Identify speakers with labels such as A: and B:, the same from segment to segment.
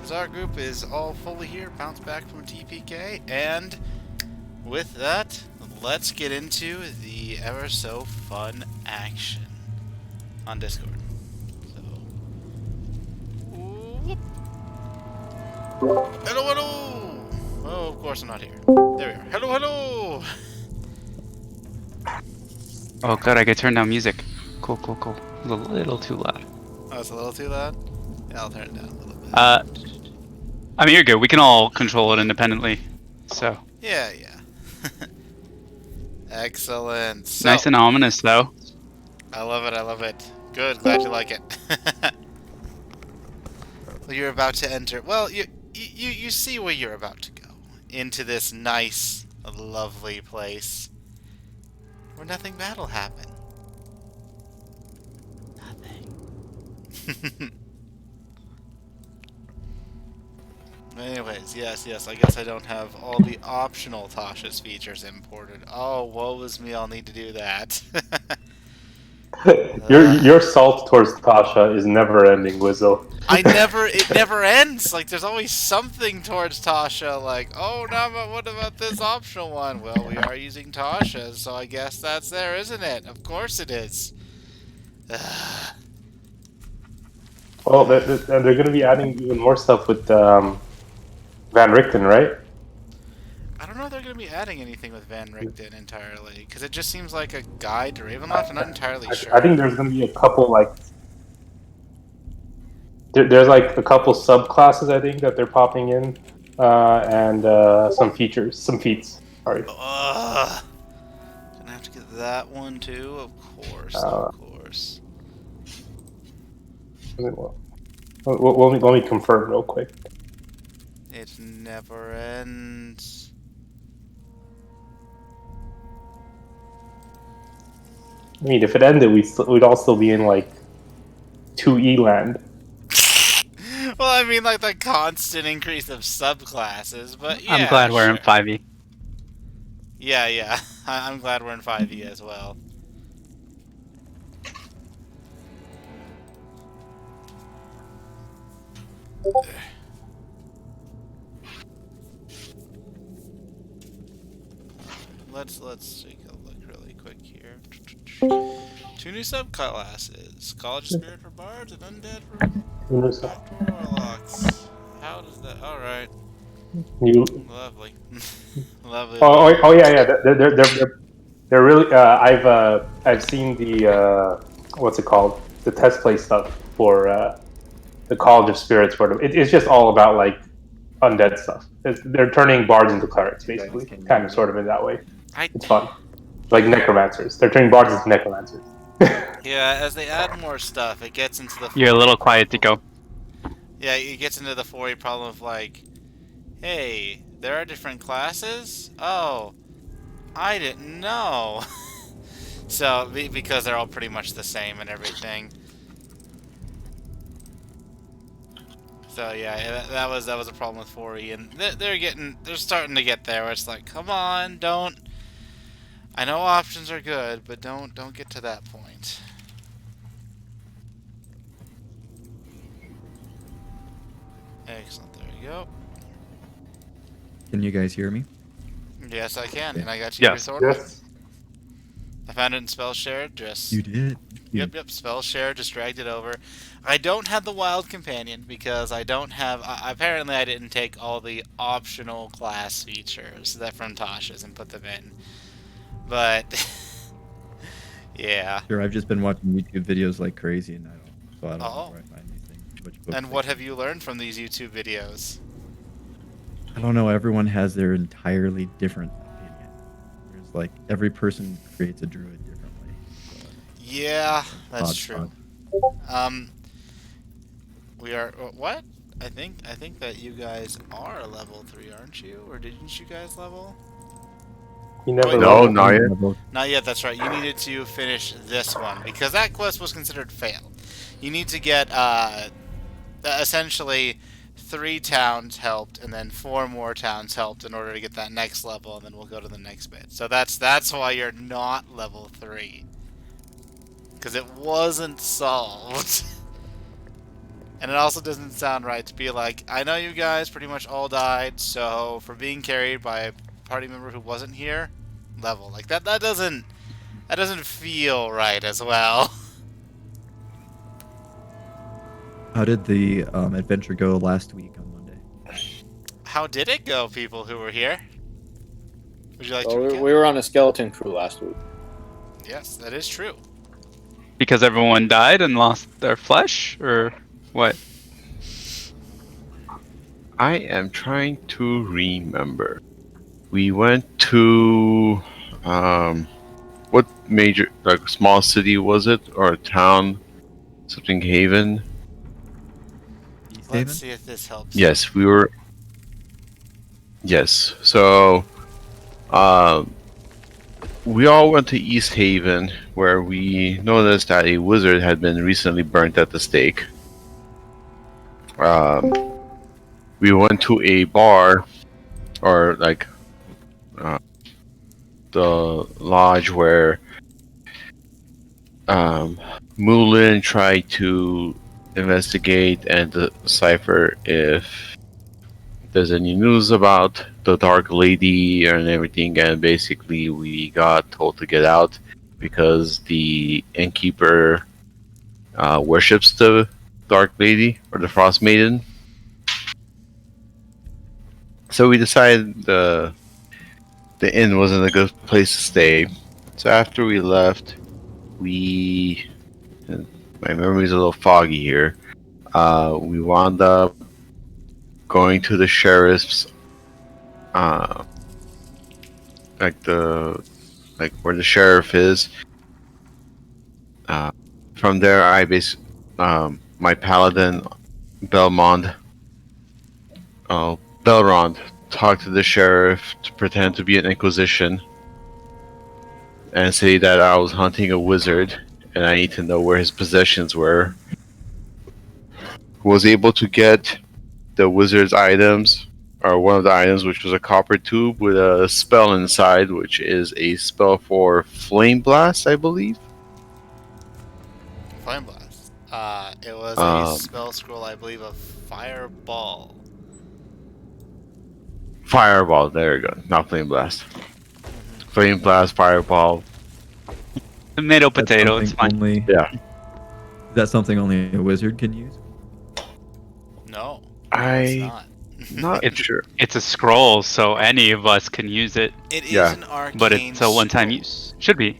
A: because our group is all fully here, bounced back from TPK, and with that, let's get into the ever so fun action on Discord. So, whoop. Hello, hello! Oh, of course I'm not here. There we are. Hello, hello!
B: Oh, good, I could turn down music. Cool. A little too loud.
A: Oh, it's a little too loud? Yeah, I'll turn it down a little bit.
B: I mean, you're good. We can all control it independently. So.
A: Yeah. Excellent. So,
B: Nice and ominous, though.
A: I love it. Good, glad you like it. You're about to enter. Well, you see where you're about to go. Into this nice, lovely place. Where nothing bad will happen. Nothing. Anyways, yes, I guess I don't have all the optional Tasha's features imported. Oh, woe is me, I'll need to do that.
C: Your salt towards Tasha is never ending, Wizo.
A: It never ends. Like, there's always something towards Tasha. Like, oh, no, but what about this optional one? Well, we are using Tasha, so I guess that's there, isn't it? Of course it is.
C: Well, they're going to be adding even more stuff with Van Richten, right?
A: I don't know if they're going to be adding anything with Van Richten entirely, because it just seems like a guide to Ravenloft. I'm not entirely sure.
C: I think there's going to be a couple, like... There's, like, a couple subclasses, I think, that they're popping in. And some features. Some feats. Sorry.
A: Gonna have to get that one, too. Of course.
C: Let me confirm real quick.
A: It never ends.
C: I mean, if it ended, we'd all still be in, like, 2E land.
A: Well, I mean, like the constant increase of subclasses, but yeah.
B: I'm glad we're in 5e.
A: Yeah. I'm glad we're in 5e as well. Let's take a look really quick here. 2 new subclasses: College of Spirit for bards and undead for warlocks. How does that? All right. Lovely. Lovely.
C: Oh yeah. They're really. I've seen the what's it called? The test play stuff for the College of Spirits. It's just all about like undead stuff. They're turning bards into clerics, basically, kind of, sort of in that way. It's fun. Like necromancers. They're turning bards into necromancers.
A: Yeah, as they add more stuff, it gets into the.
B: You're a little quiet to go.
A: Yeah, it gets into the 4E problem of like, hey, there are different classes? Oh, I didn't know. So, because they're all pretty much the same and everything. So yeah, that was a problem with 4E, and they're starting to get there. Where it's like, come on, don't. I know options are good, but don't get to that point. Excellent. There you go.
D: Can you guys hear me?
A: Yes, I can,
D: Okay.
A: and I got you
B: Yes.
A: sorted.
C: Yes.
A: I found it in spell share. Just
D: You did.
A: Yep. Spell share. Just dragged it over. I don't have the wild companion because I don't have. Apparently, I didn't take all the optional class features that from Tasha's and put them in. But yeah.
D: Sure, I've just been watching YouTube videos like crazy, and I don't know
A: Oh.
D: where I find these things. Which books
A: And what have you learned from these YouTube videos?
D: I don't know. Everyone has their entirely different opinion. There's like every person creates a druid differently. So
A: Yeah, that's
D: hodgepodge.
A: true. We are what? I think that you guys are level 3, aren't you? Or didn't you guys level?
C: You never
A: Wait,
C: know.
E: not yet.
A: Not yet, that's right. You needed to finish this one because that quest was considered failed. You need to get essentially 3 towns helped and then 4 more towns helped in order to get that next level, and then we'll go to the next bit. So that's why you're not level 3. Because it wasn't solved. And it also doesn't sound right to be like, I know you guys pretty much all died, so for being carried by a party member who wasn't here, level. Like that doesn't feel right as well.
D: How did the adventure go last week on Monday?
A: How did it go, people who were here? Would you like to
E: Well,
A: recap?
E: we were on a skeleton crew last week.
A: Yes, that is true.
B: Because everyone died and lost their flesh, or what?
F: I am trying to remember. We went to what major like small city was it or a town? Something Haven.
D: East
A: Let's
D: Haven?
A: see if this helps.
F: Yes, we were. Yes, so we all went to East Haven where we noticed that a wizard had been recently burnt at the stake. We went to a bar, or like the lodge where Moulin tried to investigate and decipher if there's any news about the Dark Lady and everything, and basically we got told to get out because the innkeeper worships the Dark Lady or the Frost Maiden. So we decided the inn wasn't a good place to stay. So after we left, we my memory's a little foggy here. We wound up going to the sheriff's, like where the sheriff is. From there, my paladin Belmond, Belrond, talked to the sheriff to pretend to be an inquisition and say that I was hunting a wizard and I need to know where his possessions were. Was able to get the wizard's items, or one of the items, which was a copper tube with a spell inside, which is a spell for Flame Blast, I believe.
A: Flame Blast. It was a spell scroll, I believe, of Fireball.
F: Fireball, there you go. Not Flame Blast. Flame Blast, Fireball.
B: Tomato,
D: That's
B: potato, it's
D: something
B: fine.
D: only,
F: Yeah.
D: Is that something only a wizard can use?
A: No, it's
F: I
A: not.
F: not sure.
B: It's a scroll, so any of us can use it,
A: It is
F: Yeah.
A: an arcane
B: but it's a one-time
A: scroll.
B: use. Should be.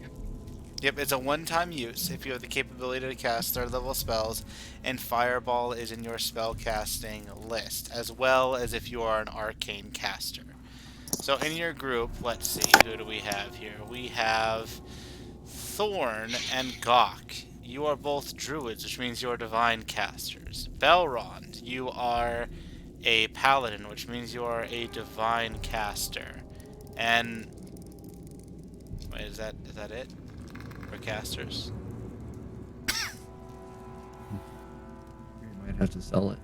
A: Yep, it's a one-time use if you have the capability to cast third-level spells, and Fireball is in your spellcasting list, as well as if you are an arcane caster. So in your group, let's see, who do we have here? We have Thorn and Gawk. You are both druids, which means you are divine casters. Belrond, you are a paladin, which means you are a divine caster. And wait, is that it for casters?
D: You might have to sell it.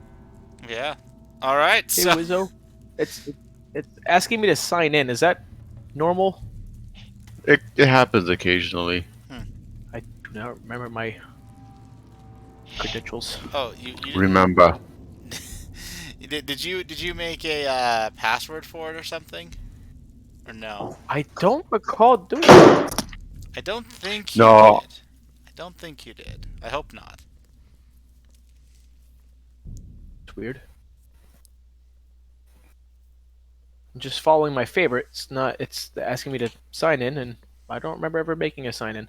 A: Yeah. All right.
G: Hey,
A: So
G: Wizo, it's asking me to sign in. Is that normal?
F: It happens occasionally.
G: I do not remember my credentials.
A: oh, you didn't-
F: Remember.
A: did you make a password for it or something? Or no?
G: I don't recall doing it.
A: I don't think you
F: No.
A: did. I don't think you did. I hope not.
G: It's weird. I'm just following my favorite. It's not. It's asking me to sign in, and I don't remember ever making a sign in.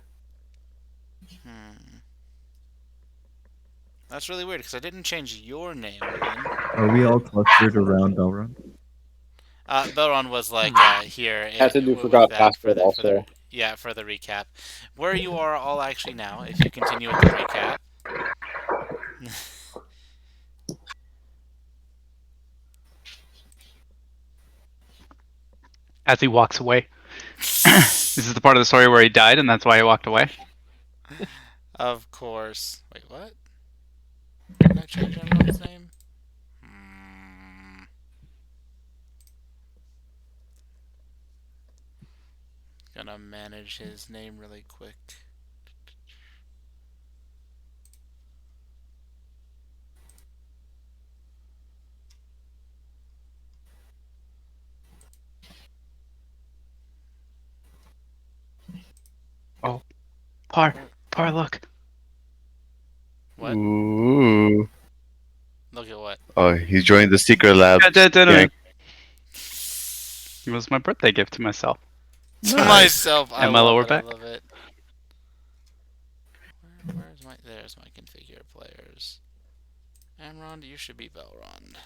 A: That's really weird because I didn't change your name again.
D: Are we all clustered around Belron?
A: Belron was like here.
E: Had to do
A: with
E: forgot
A: that
E: password
A: for
E: also.
A: for the recap. Where you are all actually now, if you continue with the recap.
B: As he walks away. This is the part of the story where he died, and that's why he walked away.
A: Of course. Wait, what? Didn't I change everyone's name? Gonna manage his name really quick.
B: Par, look.
A: What?
F: Ooh.
A: Look at what?
F: Oh, he joined the secret lab.
B: It
F: gang.
B: was my birthday gift to myself.
A: To myself, I
B: And my
A: love
B: lower
A: it.
B: back.
A: I love it. Where's my? There's my configure players. Amron, you should be Belron.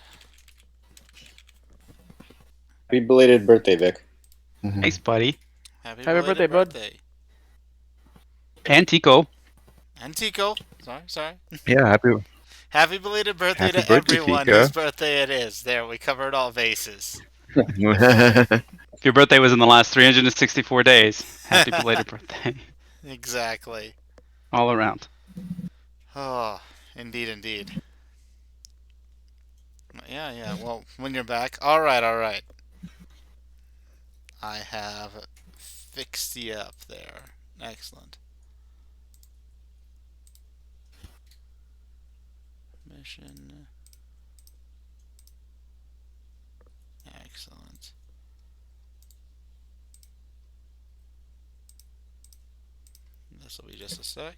E: Happy belated birthday, Vic.
B: Thanks, buddy.
A: Happy
G: Happy birthday,
A: belated
G: bud.
A: birthday.
B: And Tico.
A: And Tico. Sorry.
F: Yeah,
A: Happy belated birthday
F: Happy
A: to
F: birthday,
A: everyone
F: Tika.
A: whose birthday it is. There, we covered all bases.
B: If your birthday was in the last 364 days, happy belated birthday.
A: Exactly.
B: All around.
A: Oh, indeed. Yeah. Well, when you're back. All right. I have fixed you up there. Excellent. Mission. Excellent. This will be just a sec.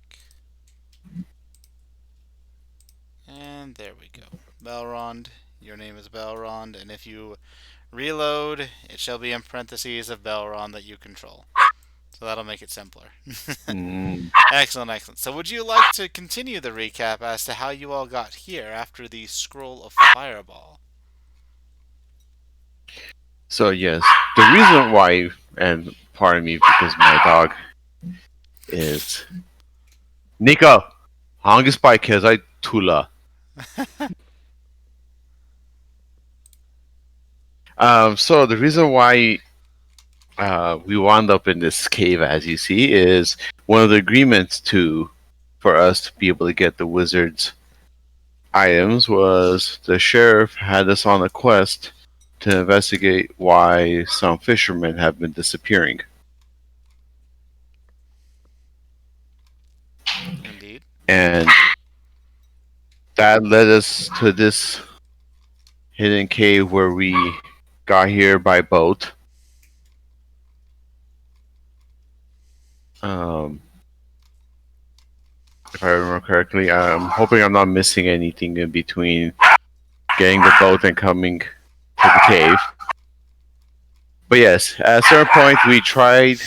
A: And there we go. Belrond. Your name is Belrond, and if you reload, it shall be in parentheses of Belrond that you control. So that'll make it simpler. Excellent. So would you like to continue the recap as to how you all got here after the Scroll of Fireball?
F: So yes, the reason why, and pardon me because my dog is Nico. Hangis by Kezai Tula. So the reason why we wound up in this cave, as you see, is one of the agreements for us to be able to get the wizard's items was the sheriff had us on a quest to investigate why some fishermen have been disappearing.
A: Indeed.
F: And that led us to this hidden cave where we got here by boat. If I remember correctly, I'm hoping I'm not missing anything in between getting the boat and coming to the cave. But yes, at a certain point we tried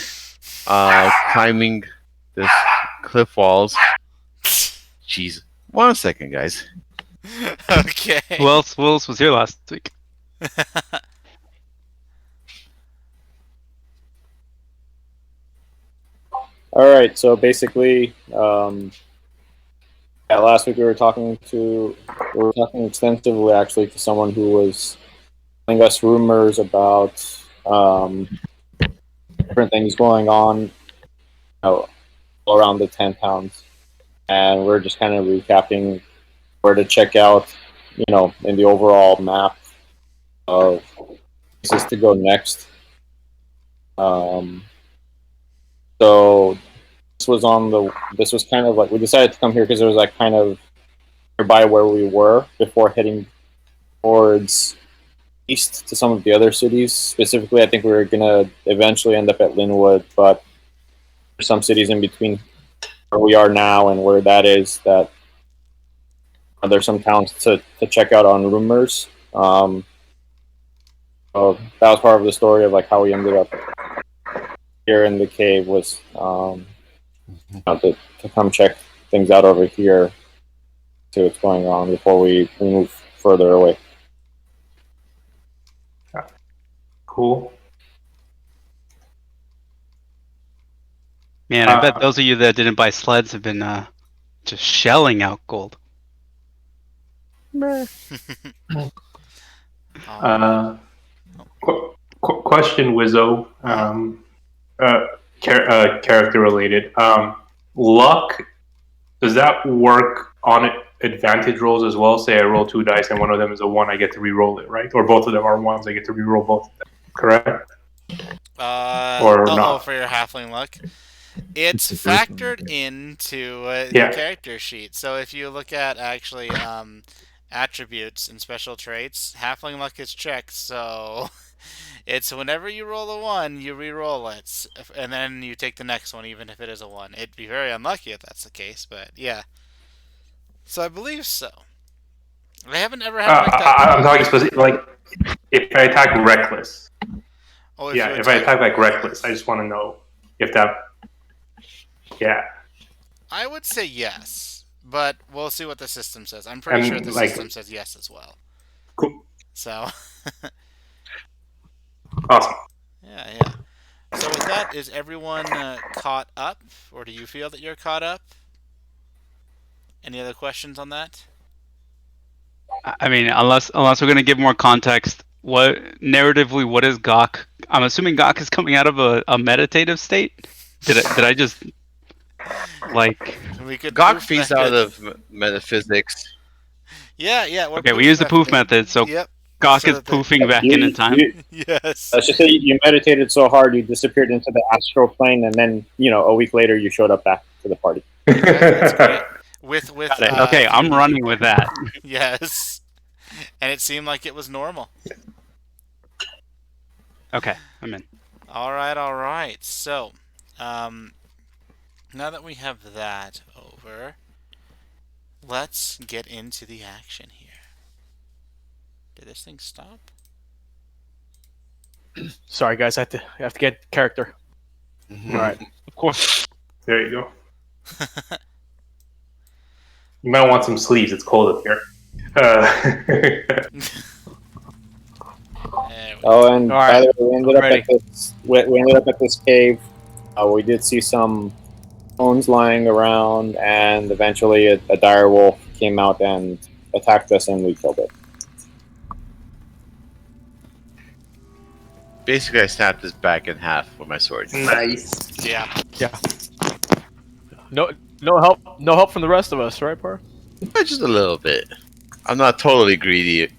F: climbing this cliff walls. Jeez. 1 second, guys.
A: Okay.
B: Who else was here last week?
E: All right, so basically, last week we were talking extensively actually to someone who was telling us rumors about different things going on all around the 10 towns, and we're just kind of recapping where to check out, in the overall map of places to go next. So this was kind of like, we decided to come here because it was like kind of nearby where we were before heading towards east to some of the other cities. Specifically, I think we were gonna eventually end up at Linwood, but there's some cities in between where we are now and where that is that there's some towns to check out on rumors. So that was part of the story of like how we ended up here in the cave was to come check things out over here, see what's going on before we move further away.
C: Cool.
B: Man, I bet those of you that didn't buy sleds have been just shelling out gold.
C: Question, Wizo. Character related. Luck, does that work on advantage rolls as well? Say I roll 2 dice and one of them is a 1, I get to re-roll it, right? Or both of them are 1s, I get to re-roll both of them, correct? Or not?
A: For your halfling luck. It's factored into the character sheet. So if you look at actually attributes and special traits, halfling luck is checked, so it's whenever you roll a 1, you re-roll it, and then you take the next one, even if it is a 1. It'd be very unlucky if that's the case, but yeah. So I believe so. I haven't ever had Mike that
C: I'm talking specific, like if I attack reckless.
A: Oh,
C: If I attack like reckless, I just want to know if that. Yeah.
A: I would say yes, but we'll see what the system says. I'm pretty sure the system says yes as well.
C: Cool.
A: So.
C: Awesome.
A: Yeah. So with that, is everyone caught up, or do you feel that you're caught up? Any other questions on that?
B: I mean, unless we're gonna give more context, what narratively, what is Gok? I'm assuming Gok is coming out of a meditative state. Did I just like?
A: We could
F: Gok
A: poof
F: feeds
A: method.
F: out of metaphysics.
A: Yeah.
B: Okay, we use the poof method, so
A: Yep.
B: Gok
A: So
B: is
A: that they-
B: poofing back in time.
A: Yes.
E: Let's just say you meditated so hard you disappeared into the astral plane, and then a week later you showed up back to the party.
A: That's great. With
B: Okay, I'm running with that.
A: Yes. And it seemed like it was normal.
B: Okay, I'm in.
A: All right. So, now that we have that over, let's get into the action here. Did this thing stop?
G: Sorry, guys. I have to get character. All right.
B: Of course.
C: There you go. You might want some sleeves. It's cold up here.
A: There we
E: Oh, and
G: All right,
E: by the way, we ended
G: I'm ready.
E: we ended up at this cave. We did see some bones lying around, and eventually a dire wolf came out and attacked us, and we killed it.
F: Basically, I snapped his back in half with my sword.
C: Nice.
A: Yeah.
G: No help from the rest of us, right, Par?
F: Just a little bit. I'm not totally greedy.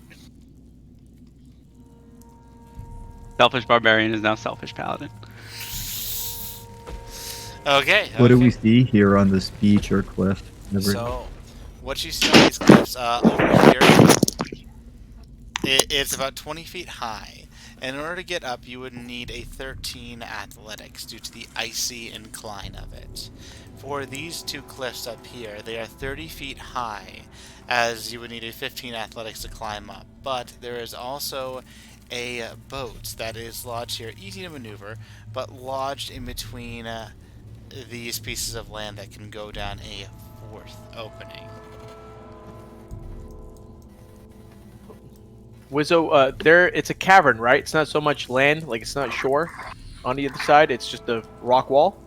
B: Selfish barbarian is now selfish paladin.
A: Okay.
D: What do we see here on this beach or cliff? Never-
A: So, what you see on these cliffs over here, it's about 20 feet high. In order to get up, you would need a 13 athletics due to the icy incline of it. For these two cliffs up here, they are 30 feet high, as you would need a 15 athletics to climb up. But there is also a boat that is lodged here, easy to maneuver, but lodged in between these pieces of land that can go down a fourth opening.
G: Wizo, it's a cavern, right? It's not so much land, like it's not shore on the other side. It's just a rock wall.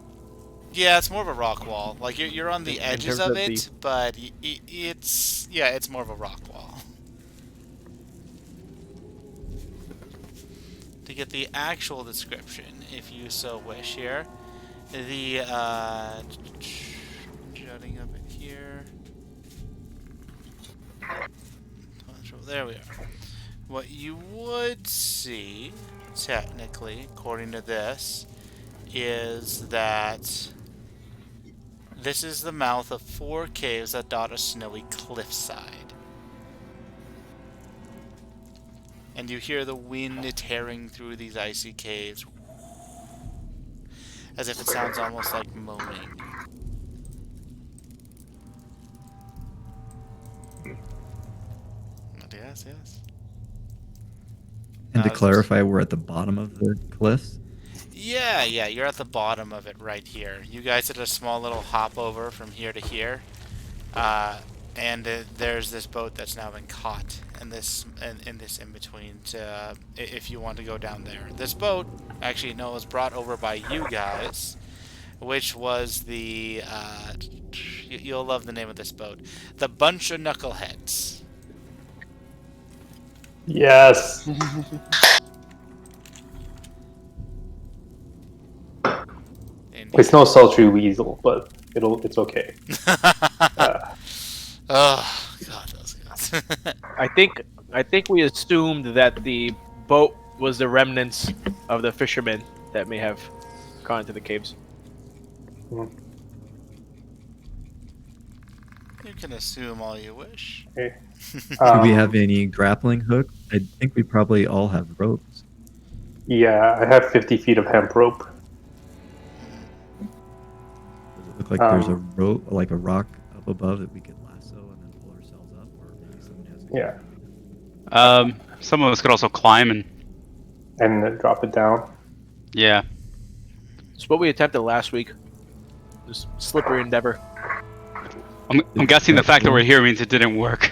A: Yeah, it's more of a rock wall. Like you're on the
G: In
A: edges
G: terms
A: of
G: of
A: it, but it's more of a rock wall. To get the actual description, if you so wish, here, the jutting up in here. There we are. What you would see, technically, according to this, is that this is the mouth of 4 caves that dot a snowy cliffside. And you hear the wind tearing through these icy caves, as if it sounds almost like moaning. But yes.
D: And to clarify, we're at the bottom of the cliffs.
A: Yeah, you're at the bottom of it right here. You guys did a small little hop over from here to here. And there's this boat that's now been caught in this in between. If you want to go down there, this boat actually was brought over by you guys, which was the you'll love the name of this boat, the Bunch of Knuckleheads.
C: Yes. It's no sultry weasel, but it's okay.
A: Oh God, those guys.
G: I think we assumed that the boat was the remnants of the fishermen that may have gone into the caves.
A: You can assume all you wish.
C: Okay.
D: Do we have any grappling hooks? I think we probably all have ropes.
C: Yeah, I have 50 feet of hemp rope.
D: Does it look like there's a rope, like a rock up above that we could lasso and then pull ourselves up, or maybe someone has to
C: Yeah,
B: Some of us could also climb and
C: and then drop it down.
B: yeah.
G: It's what we attempted last week. This slippery endeavor.
B: I'm guessing the fact that we're here means it didn't work.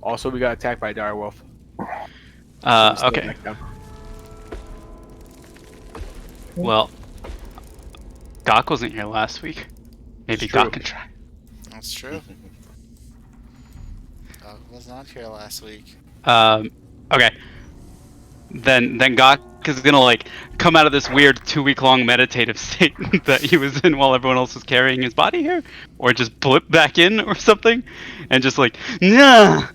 G: Also, we got attacked by a direwolf.
B: Okay. Well, Gok wasn't here last week. Maybe
G: It's true.
B: Gok can try.
A: That's true. Dog was not here last week.
B: Okay. Then Gok is gonna like come out of this weird 2-week-long meditative state that he was in while everyone else was carrying his body here, or just blip back in or something, and just like, nah,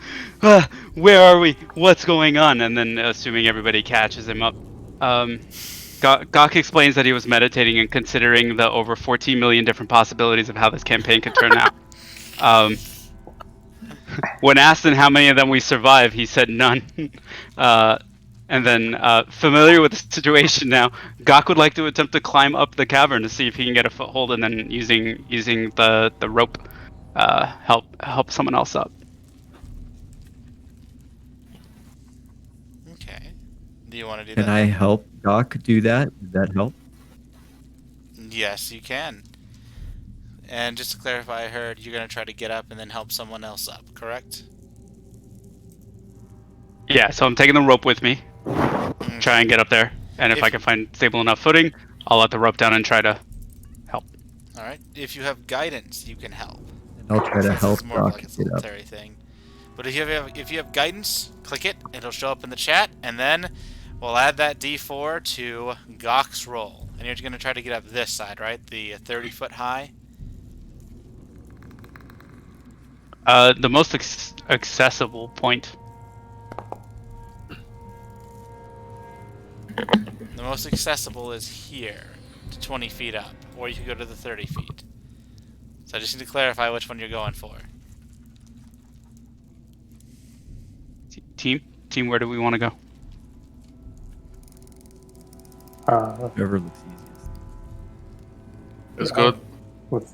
B: where are we? What's going on? And then assuming everybody catches him up, Gok explains that he was meditating and considering the over 14 million different possibilities of how this campaign could turn out. When asked in how many of them we survive, he said none. And then, familiar with the situation now, Gok would like to attempt to climb up the cavern to see if he can get a foothold, and then using the rope, help someone else up.
A: Okay. Do you want to do
D: Can
A: that?
D: I help Doc do that? Does that help?
A: Yes, you can. And just to clarify, I heard you're going to try to get up and then help someone else up, correct?
B: Yeah, so I'm taking the rope with me, try and get up there, and if I can find stable enough footing, I'll let the rope down and try to help.
A: Alright. If you have guidance, you can help.
D: And I'll try to
A: Since
D: help
A: it's more of
D: Doc
A: like a
D: get up.
A: solitary thing. But if you have guidance, click it. It'll show up in the chat, and then we'll add that D4 to Gok's roll. And you're going to try to get up this side, right? The 30-foot high.
B: The most accessible point.
A: The most accessible is here, to 20 feet up, or you could go to the 30 feet. So I just need to clarify which one you're going for.
B: Team, where do we want to go?
D: Whoever looks easiest.
F: That's good.
C: Let's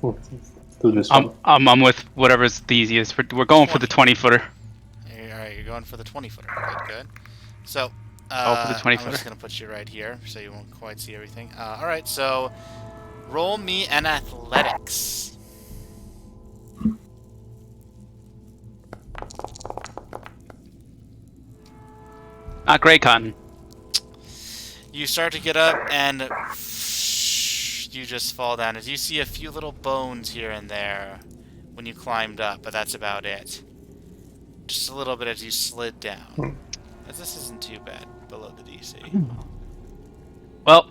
C: do this one.
B: I'm with whatever's the easiest. We're going for the 20-footer.
A: Alright, you're going for the 20-footer. Good, good. So,
B: for the 20-footer.
A: I'm just going to put you right here, so you won't quite see everything. Alright, so, roll me an athletics.
B: Not great, Cotton.
A: You start to get up, and you just fall down. As you see a few little bones here and there when you climbed up, but that's about it. Just a little bit as you slid down. As this isn't too bad below the DC.
B: Well,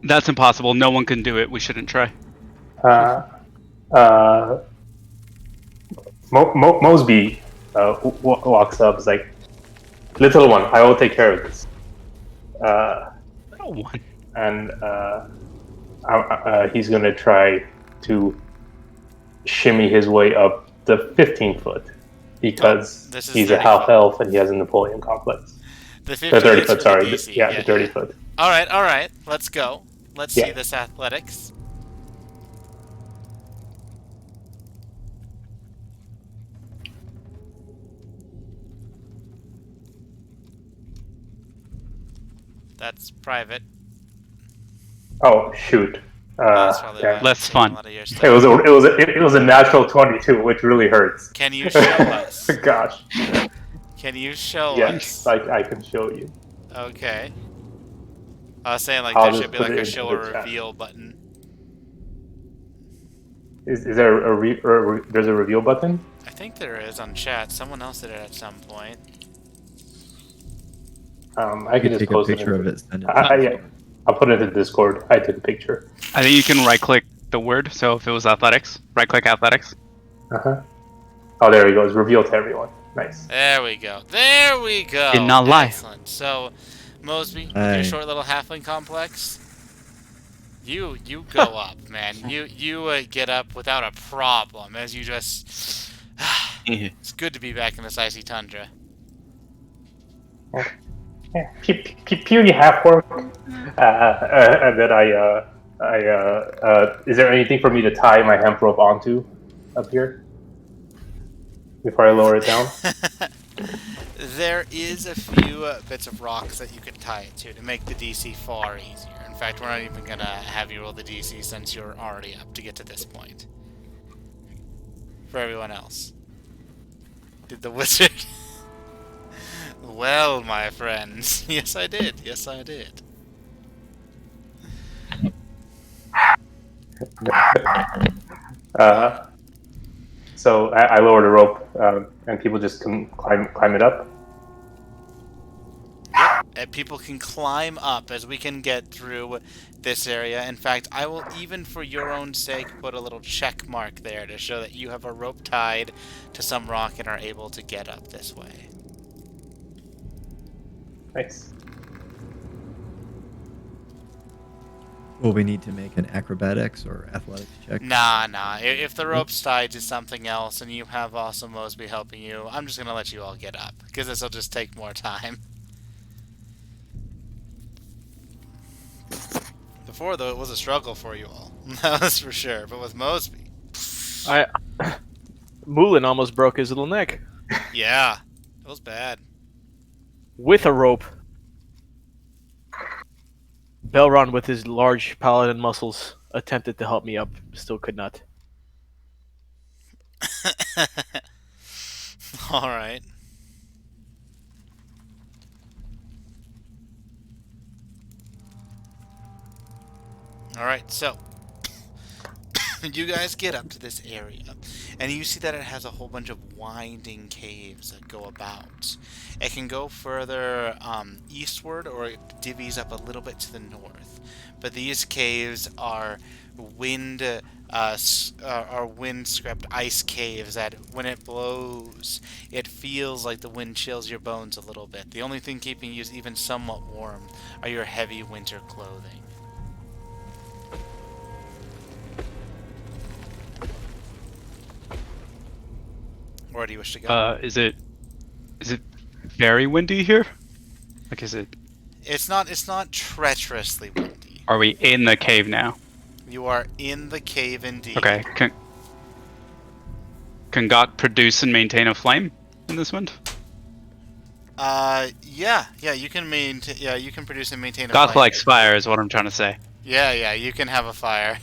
B: that's impossible. No one can do it. We shouldn't try.
C: Mosby walks up. Is like, little one, I will take care of this.
B: Little one.
C: And he's gonna try to shimmy his way up the 15-foot because
A: this is
C: he's a
A: 30
C: half
A: foot.
C: elf and he has a Napoleon complex.
A: The
C: The
A: 50
C: 30
A: is
C: foot,
A: for
C: sorry.
A: the DC.
C: Yeah, the 30 foot.
A: Alright, let's go. Let's see
C: Yeah.
A: this athletics. That's private.
C: Oh shoot!
A: That's probably
C: yeah.
A: why I'm
B: Less
A: seeing
B: fun.
A: a lot of your stuff.
C: It was a natural 22, which really hurts.
A: Can you show us?
C: Gosh.
A: Can you show
C: Yes,
A: us?
C: I can show you.
A: Okay. I was saying like
C: I'll
A: there
C: just
A: should be
C: put
A: like
C: it
A: a
C: into
A: show
C: the
A: or
C: chat.
A: reveal button.
C: Is there there's a reveal button?
A: I think there is on chat. Someone else did it at some point.
C: I
D: You
C: can just
D: take a
C: post
D: picture
C: it.
D: of it, send it.
C: Yeah, I'll put it into Discord. I took a picture.
B: I think you can right-click the word. So if it was athletics, right-click athletics.
C: Oh, there he goes. Reveal to everyone. Nice.
A: There we go. There we go.
B: Did not lie.
A: Excellent. So, Mosby, with
D: Hey.
A: your short little halfling complex, you go up, man. You get up without a problem as you just It's good to be back in this icy tundra.
C: Yeah, purely half work. And then is there anything for me to tie my hemp rope onto up here before I lower it down?
A: There is a few bits of rocks that you could tie it to make the DC far easier. In fact, we're not even gonna have you roll the DC since you're already up to get to this point. For everyone else. Did the wizard? Well, my friends. Yes, I did. Yes, I did.
C: So I lower the rope, and people just can climb it up.
A: Yep, and people can climb up as we can get through this area. In fact, I will even, for your own sake, put a little check mark there to show that you have a rope tied to some rock and are able to get up this way.
C: Nice.
D: Will we need to make an acrobatics or athletics check?
A: Nah. If the rope's tied to something else and you have Awesome Mosby helping you, I'm just gonna let you all get up, because this will just take more time. Before, though, it was a struggle for you all. That was for sure. But with Mosby...
G: Moulin almost broke his little neck.
A: Yeah. It was bad.
G: With a rope. Belron, with his large paladin muscles, attempted to help me up. Still could not.
A: Alright. Alright, so... you guys get up to this area, and you see that it has a whole bunch of winding caves that go about. It can go further eastward, or it divvies up a little bit to the north. But these caves are wind-swept ice caves that, when it blows, it feels like the wind chills your bones a little bit. The only thing keeping you even somewhat warm are your heavy winter clothing. Where do you wish to go?
B: Is it very windy here? Like, is it?
A: It's not treacherously windy.
B: Are we in the cave now?
A: You are in the cave indeed.
B: Okay. Can Gok produce and maintain a flame in this wind?
A: Yeah, you can maintain. Yeah, you can produce and maintain a
B: Gok
A: flame.
B: likes fire, is what I'm trying to say.
A: Yeah, you can have a fire.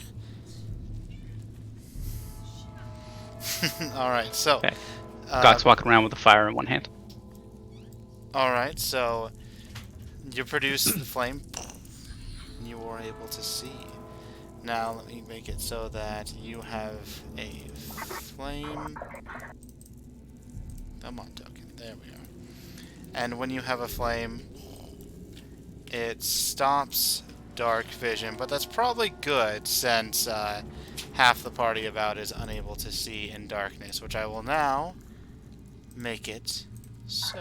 A: All right, so.
B: Okay. Gok's walking around with a fire in one hand.
A: All right, so you produce the flame. You are able to see. Now let me make it so that you have a flame. Come on, token. There we are. And when you have a flame, it stops dark vision, but that's probably good since half the party about is unable to see in darkness, which I will now make it so.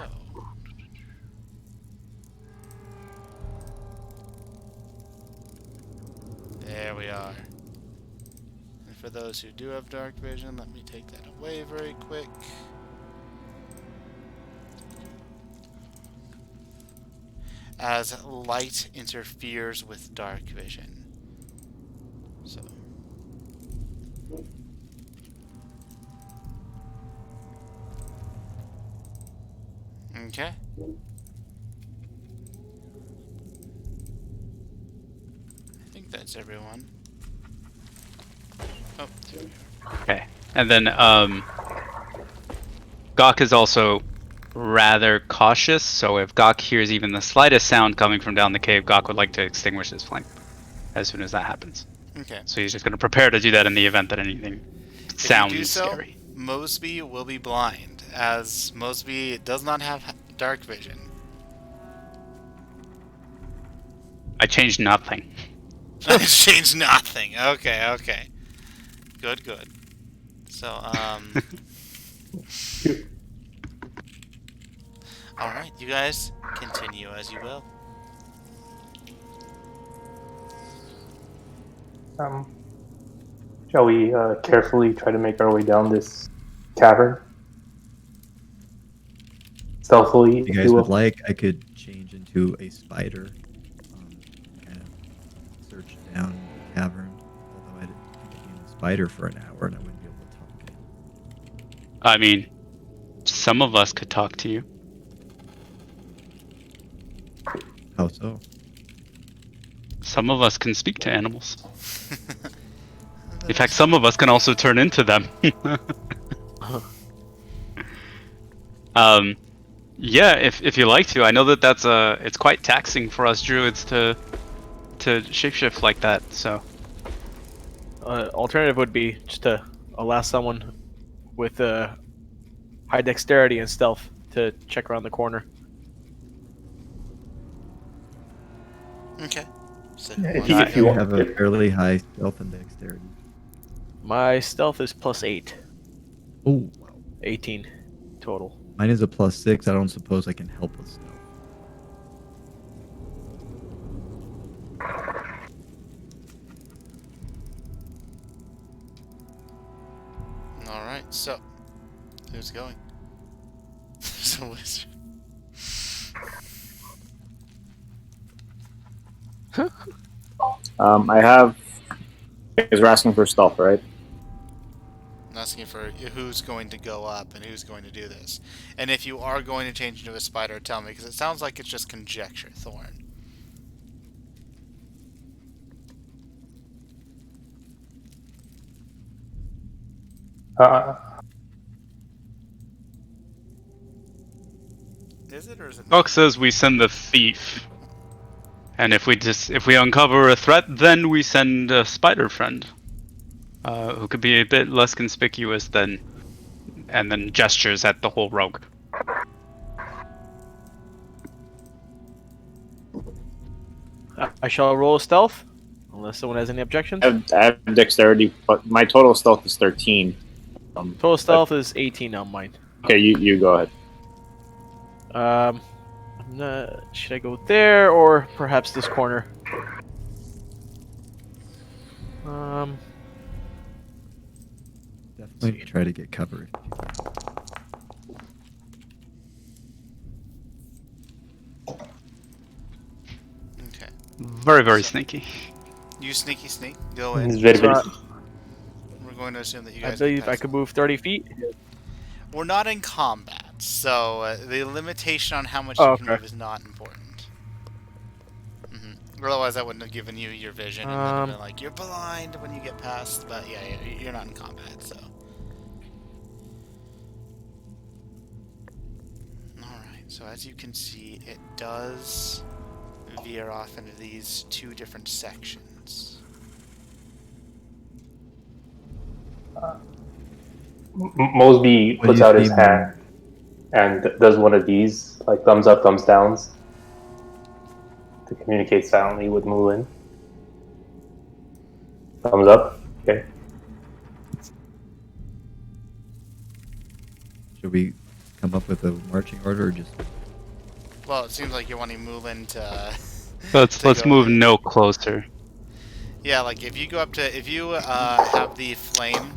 A: There we are. And for those who do have dark vision, let me take that away very quick. As light interferes with dark vision. So. Okay. I think that's everyone. Oh, there we are.
B: Okay. And then Gok is also rather cautious, so if Gok hears even the slightest sound coming from down the cave, Gok would like to extinguish his flame as soon as that happens.
A: Okay.
B: So he's just going to prepare to do that in the event that anything sounds
A: if you do so,
B: scary.
A: Mosby will be blind, as Mosby does not have dark vision.
B: I changed nothing.
A: It's changed nothing. Okay. Good. So, alright, you guys continue as you will.
C: Shall we carefully try to make our way down this cavern? stealthily,
D: If you
C: if
D: guys
C: you will.
D: would like, I could change into a spider, kind of search down the cavern. Although I could be a spider for an hour and I wouldn't be able to talk.
B: I mean, some of us could talk to you.
D: How so?
B: Some of us can speak to animals. In fact, some of us can also turn into them. Yeah, if you like to. I know that it's quite taxing for us druids to shapeshift like that. So
G: Alternative would be just to allow someone with high dexterity and stealth to check around the corner.
A: Okay. So
C: If
A: who wants
C: you
A: to
D: I
A: go?
C: want-
D: have a fairly high stealth and dexterity.
G: My stealth is +8,
D: Oh, wow.
G: 18 total.
D: Mine is a +6. I don't suppose I can help with stealth.
A: All right. So who's going? There's a wizard.
E: I have. You guys are asking for stealth, right?
A: I'm asking for who's going to go up and who's going to do this. And if you are going to change into a spider, tell me, because it sounds like it's just conjecture, Thorn. Is it or is it not?
B: Gok says we send the thief, and if we uncover a threat, then we send a spider friend, who could be a bit less conspicuous and then gestures at the whole rogue.
G: I shall roll a stealth, unless someone has any objections.
E: I have dexterity, but my total stealth is 13.
G: Total stealth is 18 on mine.
E: Okay, you go ahead.
G: Should I go there or perhaps this corner?
D: Definitely try to get cover. If you can.
A: Okay.
B: Very, very sneaky.
A: You sneaky sneak. Go
C: It's
A: in.
C: very,
G: So,
C: very.
A: We're going to assume that you
G: I
A: guys.
G: believe
A: can
G: I
A: pass.
G: could move 30 feet.
A: We're not in combat, so the limitation on how much
G: Oh,
A: you can
G: okay.
A: move is not important. Otherwise, I wouldn't have given you your vision and then have been like, you're blind when you get past. But yeah, you're not in combat, so. Alright, so as you can see, it does veer off into these two different sections.
C: Mosby
D: What do
C: puts
D: you
C: out his
D: see,
C: hand and does one of these, like thumbs up, thumbs downs, to communicate silently with Moulin. Thumbs up. Okay.
D: Should we come up with a marching order or just?
A: Well, it seems like you're wanting Moulin to.
B: Let's
A: to go
B: move
A: in.
B: no closer.
A: Yeah, like if you go up to, if you have the flame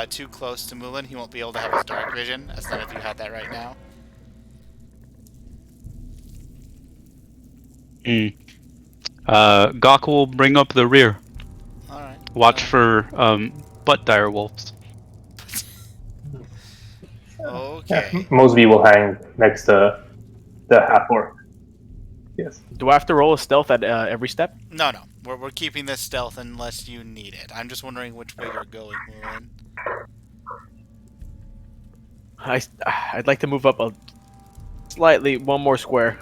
A: too close to Moulin, he won't be able to have his dark vision, as none of you had that right now.
B: Gok will bring up the rear.
A: Alright.
B: Watch for butt dire wolves.
A: Okay.
C: Mosby will hang next to the half orc. Yes.
G: Do I have to roll a stealth at every step?
A: No. We're keeping this stealth unless you need it. I'm just wondering which way you're going, Moulin.
G: I'd like to move up slightly, one more square.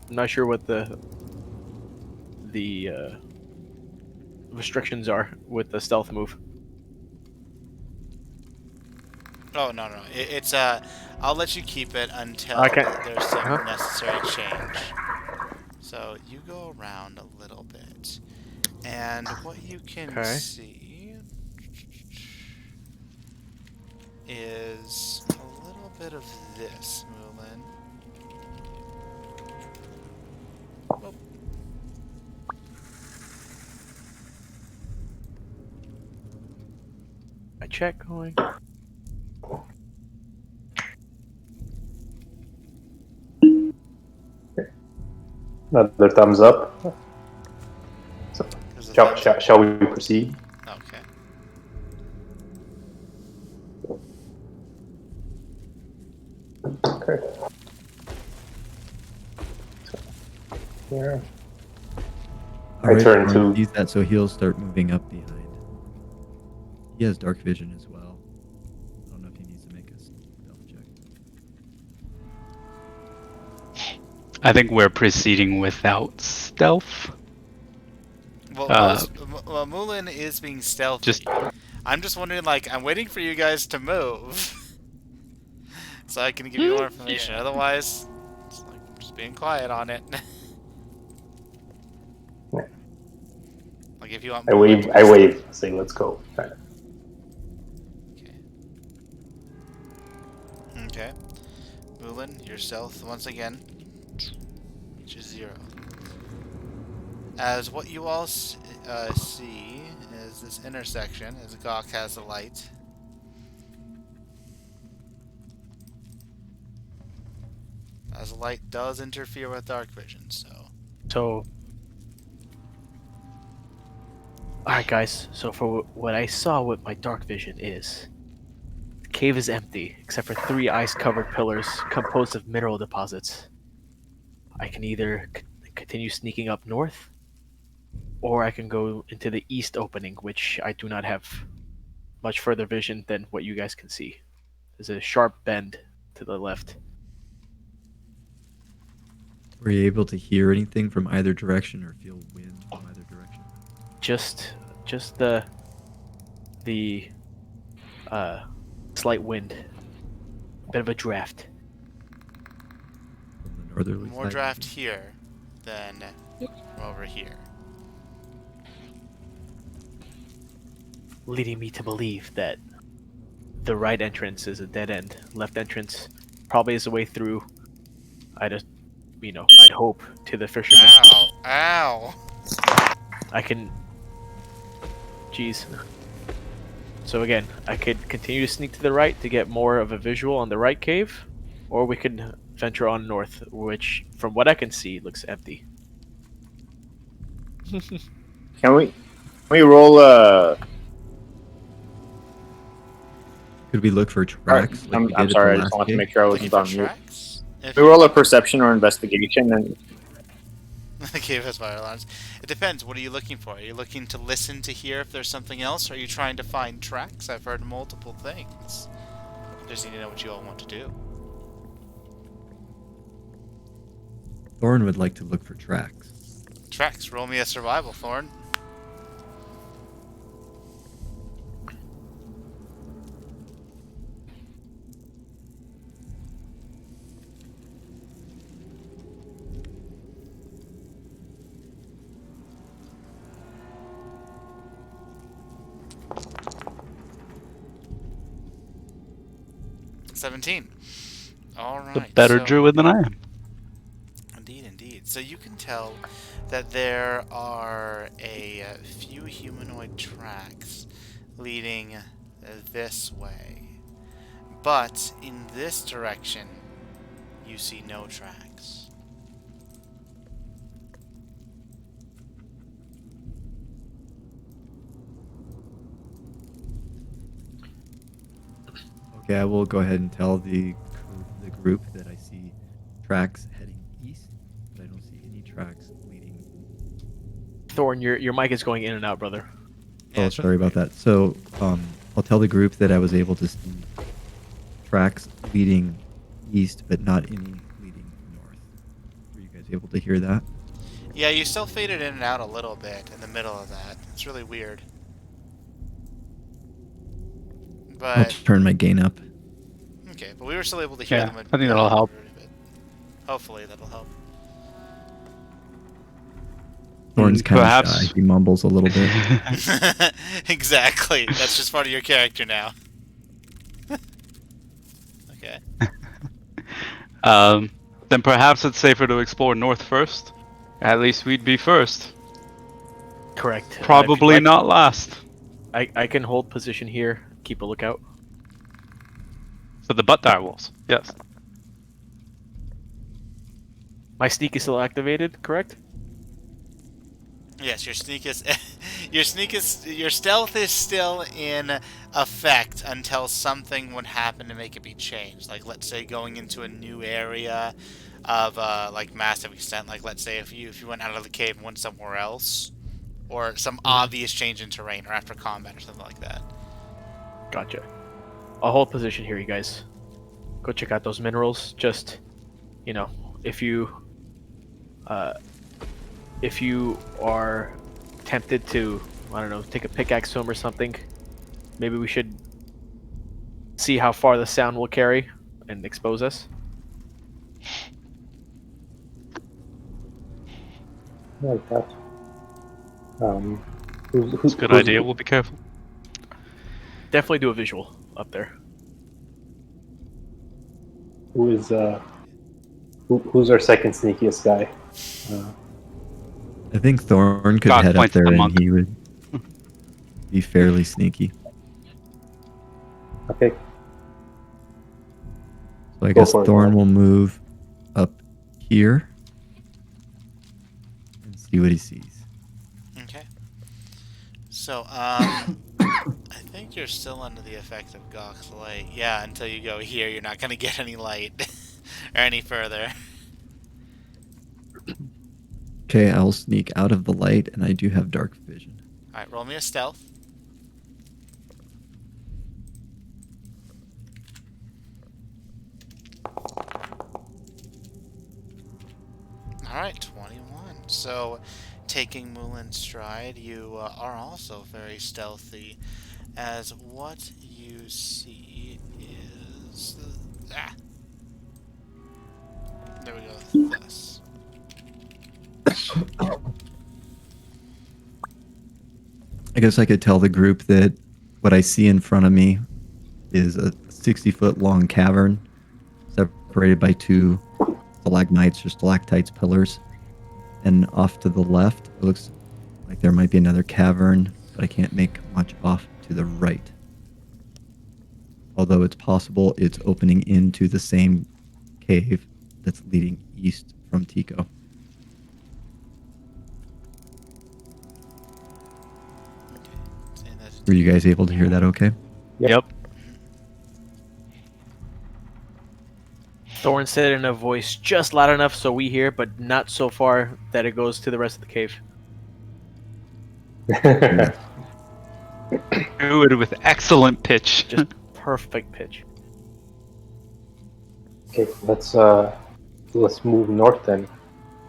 G: I'm not sure what the restrictions are with the stealth move.
A: Oh, no. It's, I'll let you keep it until
G: Okay.
A: there's some
G: Uh-huh.
A: necessary change. So, you go around a little bit. And what you can
G: Okay.
A: see is a little bit of this, Moulin. Oh.
G: I check going.
C: Another thumbs up. So,
A: 'Cause the
C: shall,
A: thumbs
C: shall,
A: up.
C: shall we proceed?
A: Okay.
C: Okay. Here. I turn to-
D: Use that so he'll start moving up behind. He has dark vision as well. I don't know if he needs to make a stealth check.
B: I think we're proceeding without stealth.
A: Well, Mullin is being stealthy.
B: Just
A: I'm just wondering, like, I'm waiting for you guys to move. So I can give you more information.
G: Yeah.
A: Otherwise, it's like, I'm just being quiet on it. Like, if you want
C: I
A: Mullin
C: wave. I wave. Say, let's go.
A: Okay. Okay. Mullin, your stealth once again, which is 0. As what you all see is this intersection, as Gawk has the light. As light does interfere with dark vision, so...
G: So, alright guys, so for what I saw with my dark vision is, the cave is empty, except for 3 ice-covered pillars composed of mineral deposits. I can either continue sneaking up north, or I can go into the east opening, which I do not have much further vision than what you guys can see. There's a sharp bend to the left.
D: Were you able to hear anything from either direction or feel wind from either direction?
G: Just the slight wind, bit of a draft.
D: From the northerly
A: More
D: side?
A: draft here than from over here.
G: Leading me to believe that the right entrance is a dead end. Left entrance probably is the way through. I'd hope to the fisherman.
A: Ow! Ow!
G: I can. Jeez. So again, I could continue to sneak to the right to get more of a visual on the right cave, or we could venture on north, which, from what I can see, looks empty.
E: Can we roll
D: Could we look for tracks? Like we
E: I'm
D: did
E: sorry, I
D: at the
E: just
D: last
E: wanted to
D: cave?
E: make sure I
A: Looking
E: wasn't
A: for
E: on mute.
A: tracks? If
E: We roll a perception or investigation, and
A: The cave has fire alarms. It depends. What are you looking for? Are you looking to listen to hear if there's something else? Or are you trying to find tracks? I've heard multiple things. Just need to know what you all want to do.
D: Thorn would like to look for tracks.
A: Tracks. Roll me a survival, Thorn. $17. Alright.
B: a better
A: so,
B: druid than I am.
A: Indeed, indeed. So you can tell that there are a few humanoid tracks leading this way. But in this direction, you see no tracks.
D: Okay, I will go ahead and tell the group that I see tracks heading east, but I don't see any tracks leading.
G: Thorn, your mic is going in and out, brother.
A: Yeah,
D: Oh,
A: it's
D: sorry about that. So, I'll tell the group that I was able to see tracks leading east, but not any leading north. Were you guys able to hear that?
A: Yeah, you still faded in and out a little bit in the middle of that. It's really weird.
D: I'll
A: But
D: turn my gain up.
A: okay, but we were still able to hear
B: Yeah,
A: them.
B: I think that'll help.
A: Hopefully that'll help.
D: Thorn's kind of
B: Perhaps-
D: shy. He mumbles a little bit.
A: Exactly. That's just part of your character now. Okay.
B: Then perhaps it's safer to explore north first. At least we'd be first.
G: Correct. If
B: Probably
G: you'd like,
B: not last.
G: I can hold position here. Keep a lookout.
B: For the butt dire wolves. Yes.
G: My sneak is still activated, correct?
A: Yes, your sneak is, your stealth is still in effect until something would happen to make it be changed. Like, let's say going into a new area of like massive extent. Like, let's say if you went out of the cave and went somewhere else, or some obvious change in terrain, or after combat or something like that.
G: Gotcha. I'll hold position here, you guys. Go check out those minerals. Just, you know, if you are tempted to, I don't know, take a pickaxe to him or something, maybe we should see how far the sound will carry and expose us.
C: Like that.
B: It's a good idea. We'll be careful.
G: Definitely do a visual up there.
C: Who's our second sneakiest guy?
D: I think Thorn could
B: God
D: head up
B: points at
D: there
B: the
D: and
B: monk.
D: he would be fairly sneaky.
C: Okay.
D: So I
C: Go
D: guess
C: for it,
D: Thorn
C: Thorn.
D: will move up here and see what he sees.
A: Okay. So, I think you're still under the effect of Gawk's light. Yeah, until you go here, you're not going to get any light or any further.
D: Okay, I'll sneak out of the light, and I do have dark vision.
A: Alright, roll me a stealth. Alright, 21. So, taking Mulin's stride, you are also very stealthy, as what you see is... There we go, thus.
D: I guess I could tell the group that what I see in front of me is a 60-foot long cavern separated by two stalagmites or stalactites pillars. And off to the left, it looks like there might be another cavern, but I can't make much off to the right. Although it's possible it's opening into the same cave that's leading east from Tico.
A: Saying that-
D: Were you guys able to hear that okay?
B: Yep.
G: Thorn said in a voice just loud enough so we hear, but not so far that it goes to the rest of the cave.
B: Do it with excellent pitch.
G: Just perfect pitch.
C: Okay, let's move north then,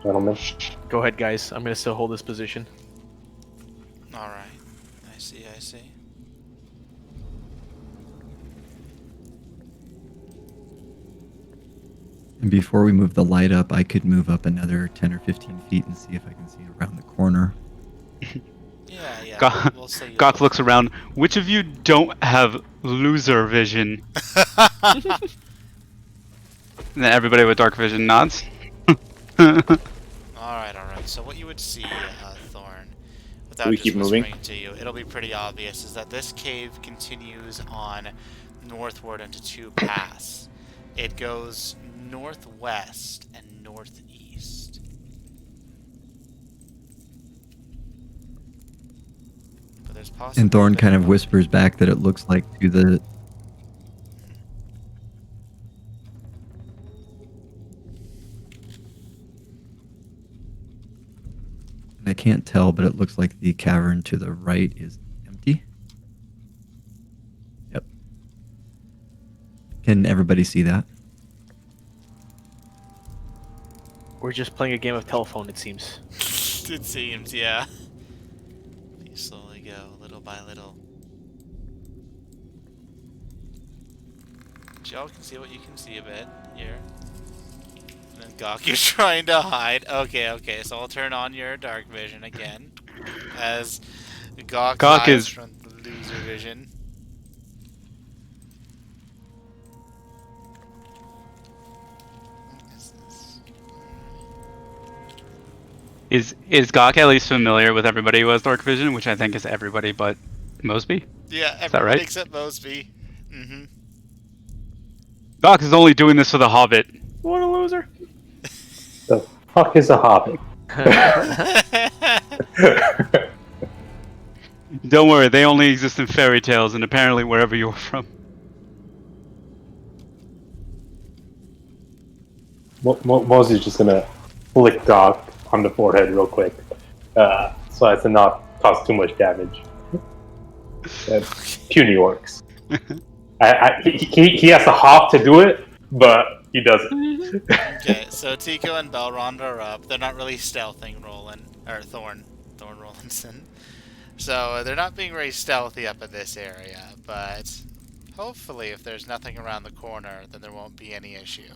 C: gentlemen.
G: Go ahead, guys. I'm gonna still hold this position.
A: Alright. I see, I see.
D: And before we move the light up, I could move up another 10 or 15 feet and see if I can see around the corner.
A: Yeah,
B: Gawk,
A: we'll say
B: Gawk looks around. Which of you don't have loser vision? And then everybody with dark vision nods.
A: Alright. So what you would see, Thorn, without
E: Do we
A: just
E: keep moving?
A: whispering to you, it'll be pretty obvious, is that this cave continues on northward into two paths. It goes northwest and northeast. But there's possibly
D: And Thorn
A: a bit
D: kind of
A: a-
D: whispers back that it looks like to the... And I can't tell, but it looks like the cavern to the right is empty. Yep. Can everybody see that?
G: We're just playing a game of telephone, it seems.
A: It seems, yeah. You slowly go, little by little. Y'all can see what you can see a bit here. And then Gawk, you're trying to hide. Okay, so I'll turn on your dark vision again. As Gawk
B: Gawk
A: hides
B: is-
A: from the loser vision.
B: Is Gawk at least familiar with everybody who has dark vision, which I think is everybody but Mosby?
A: Yeah,
B: that
A: everybody
B: right?
A: except Mosby. Mm-hmm.
B: Gawk is only doing this for the Hobbit.
G: What a loser!
C: fuck is a hobbit?
B: Don't worry, they only exist in fairy tales and apparently wherever you're from.
C: Mosey's just gonna flick Doc on the forehead real quick, so as to not cause too much damage. Puny orcs. He has to hop to do it, but he doesn't.
A: Okay, so Tico and Belrond are up. They're not really stealthing Thorn Rollinson. So they're not being very stealthy up in this area, but hopefully if there's nothing around the corner, then there won't be any issue.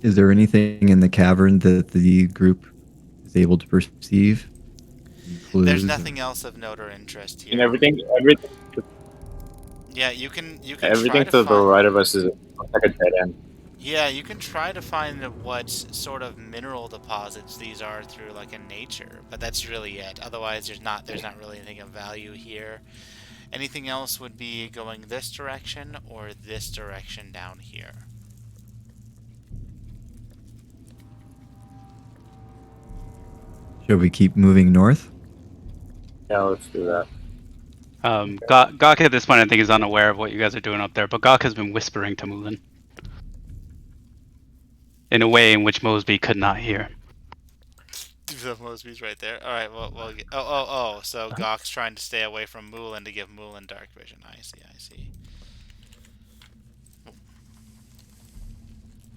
D: Is there anything in the cavern that the group is able to perceive?
A: There's nothing else of note or interest here.
E: And everything.
A: Yeah, you can
E: Everything
A: try
E: to the
A: find,
E: right of us is like a dead end.
A: Yeah, you can try to find what sort of mineral deposits these are through like in nature, but that's really it. Otherwise, there's not really anything of value here. Anything else would be going this direction or this direction down here.
D: Should we keep moving north?
E: Yeah, let's do that.
B: Gok at this point I think is unaware of what you guys are doing up there, but Gok has been whispering to Mulin in a way in which Mosby could not hear.
A: Mosby's right there. All right, well. So Gok's trying to stay away from Mulin to give Mulin dark vision. I see.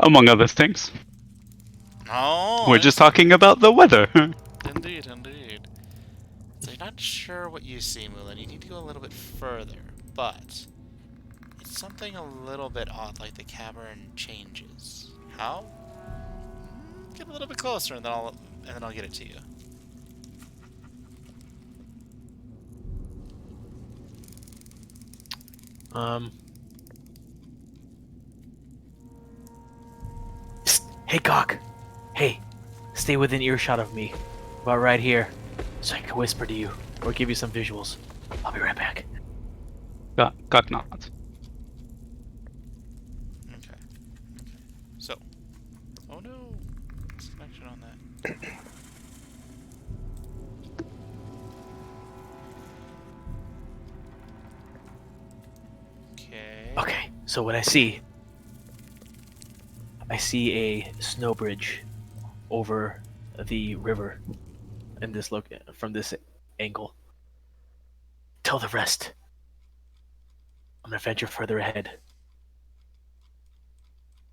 B: Among other things.
A: Oh,
B: We're just talking about the weather.
A: Indeed. So you're not sure what you see, Mulin. You need to go a little bit further, but it's something a little bit odd, like the cavern changes. How? Get a little bit closer, and then I'll get it to you.
G: Psst. Hey, Gok. Hey, stay within earshot of me. About right here, so I can whisper to you or give you some visuals. I'll be right back.
B: Gok nods.
A: Okay. So. Oh no! Disconnection on that.
G: Okay, so what I see a snow bridge over the river in this from this angle. Tell the rest. I'm gonna venture further ahead.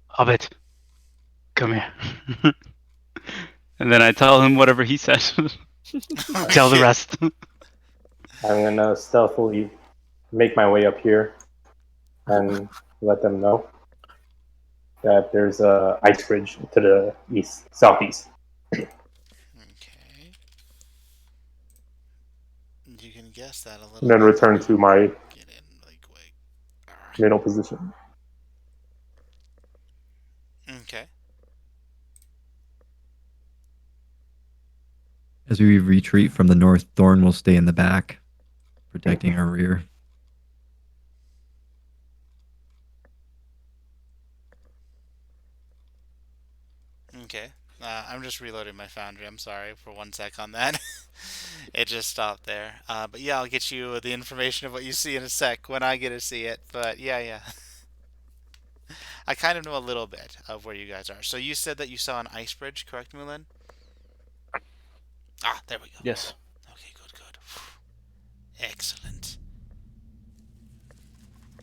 B: Hobbit, come here. And then I tell him whatever he said. Tell the rest.
C: I'm gonna stealthily make my way up here and let them know that there's a ice bridge to the southeast.
A: Okay. You can guess that a little.
C: And then return to my
A: Get in really quick. Alright.
C: middle position.
A: Okay.
D: As we retreat from the north, Thorn will stay in the back, protecting our rear.
A: Okay. I'm just reloading my foundry. I'm sorry for 1 sec on that. It just stopped there. But yeah, I'll get you the information of what you see in a sec when I get to see it. But yeah. I kind of know a little bit of where you guys are. So you said that you saw an ice bridge, correct, Mulan? Ah, there we go.
G: Yes.
A: Okay, good. Excellent.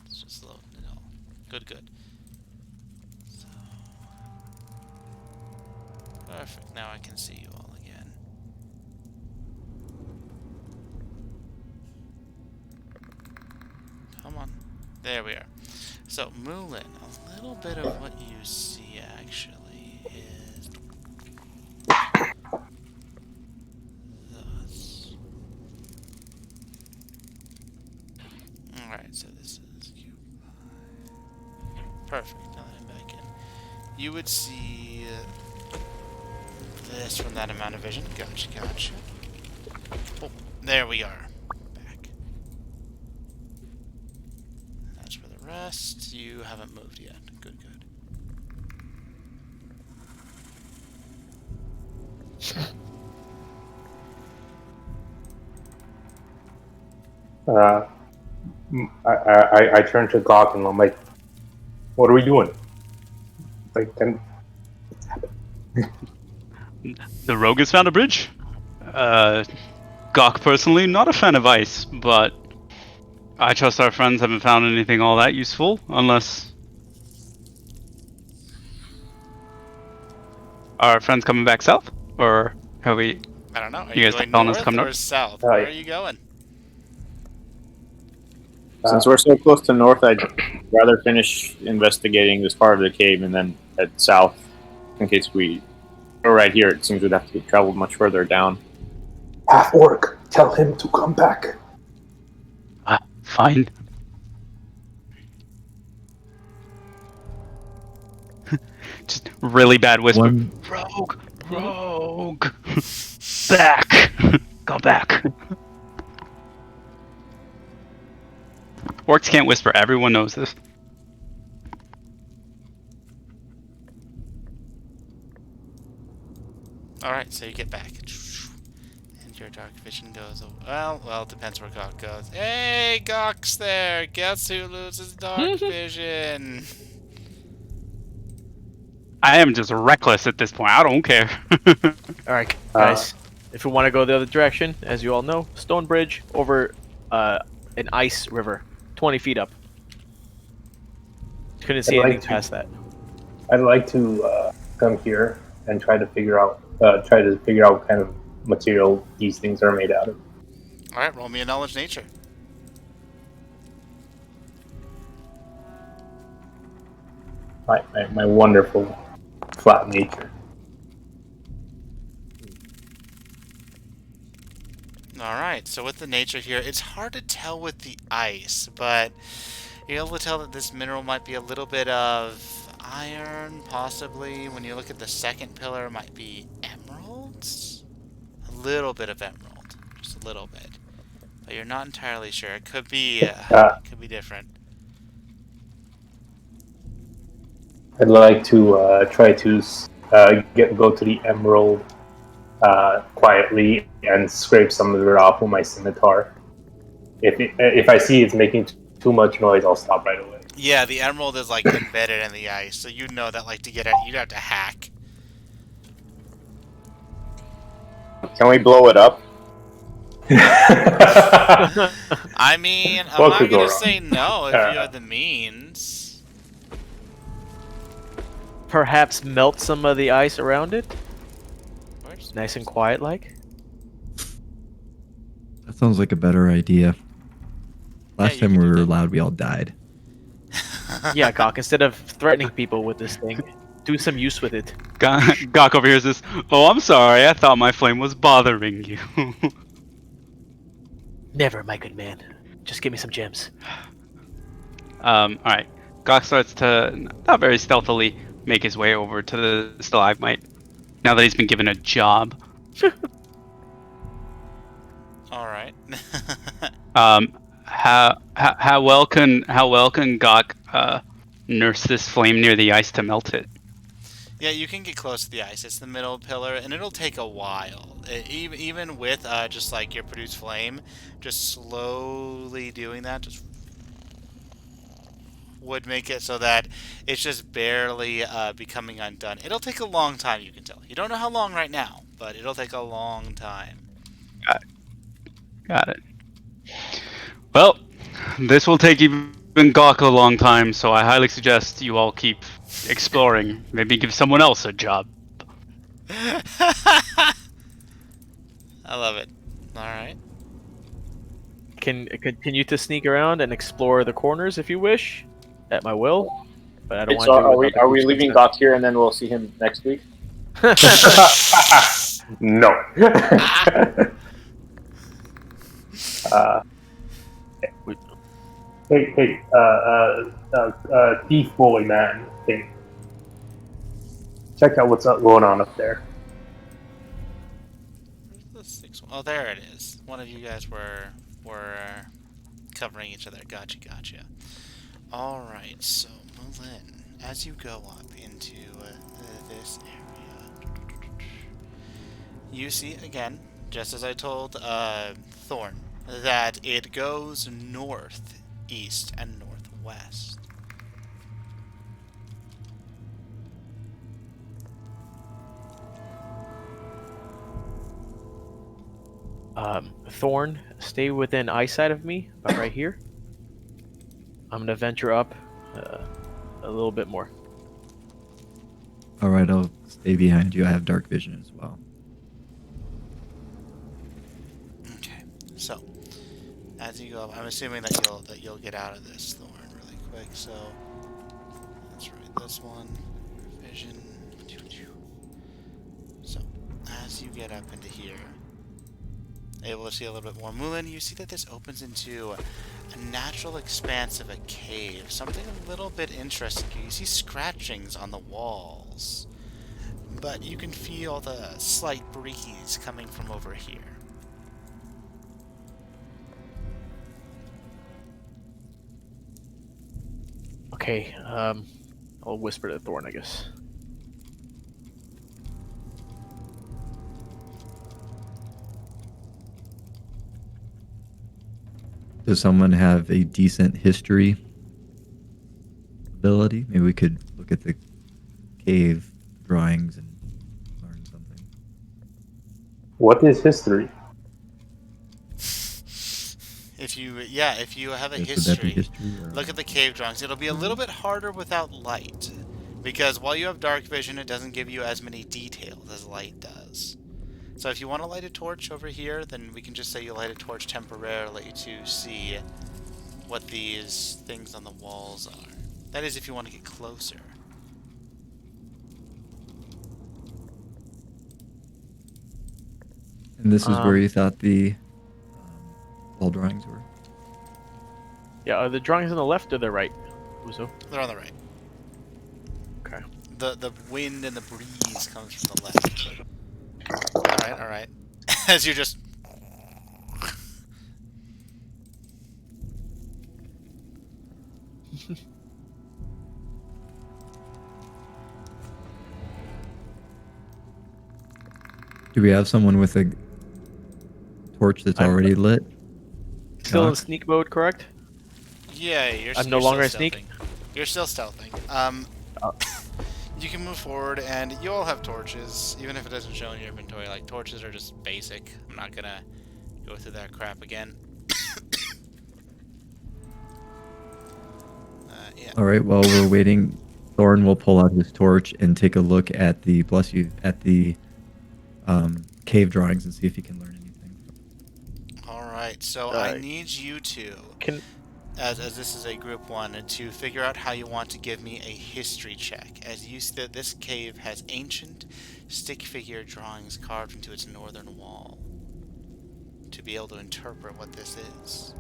A: It's just loading it all. Good. So, perfect. Now I can see you all again. Come on. There we are. So, Mulan, a little bit of what you see actually is thus. Alright, so this is cube. Perfect. Now that I'm back in. You would see this from that amount of vision. Gotcha. Oh, there we are. Back. As for the rest, you haven't moved yet. Good, good.
C: I turn to Gawk and I'm like, what are we doing? Like, then
B: The rogue has found a bridge. Gawk personally, not a fan of ice, but I trust our friends haven't found anything all that useful, unless our friends coming back south, or have we?
A: I don't know. Are
B: You
A: you
B: guys
A: going
B: telling us to
A: north
B: come
A: or
B: north?
A: south?
C: Right.
A: Where are you going?
E: Since we're so close to north, I'd rather finish investigating this part of the cave and then head south. In case we are right here, it seems we'd have to travel much further down.
C: half orc, tell him to come back.
B: Fine. Just really bad whisper.
D: One,
B: Rogue, back, go back. Orcs can't whisper. Everyone knows this.
A: Alright, so you get back. And your dark vision goes... Well, it depends where Gawk goes. Hey, Gawk's there! Guess who loses dark vision?
B: I am just reckless at this point. I don't care.
G: Alright, guys. If we want to go the other direction, as you all know, stone bridge over an ice river, 20 feet up. Couldn't see
C: I'd like
G: anything
C: to-
G: past that.
C: I'd like to come here and try to figure out what kind of material these things are made out of.
A: Alright, roll me a knowledge nature.
C: My wonderful flat nature.
A: Alright, so with the nature here, it's hard to tell with the ice, but you're able to tell that this mineral might be a little bit of iron, possibly. When you look at the second pillar, it might be emeralds? A little bit of emerald, just a little bit. But you're not entirely sure. It could be different.
C: I'd like to try to go to the emerald quietly and scrape some of it off with my scimitar. If I see it's making too much noise, I'll stop right away.
A: Yeah, the emerald is like embedded in the ice, so you know that like to get it, you'd have to hack.
E: Can we blow it up?
A: I mean, I'm
C: What
A: not
C: could go
A: gonna
C: wrong?
A: say no if you have the means.
G: Perhaps melt some of the ice around it?
A: Where's
G: Nice and quiet like?
D: that sounds like a better idea. Last
A: you
D: time
A: can
D: we
A: do
D: were
A: that.
D: loud, we all died.
G: Yeah, Gawk, instead of threatening people with this thing, do some use with it.
B: Gawk overhears this. Oh, I'm sorry. I thought my flame was bothering you.
G: Never, my good man. Just give me some gems.
B: Alright. Gawk starts to, not very stealthily, make his way over to the stalagmite. Now that he's been given a job.
A: Alright.
B: How well can Gawk nurse this flame near the ice to melt it?
A: Yeah, you can get close to the ice. It's the middle pillar, and it'll take a while. Even with just like your produced flame, just slowly doing that just would make it so that it's just barely becoming undone. It'll take a long time, you can tell. You don't know how long right now, but it'll take a long time.
B: Got it. Well, this will take even Gawk a long time, so I highly suggest you all keep exploring. Maybe give someone else a job.
A: I love it. Alright.
G: Can continue to sneak around and explore the corners if you wish, at my will. But I don't want
E: So
G: to.
E: are we leaving Doc here and then we'll see him next week?
C: No. Hey, thief boy man. Hey, check out what's going on up there.
A: Where's the sixth one? Oh, there it is. One of you guys were covering each other. Gotcha. Alright, so Malin, as you go up into this area, you see again, just as I told Thorn, that it goes north, east, and northwest.
G: Thorn, stay within eyesight of me, about right here. I'm gonna venture up a little bit more.
D: All right, I'll stay behind you. I have dark vision as well.
A: Okay, so as you go up, I'm assuming that you'll get out of this Thorn really quick. So let's write this one. Vision. So as you get up into here, able to see a little bit more. Mulin, you see that this opens into a natural expanse of a cave. Something a little bit interesting here. You see scratchings on the walls, but you can feel the slight breeze coming from over here.
G: Okay, I'll whisper to Thorn, I guess.
D: Does someone have a decent history ability? Maybe we could look at the cave drawings and learn something.
C: What is history?
A: If you have a
D: Would that be
A: history,
D: history or-
A: look at the cave drawings. It'll be a little bit harder without light, because while you have dark vision, it doesn't give you as many details as light does. So if you want to light a torch over here, then we can just say you light a torch temporarily to see what these things on the walls are. That is if you want to get closer.
D: And this is where you thought the wall drawings were?
G: Yeah, are the drawings on the left or the right, Wizo?
A: They're on the right.
G: Okay.
A: The wind and the breeze comes from the left. Alright. As you just...
D: Do we have someone with a torch that's already lit?
G: Still in
D: Doc?
G: sneak mode, correct?
A: Yeah, you're
G: I'm no
A: you're
G: longer
A: still
G: a sneak?
A: stealthing. You're still stealthing. You can move forward, and you all have torches, even if it doesn't show in your inventory. Like, torches are just basic. I'm not gonna go through that crap again. Yeah.
D: All right, while we're waiting, Thorn will pull out his torch and take a look at the cave drawings and see if he can learn anything.
A: Alright, so I need you to, as this is a group one, to figure out how you want to give me a history check. As you see that this cave has ancient stick figure drawings carved into its northern wall. To be able to interpret what this is.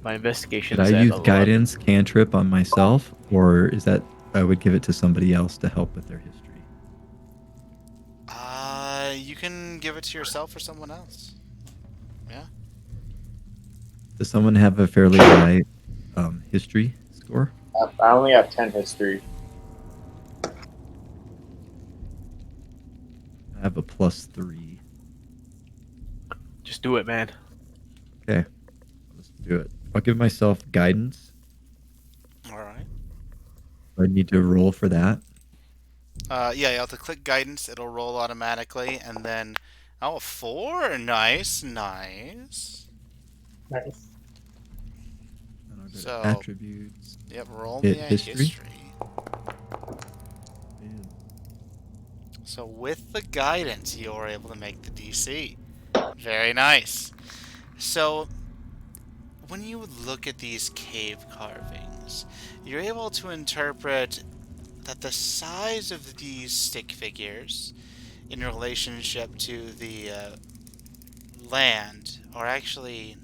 G: My investigation
D: Should
G: is
D: I
G: at
D: use
G: 11.
D: guidance cantrip on myself, or is that I would give it to somebody else to help with their history?
A: You can give it to yourself or someone else. Yeah.
D: Does someone have a fairly high history score?
E: I only have 10 history.
D: I have a +3.
G: Just do it, man.
D: Okay, let's do it. I'll give myself guidance.
A: Alright.
D: I need to roll for that.
A: Yeah, you have to click guidance, it'll roll automatically, and then... Oh, 4? Nice.
C: Nice.
D: And I'll go to
A: So-
D: attributes.
A: Yep, roll
D: Hit
A: me a
D: history.
A: history. So with the guidance, you are able to make the DC. Very nice. So, when you look at these cave carvings, you're able to interpret that the size of these stick figures in relationship to the land are actually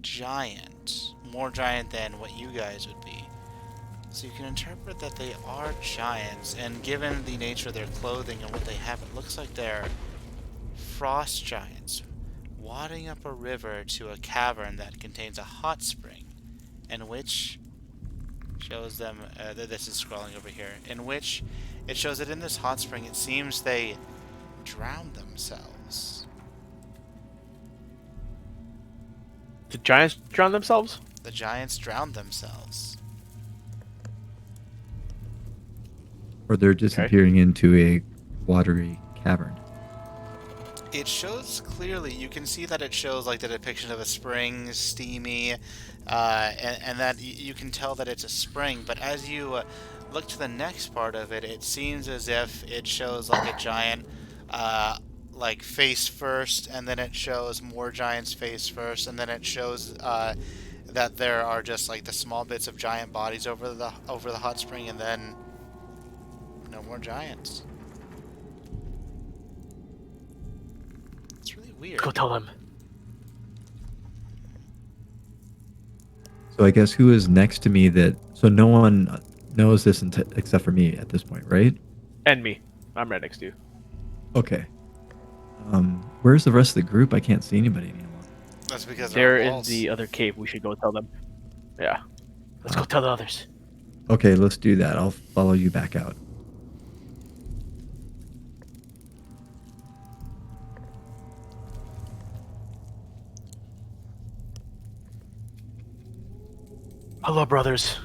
A: giant. More giant than what you guys would be. So you can interpret that they are giants, and given the nature of their clothing and what they have, it looks like they're frost giants. wading up a river to a cavern that contains a hot spring, in which shows them, this is scrolling over here, in which it shows that in this hot spring it seems they drowned themselves.
G: The giants drown themselves?
A: The giants drowned themselves.
D: Or they're disappearing into a watery cavern.
A: It shows clearly, you can see that it shows like the depiction of a spring, steamy, and that you can tell that it's a spring, but as you look to the next part of it, it seems as if it shows like a giant like face first, and then it shows more giants face first, and then it shows that there are just like the small bits of giant bodies over the hot spring, and then no more giants. It's really weird.
G: Go tell them.
D: So I guess who is next to me that... So no one knows this except for me at this point, right?
G: And me. I'm right next to you.
D: Okay. Where's the rest of the group? I can't see anybody anymore.
A: That's because
G: They're
A: our
G: in
A: walls.
G: the other cave. We should go tell them. Yeah. Let's go tell the others.
D: Okay, let's do that. I'll follow you back out.
G: Hello, brothers.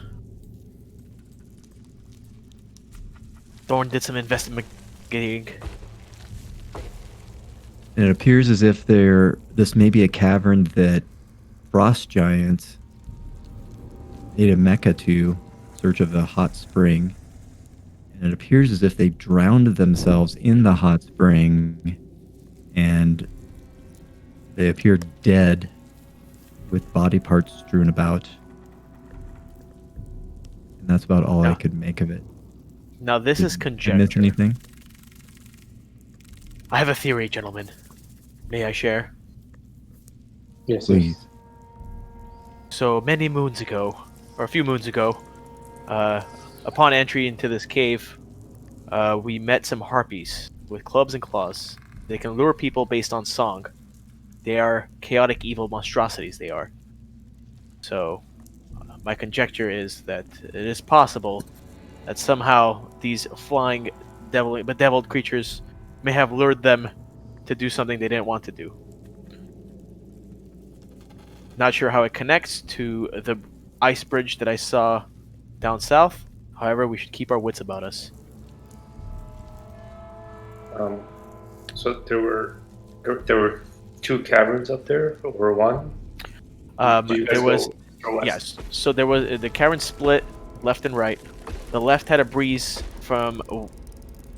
G: Thorn did some investigating.
D: And it appears as if this may be a cavern that frost giants made a mecca to in search of a hot spring. And it appears as if they drowned themselves in the hot spring and they appear dead with body parts strewn about. And that's about all I could make of it.
G: Now, this is
D: Did I
G: conjecture.
D: miss anything?
G: I have a theory, gentlemen. May I share?
C: Yes,
D: Please.
G: So, many moons ago, or a few moons ago, upon entry into this cave, we met some harpies with clubs and claws. They can lure people based on song. They are chaotic evil monstrosities, they are. So, my conjecture is that it is possible that somehow these flying bedeviled creatures may have lured them to do something they didn't want to do. Not sure how it connects to the ice bridge that I saw down south. However, we should keep our wits about us.
C: So there were two caverns up there, or one?
G: There was yes. So there was the cavern split left and right. The left had a breeze from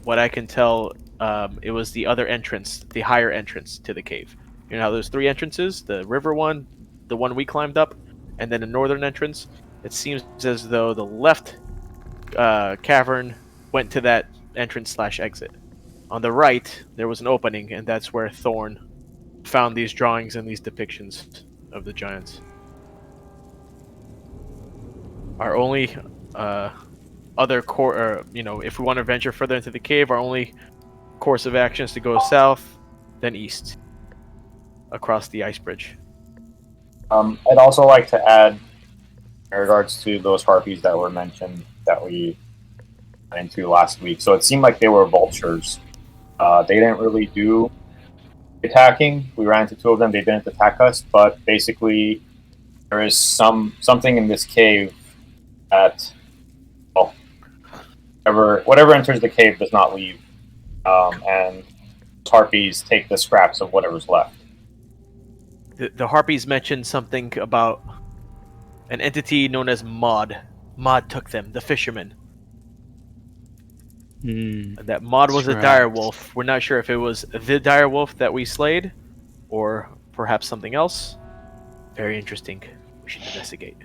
G: what I can tell. It was the other entrance, the higher entrance to the cave. You know how there's three entrances: the river one, the one we climbed up, and then a northern entrance. It seems as though the left cavern went to that entrance/exit. On the right, there was an opening, and that's where Thorn found these drawings and these depictions of the giants. Our only other if we want to venture further into the cave, our only course of action is to go south, then east, across the ice bridge.
E: I'd also like to add, in regards to those harpies that were mentioned that we went into last week. So it seemed like they were vultures. They didn't really do attacking. We ran into two of them. They didn't attack us, but basically there is something in this cave that whatever enters the cave does not leave, and harpies take the scraps of whatever's left.
G: The harpies mentioned something about an entity known as Maud. Maud took them, the fisherman. That Maud was a dire wolf. We're not sure if it was the dire wolf that we slayed, or perhaps something else. Very interesting. We should investigate.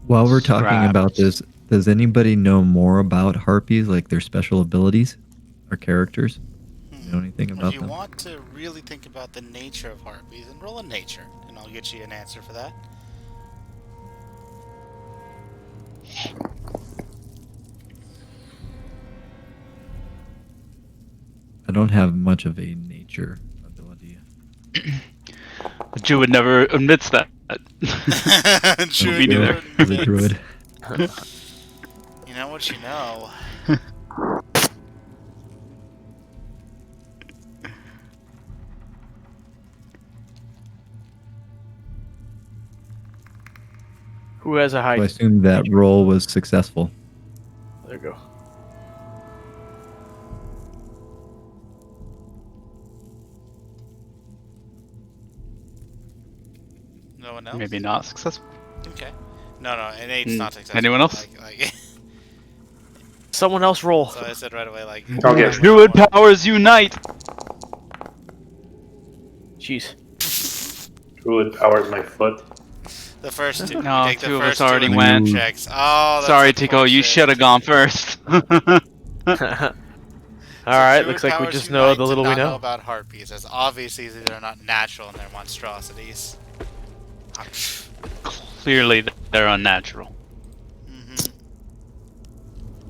D: While we're talking about this, does anybody know more about harpies, like their special abilities or characters? Know anything about
A: If you
D: them?
A: want to really think about the nature of harpies, then roll a nature, and I'll get you an answer for that.
D: I don't have much of a nature ability.
B: The Druid never admits that.
A: Druid
B: Me neither.
A: never
D: As a
A: admits.
D: druid.
A: You know what you know.
G: Who has a
D: So I
G: hide?
D: assume that roll was successful.
G: There you go.
A: No one else?
B: Maybe not successful.
A: Okay. No, an 8's not successful.
B: Anyone else?
A: Like,
G: Someone else roll.
A: so I said right away, like...
C: Okay.
B: Druid powers unite!
G: Jeez.
C: Druid powers my foot.
A: The first two.
B: No,
A: you take the
B: two of us
A: first
B: already
A: two
B: went.
A: checks. Oh, that's
B: Sorry, Tico, you
A: unfortunate.
B: should have gone first.
G: Alright,
A: Druid
G: looks like we
A: powers
G: just know
A: unite
G: the
A: did
G: little we
A: not
G: know.
A: about harpies, as obviously they're not natural in their monstrosities.
B: Clearly, they're unnatural.
A: Mhm.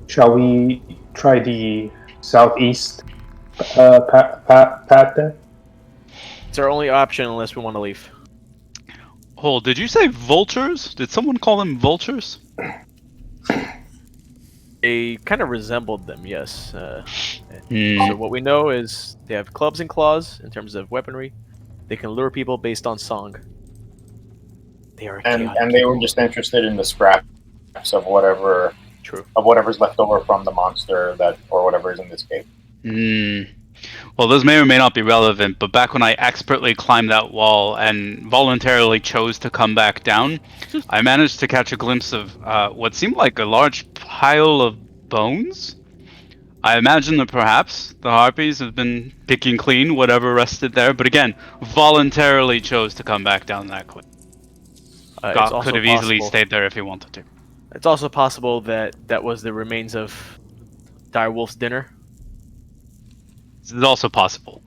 C: Shall we try the southeast path then?
G: It's our only option unless we want to leave.
B: Hold, did you say vultures? Did someone call them vultures?
G: They kind of resembled them, yes. So
B: Hmm.
G: what we know is they have clubs and claws in terms of weaponry. They can lure people based on song. They are
E: And
G: chaotic
E: they were
G: people.
E: just interested in the scraps of whatever's left over from the monster or whatever is in this cave.
B: Hmm. Well, those may or may not be relevant, but back when I expertly climbed that wall and voluntarily chose to come back down, I managed to catch a glimpse of what seemed like a large pile of bones. I imagine that perhaps the harpies have been picking clean whatever rested there, but again, voluntarily chose to come back down that cliff.
G: It's
B: Gok
G: also
B: could have easily
G: possible-
B: stayed there if he wanted to.
G: It's also possible that that was the remains of Direwolf's dinner.
B: This is also possible.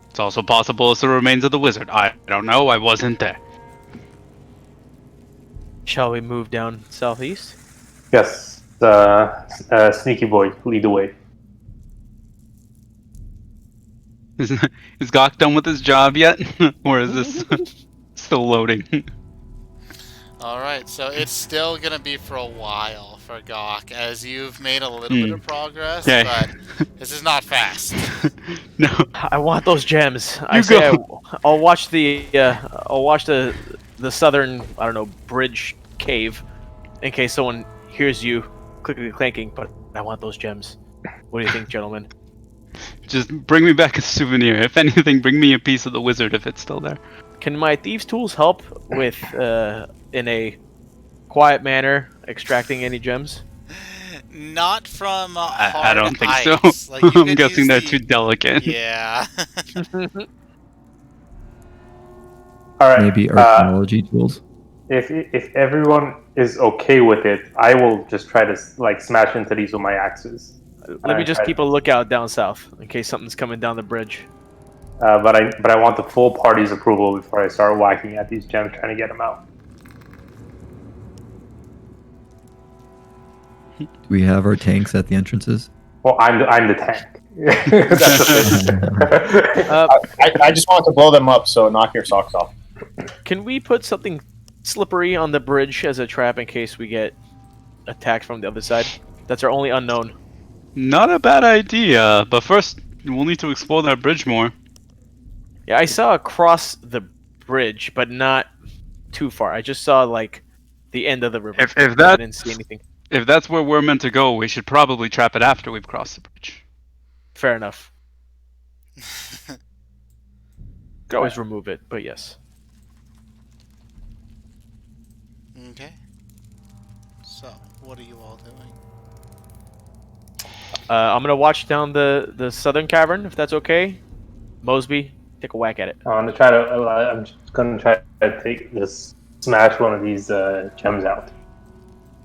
B: It's also possible it's the remains of the wizard. I don't know, I wasn't there.
G: Shall we move down southeast?
C: Yes. Sneaky boy, lead the way.
B: Is Gok done with his job yet? Or is this still loading?
A: Alright, so it's still gonna be for a while for Gok, as you've made a little bit of progress,
B: Okay.
A: but this is not fast.
B: No.
G: I want those gems. I
B: You
G: say
B: go.
G: I'll watch the southern, I don't know, bridge cave in case someone hears you clickety clanking, but I want those gems. What do you think, gentlemen?
B: Just bring me back a souvenir. If anything, bring me a piece of the wizard if it's still there.
G: Can my thieves' tools help with, in a quiet manner, extracting any gems?
A: Not from
B: I don't think
A: ice.
B: so.
A: Like, you
B: I'm
A: could
B: guessing
A: use
B: they're
A: the-
B: too delicate.
A: Yeah.
C: All right.
D: Maybe archaeology tools.
C: If everyone is okay with it, I will just try to smash into these with my axes.
G: Let me just keep a lookout down south in case something's coming down the bridge.
C: But I want the full party's approval before I start whacking at these gems, trying to get them out.
D: Do we have our tanks at the entrances?
C: Well, I'm the tank. That's the thing.
E: I just wanted to blow them up, so knock your socks off.
G: Can we put something slippery on the bridge as a trap in case we get attacked from the other side? That's our only unknown.
B: Not a bad idea, but first we'll need to explore that bridge more.
G: Yeah, I saw across the bridge, but not too far. I just saw like the end of the river.
B: If
G: I
B: that
G: didn't see anything.
B: If that's where we're meant to go, we should probably trap it after we've crossed the bridge.
G: Fair enough. Could always remove it, but yes.
A: Okay. So, what are you all doing?
G: I'm gonna watch down the southern cavern, if that's okay. Mosby, take a whack at it.
C: I'm just gonna try to just smash one of these gems out.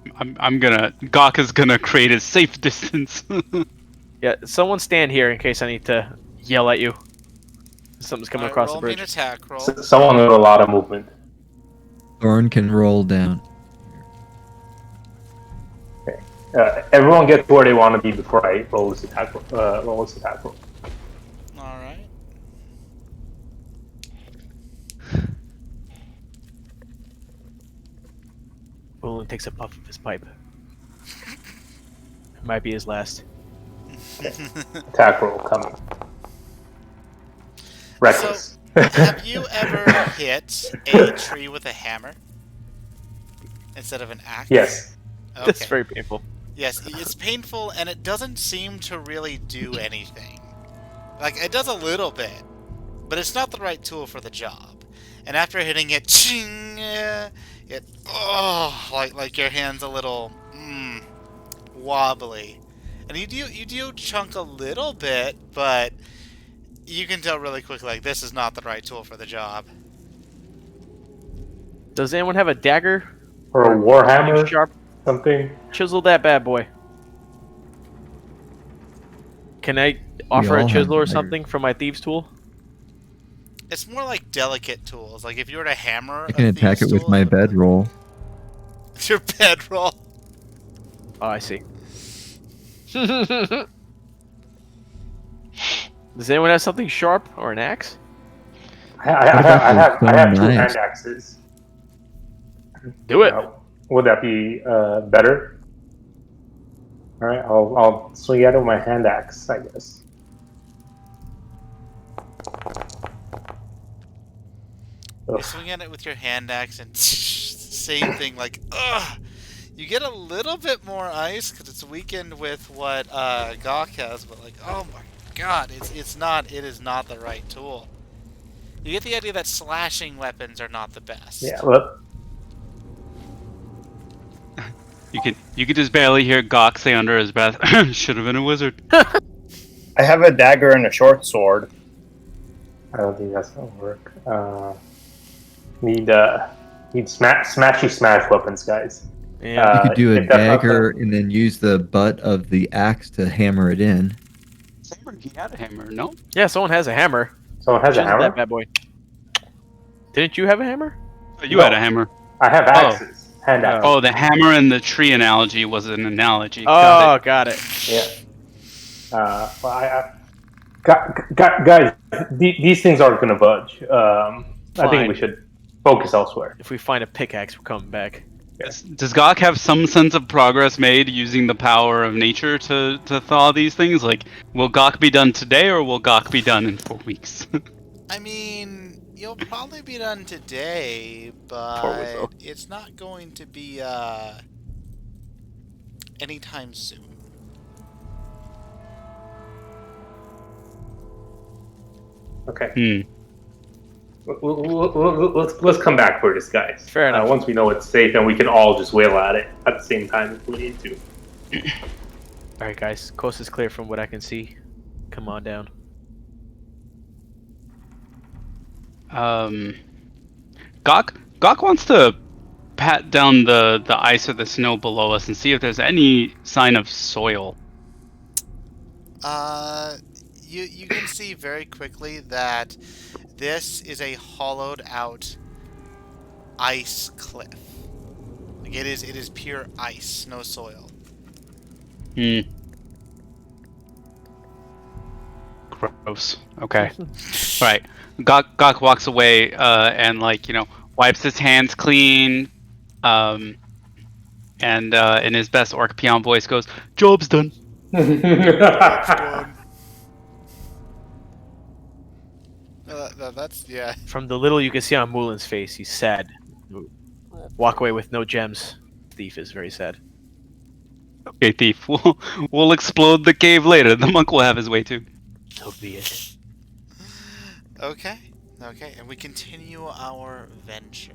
B: Gok is gonna create a safe distance.
G: Yeah, someone stand here in case I need to yell at you. Something's coming
A: Alright,
G: across
A: roll
G: the
A: me an
G: bridge.
A: attack roll.
C: Someone with a lot of movement.
D: Thorn can roll down.
C: Everyone get to where they want to be before I roll this attack roll.
A: Alright.
G: Mullen takes a puff of his pipe. It might be his last.
C: Attack roll coming. Reckless.
A: Have you ever hit a tree with a hammer instead of an axe?
C: Yes.
A: Okay.
G: That's very painful.
A: Yes, it's painful, and it doesn't seem to really do anything. Like, it does a little bit, but it's not the right tool for the job. And after hitting it, ching, it, like your hand's a little, wobbly. And you do chunk a little bit, but you can tell really quickly, like, this is not the right tool for the job.
G: Does anyone have a dagger?
C: Or a warhammer?
G: Sharp.
C: Something?
G: Chisel that bad boy. Can I offer
D: all
G: a
D: have
G: chisel or
D: daggers.
G: something from my thieves tool?
A: It's more like delicate tools. Like, if you were to hammer
D: I can
A: a
D: attack
A: thieves
D: it with
A: tool,
D: my
A: would-
D: bedroll.
A: Your bedroll.
G: Oh, I see. Does anyone have something sharp or an axe?
C: I have two
D: knives?
C: hand axes.
G: Do it.
C: Would that be better? All right, I'll swing at it with my hand axe, I guess.
A: You
C: Ugh.
A: swing at it with your hand axe and same thing, like, ugh! You get a little bit more ice because it's weakened with what Gawk has, but like, oh my god, it is not the right tool. You get the idea that slashing weapons are not the best.
C: Yeah, look.
B: You could just barely hear Gawk say under his breath, "Should have been a wizard."
E: I have a dagger and a short sword.
C: I don't think that's gonna work. Need smashy smash weapons, guys.
G: Yeah.
D: You could do a
C: if that's not
D: dagger and then use the butt of the axe to hammer it in.
B: He had a hammer, no?
G: Yeah, someone has a hammer.
C: Someone has a
G: Chisel
C: hammer.
G: that bad boy. Didn't you have a hammer?
B: You
C: No.
B: had a hammer.
C: I have axes. Hand axes.
B: Oh, the hammer and the tree analogy was an analogy.
G: Oh, got it.
C: Yeah. Well, guys, these things aren't going to budge. I
G: Fine.
C: think we should focus elsewhere.
G: If we find a pickaxe, we're coming back.
B: Does Gawk have some sense of progress made using the power of nature to thaw these things? Like, will Gawk be done today, or will Gawk be done in 4 weeks?
A: I mean, you'll probably be done today, but
G: Wizo.
A: it's not going to be anytime soon.
C: Okay. Let's come back for this, guys.
G: Fair enough.
C: Once we know it's safe, and we can all just wail at it at the same time if we need to.
G: Alright, guys. Coast is clear from what I can see. Come on down.
B: Gawk wants to pat down the ice or the snow below us and see if there's any sign of soil.
A: You can see very quickly that this is a hollowed out ice cliff. Like, it is pure ice, no soil.
B: Gross. Okay. Right. Gawk walks away and, like, wipes his hands clean, and in his best orc peon voice goes, "Job's done."
A: That's, yeah.
G: From the little you can see on Mulin's face, he's sad. Walk away with no gems. Thief is very sad.
B: Okay, thief. We'll explode the cave later. The monk will have his way too.
G: So be it.
A: Okay, and we continue our venture.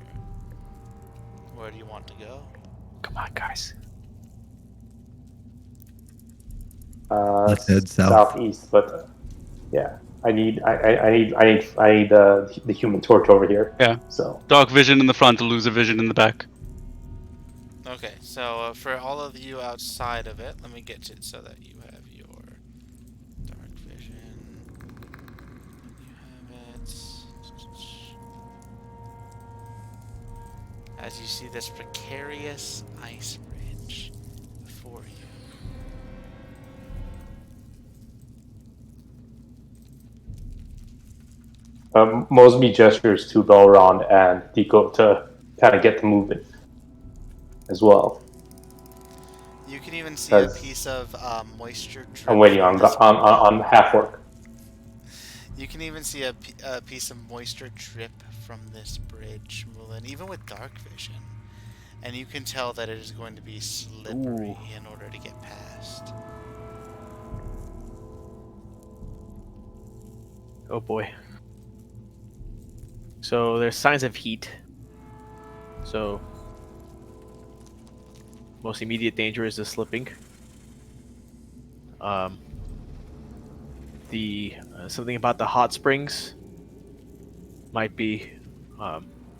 A: Where do you want to go?
G: Come on, guys.
D: Let's head south.
C: Southeast, but yeah, I need the human torch over here.
B: Yeah.
C: So
B: Dark vision in the front, loser vision in the back.
A: Okay, so for all of you outside of it, let me get it so that you have your dark vision. You have it. As you see this precarious ice bridge before you.
C: Mosby gestures to Belron and Tico to kind of get the movement. as well.
A: You can even see a
C: Because
A: piece of moisture drip.
C: I'm waiting
A: from
C: on
A: this
C: on half work.
A: You can even see a piece of moisture drip from this bridge, Mulin, even with dark vision. And you can tell that it is going to be slippery in order to get past.
G: Oh boy. So there's signs of heat. So most immediate danger is the slipping. The something about the hot springs might be.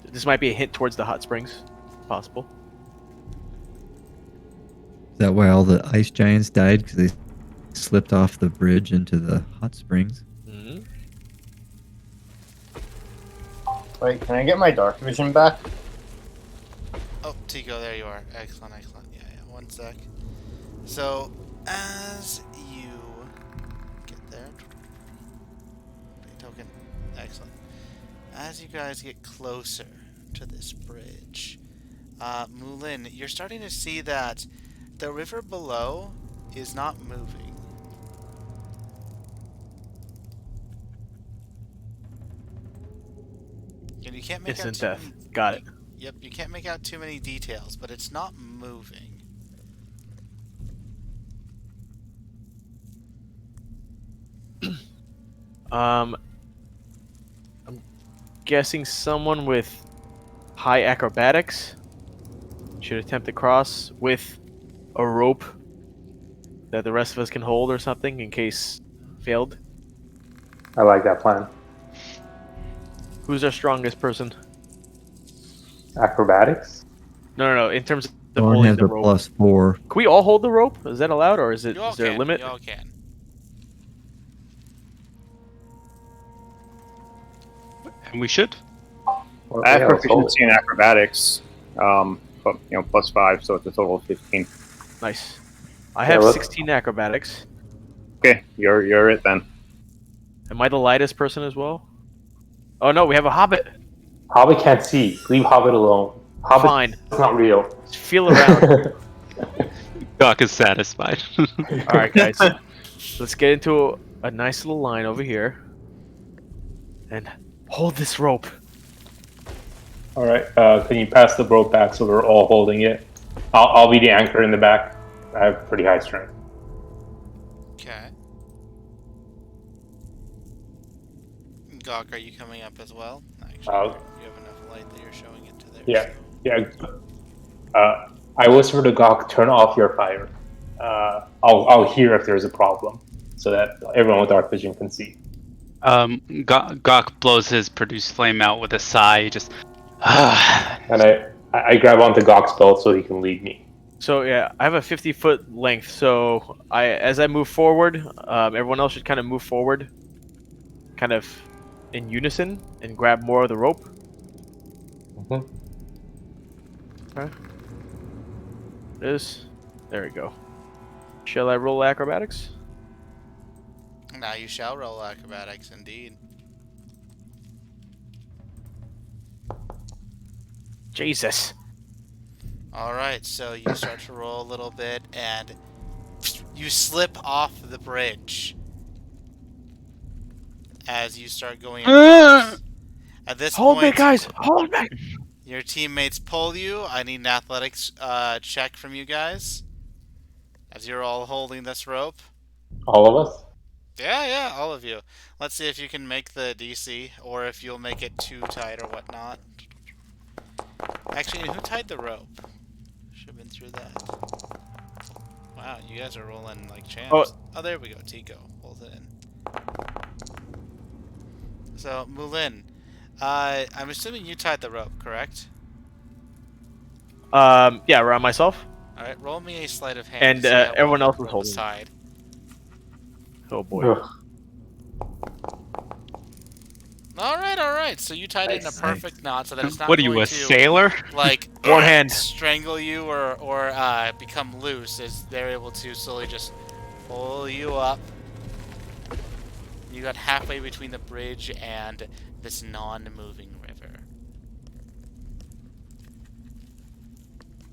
G: This might be a hint towards the hot springs. Possible.
D: Is that why all the ice giants died? Because they slipped off the bridge into the hot springs?
G: Mm-hmm.
E: Wait, can I get my dark vision back?
A: Oh, Tico, there you are. Excellent, excellent. Yeah, yeah. One sec. So, as you get there, token. Excellent. As you guys get closer to this bridge, Mulin, you're starting to see that the river below is not moving. And you can't make out
G: Instant
A: too
G: death.
A: many.
G: Got it.
A: Yep, you can't make out too many details, but it's not moving.
G: I'm guessing someone with high acrobatics should attempt to cross with a rope that the rest of us can hold or something in case failed.
C: I like that plan.
G: Who's our strongest person?
C: Acrobatics?
G: No. In terms of
D: Thorn
G: holding
D: has
G: the
D: a
G: rope,
D: +4.
G: can we all hold the rope? Is that allowed, or is
A: You all
G: there
A: can.
G: a limit?
A: You all can.
B: And we should.
C: Well,
E: I have
C: yeah, let's hold
E: proficiency in acrobatics, but +5, so it's a total of 15.
G: Nice. I have
C: let's-
G: 16 acrobatics.
E: Okay, you're it then.
G: Am I the lightest person as well? Oh no, we have a hobbit.
C: Hobbit can't see. Leave Hobbit alone. Hobbit
G: Fine.
C: is not real.
G: Just feel around.
B: Doc is satisfied.
G: All right, guys. Let's get into a nice little line over here and hold this rope.
C: All right. Can you pass the rope back so we're all holding it? I'll be the anchor in the back. I have pretty high strength.
A: Okay. Gawk, are you coming up as well? Actually, you have enough light that you're showing it to there.
C: Yeah. Yeah. I whisper to Gawk, turn off your fire. I'll hear if there's a problem, so that everyone with dark vision can see.
B: Gok blows his produced flame out with a sigh. Just.
C: And I grab onto Gawk's belt so he can lead me.
G: So yeah, I have a 50-foot length. So as I move forward, everyone else should kind of move forward, kind of in unison, and grab more of the rope.
C: Mm-hmm.
G: Okay. There we go. Shall I roll acrobatics?
A: Now you shall roll acrobatics, indeed.
G: Jesus.
A: Alright, so you start to roll a little bit, and you slip off the bridge as you start going across. At this
G: Hold
A: point,
G: me, guys! Hold me!
A: your teammates pull you. I need an athletics check from you guys as you're all holding this rope.
C: All of us?
A: Yeah, all of you. Let's see if you can make the DC, or if you'll make it too tight or whatnot. Actually, who tied the rope? Should have been through that. Wow, you guys are rolling like champs. Oh, there we go. Tico pulls it in. So, Mulin, I'm assuming you tied the rope, correct?
G: Yeah, around myself.
A: Alright, roll me a sleight of hand.
G: And
A: to see how
G: everyone
A: well
G: else
A: you
G: is
A: roll
G: holding.
A: side.
G: Oh boy.
C: Ugh.
A: Alright. So you tied it in a
D: Nice.
A: perfect knot so that it's not
B: What are you,
A: going
B: a
A: to,
B: sailor?
A: like,
G: One hand.
A: strangle you or become loose, as they're able to slowly just pull you up. You got halfway between the bridge and this non-moving river.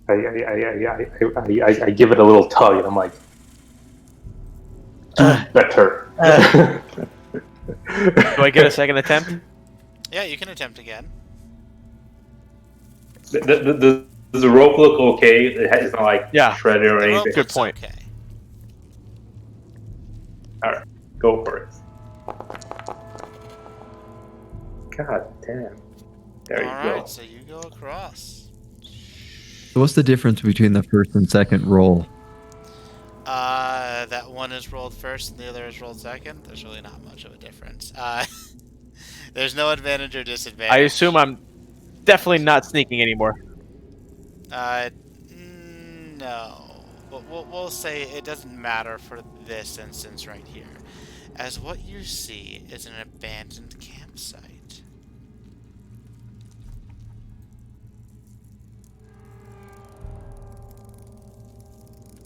C: I give it a little tug, and I'm like, do better.
G: Do I get a second attempt?
A: Yeah, you can attempt again.
C: Does the rope look okay? It's not like
G: Yeah.
C: shredded or
A: The rope
C: anything.
G: Good
A: looks
G: point.
A: okay.
C: Alright, go for it. God damn. There you go.
A: Alright, so you go across.
D: So what's the difference between the first and second roll?
A: That one is rolled first and the other is rolled second. There's really not much of a difference. There's no advantage or disadvantage.
G: I assume I'm definitely not sneaking anymore.
A: No. But we'll say it doesn't matter for this instance right here, as what you see is an abandoned campsite.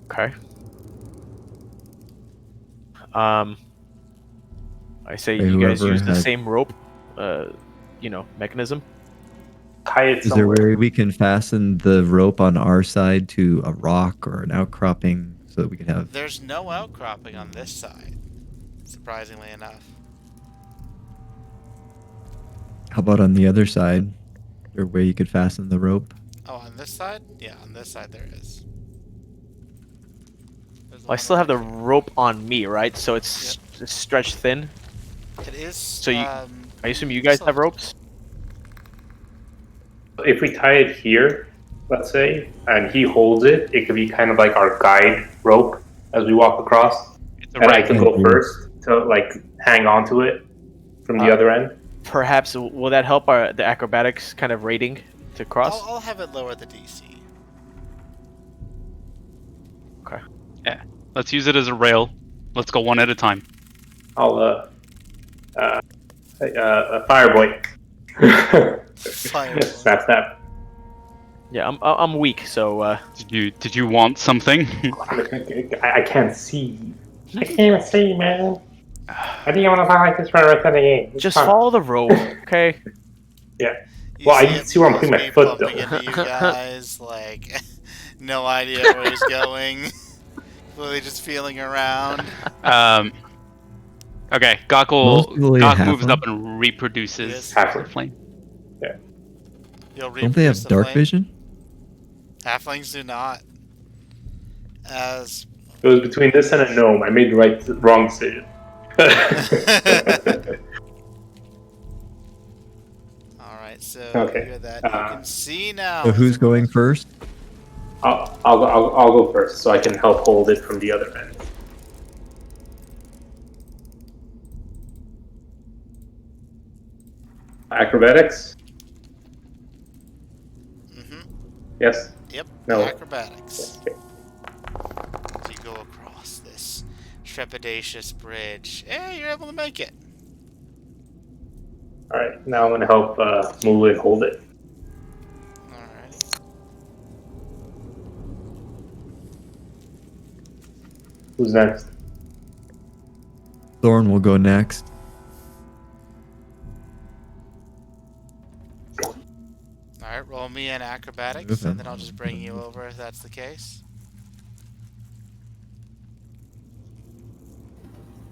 G: Okay. I say
D: Hey,
G: you guys
D: whoever
G: use the
D: had-
G: same rope, mechanism.
C: Tie it
D: Is there
C: somewhere.
D: a way we can fasten the rope on our side to a rock or an outcropping so that we can have?
A: There's no outcropping on this side, surprisingly enough.
D: How about on the other side? Is there a way you could fasten the rope?
A: Oh, on this side? Yeah, on this side there is. There's
G: Well, I
A: one
G: still have the
A: over here.
G: rope on me, right? So it's stretched thin.
A: It is.
G: So I assume you guys
A: still
G: have ropes.
C: If we tie it here, let's say, and he holds it, it could be kind of like our guide rope as we walk across.
B: It's a
C: And I
B: right.
C: can go first to like hang on to it from the other end.
G: Perhaps will that help the acrobatics kind of rating to cross?
A: I'll have it lower the DC.
G: Okay.
B: Let's use it as a rail. Let's go one at a time.
C: I'll Fireboy.
A: Fireboy.
C: Snap, snap.
G: Yeah, I'm weak, so
B: Did you want something?
C: I can't see. I can't even see, man. I think I'm gonna find like this for the rest of the game. It's
G: just
C: fun.
G: follow the rope, okay?
A: You
C: Well, I
A: see
C: can
A: it
C: see where I'm putting my
A: me
C: foot,
A: bumping
C: though.
A: into you guys, like, no idea where he's going. Really just feeling around.
B: Okay, Gok
D: Mostly
B: moves
D: halfling.
B: up and reproduces
A: Yes.
C: Halfling.
B: the flame.
A: You'll
D: Don't they have
A: reproduce the
D: dark
A: flame.
D: vision?
A: Halflings do not. As
C: It was between this and a gnome. I made the wrong decision.
A: alright, so
C: Okay,
A: you're that. You can see now.
D: So
A: as
D: who's
A: it
D: going
A: goes.
D: first?
C: I'll go first, so I can help hold it from the other end. Acrobatics? Yes.
A: Yep.
C: No.
A: Acrobatics.
C: Okay.
A: As you go across this trepidatious bridge. Hey, you're able to make it.
C: All right. Now I'm gonna help move and hold it.
A: Alrighty.
C: Who's next?
D: Thorn will go next.
A: Alright, roll me an acrobatics, and then I'll just bring you over if that's the case.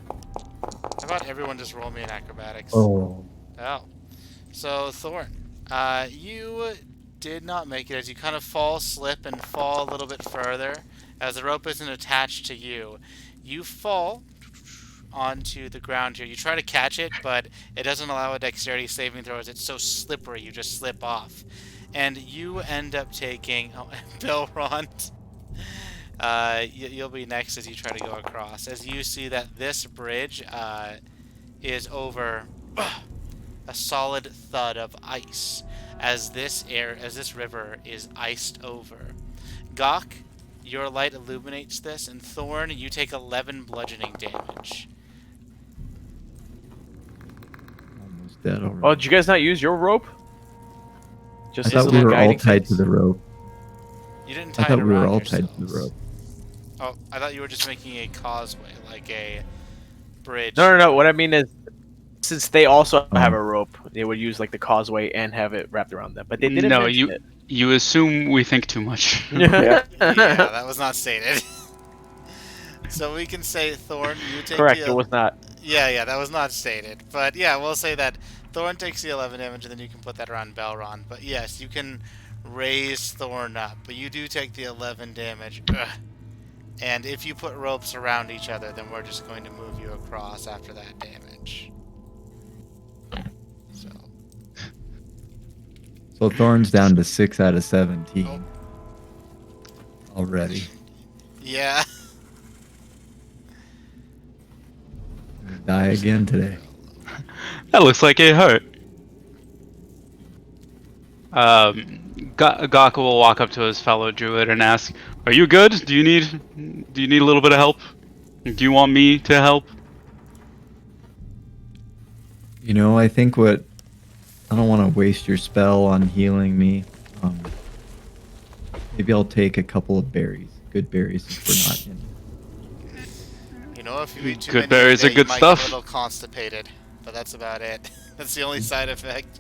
A: How about everyone just roll me an acrobatics?
C: Oh.
A: Oh. So, Thorn, you did not make it as you kind of slip, and fall a little bit further. As the rope isn't attached to you, you fall onto the ground here. You try to catch it, but it doesn't allow a dexterity saving throw as it's so slippery, you just slip off. And you end up taking... Oh, Belrond. You'll be next as you try to go across. As you see that this bridge is over a solid thud of ice. As this river is iced over. Gok, your light illuminates this, and Thorn, you take 11 bludgeoning damage.
D: Almost dead already.
G: Oh, did you guys not use your rope?
D: I
G: Just
D: thought
G: as
D: we
G: a
D: were all
G: guiding
D: tied to
G: thing?
D: the rope.
A: You didn't tie
D: I thought
A: it
D: we were
A: around
D: all tied to the
A: yourselves.
D: rope.
A: Oh, I thought you were just making a causeway, like a bridge.
G: No. What I mean is, since they also have
D: Oh.
G: a rope, they would use like the causeway and have it wrapped around them. But they didn't
B: No,
G: mention
B: you-
G: it.
B: You assume we think too much.
C: Yeah.
A: Yeah, that was not stated. So we can say, Thorn, you take
G: Correct,
A: the...
G: it was not.
A: Yeah, that was not stated. But yeah, we'll say that Thorn takes the 11 damage, and then you can put that around Belron. But yes, you can raise Thorn up, but you do take the 11 damage. Ugh. And if you put ropes around each other, then we're just going to move you across after that damage. So,
D: So Thorn's down to 6 out of 17 already.
A: yeah.
D: Die again today.
B: That looks like it hurt. Gaka will walk up to his fellow druid and ask, "Are you good? Do you need a little bit of help? Do you want me to help?"
D: You know, I think I don't want to waste your spell on healing me. Maybe I'll take a couple of berries. Good berries if we're not in.
A: You know, if you eat too
B: Good
A: many
B: berries are
A: today,
B: good
A: you might
B: stuff.
A: get a little constipated. But that's about it. That's the only side effect.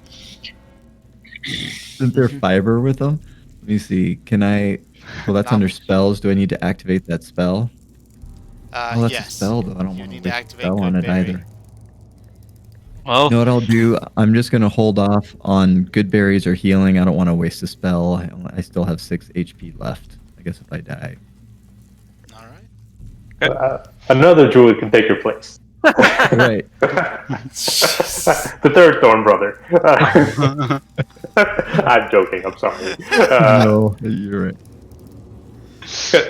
D: Isn't there fiber with them? Let me see. Can I... Well, that's under spells. Do I need to activate that spell? Oh, that's
A: Yes.
D: a spell, though. I don't
A: You
D: want
A: need
D: to
A: to
D: waste a
A: activate
D: spell on
A: Good
D: it
A: Berry.
D: either.
B: Well,
D: You know what I'll do? I'm just going to hold off on good berries or healing. I don't want to waste a spell. I still have 6 HP left. I guess if I die.
A: Alright.
C: Another druid can take your place.
D: Right.
C: The third Thorn brother. I'm joking. I'm sorry.
D: No, you're right.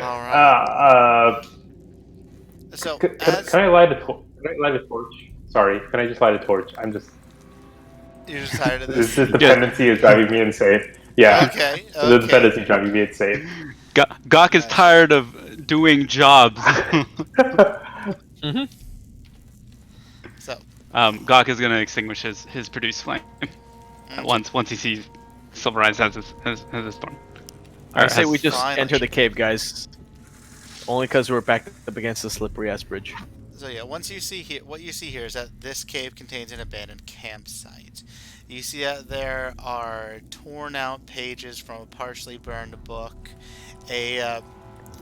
A: Alright. So,
C: Can
A: as
C: I light a torch? Can I light a torch? Sorry. Can I just light a torch?
A: you're just tired of
C: This
A: this.
C: dependency is driving me insane. Yeah.
A: Okay.
C: The dependency is driving me insane.
B: Gok is tired of doing jobs.
A: So,
B: Gok is gonna extinguish his produce flame once he sees Silver Eyes has his thorn.
G: I say we
B: Has-
G: just
A: Finally.
G: enter the cave, guys. Only because we're back up against the slippery ass bridge.
A: So yeah, once you see here, what you see here is that this cave contains an abandoned campsite. You see that there are torn out pages from a partially burned book, a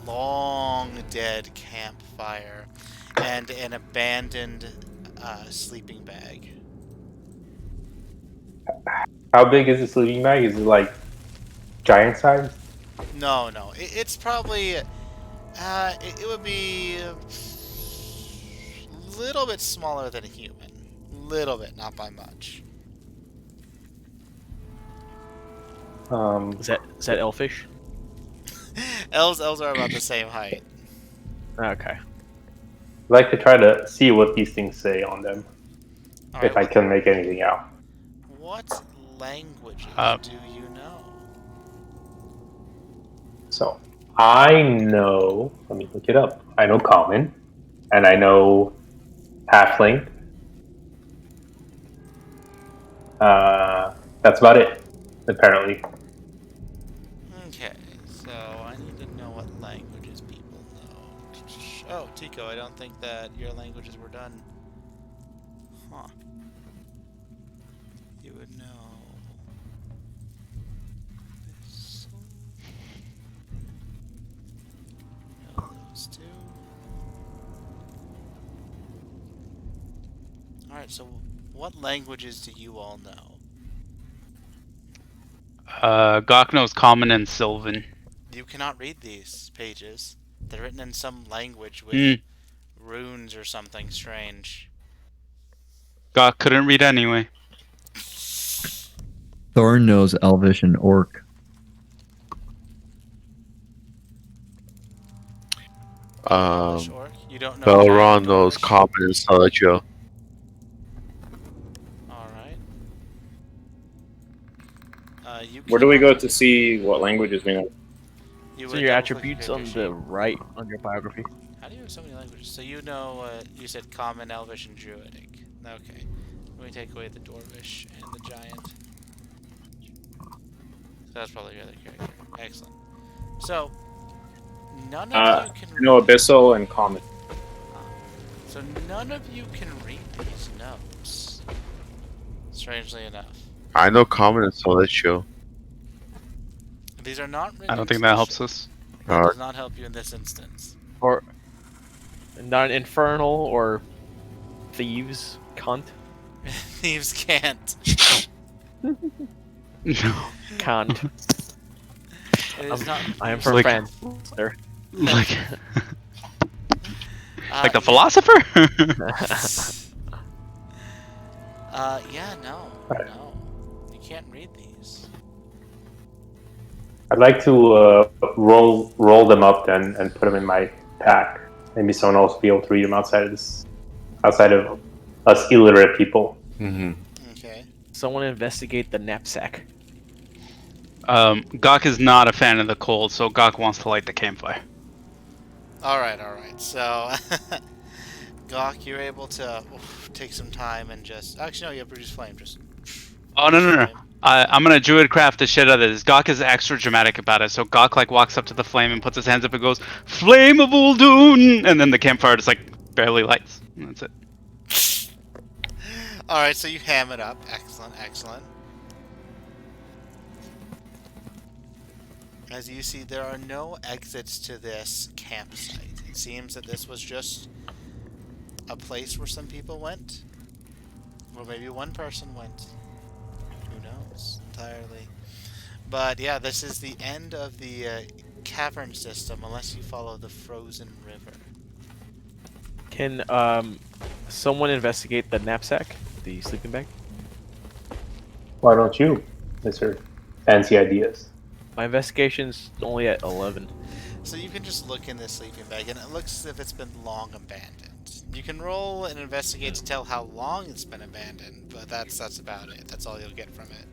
A: long dead campfire, and an abandoned sleeping bag.
C: How big is the sleeping bag? Is it like giant size?
A: No, it's probably it would be a little bit smaller than a human. Little bit, not by much.
G: Is that elfish?
A: Elves are about the same height.
G: Okay.
C: I'd like to try to see what these things say on them,
A: Alright,
C: if I can make anything out.
A: what languages do you know?
C: So, I know, let me look it up. I know Common, and I know Halfling. That's about it, apparently.
A: Okay, so I need to know what languages people know. Oh, Tico, I don't think that your languages were done. Huh. You would know this. Know those two. Alright, so what languages do you all know?
B: Gok knows Common and Sylvan.
A: You cannot read these pages. They're written in some language with runes or something strange.
B: Gok couldn't read anyway.
D: Thorn knows Elvish and Orc.
A: Elvish orc? You don't know.
F: Belron knows Common and Salacho.
A: Alright.
E: Where do we go to see what languages we know?
A: You
G: So
A: would
G: your
A: double-click
G: attributes
A: your
G: on
A: character
G: the
A: sheet.
G: right on your biography.
A: How do you have so many languages? So you know, you said Common, Elvish, and Druidic. Okay. Let me take away the Dwarvish and the Giant. So that's probably your other character. Excellent. So, none of you can
E: I know Abyssal and Common.
A: So none of you can read these notes. Strangely enough.
F: I know Common and Salacho.
A: These are not.
B: I don't think that helps us.
A: That does not help you in this instance.
G: Or not infernal or thieves, cunt,
A: Thieves can't.
B: No.
G: cunt.
A: It is not.
G: I am for
B: Like-
G: friend, sir.
B: Like, like the philosopher?
A: Yeah, no. You can't read these.
C: I'd like to roll them up then and put them in my pack. Maybe someone else will be able to read them outside of us illiterate people.
F: Mm-hmm.
A: Okay.
G: Someone investigate the knapsack.
B: Gok is not a fan of the cold, so Gok wants to light the campfire.
A: Alright. So, Gawk, you're able to take some time and just... Actually, no, you have produce flame. Just...
B: Oh, no. I'm gonna druid craft the shit out of this. Gok is extra dramatic about it, so Gok like walks up to the flame and puts his hands up and goes, "Flame of Uldun!" And then the campfire just like barely lights. And that's it.
A: Alright, so you ham it up. Excellent. As you see, there are no exits to this campsite. It seems that this was just a place where some people went. Or maybe one person went. Who knows entirely. But yeah, this is the end of the cavern system unless you follow the frozen river.
G: Can someone investigate the knapsack, the sleeping bag?
C: Why don't you, Mr. Fancy Ideas?
G: My investigation's only at 11.
A: So you can just look in this sleeping bag and it looks as if it's been long abandoned. You can roll and investigate to tell how long it's been abandoned, but that's about it. That's all you'll get from it.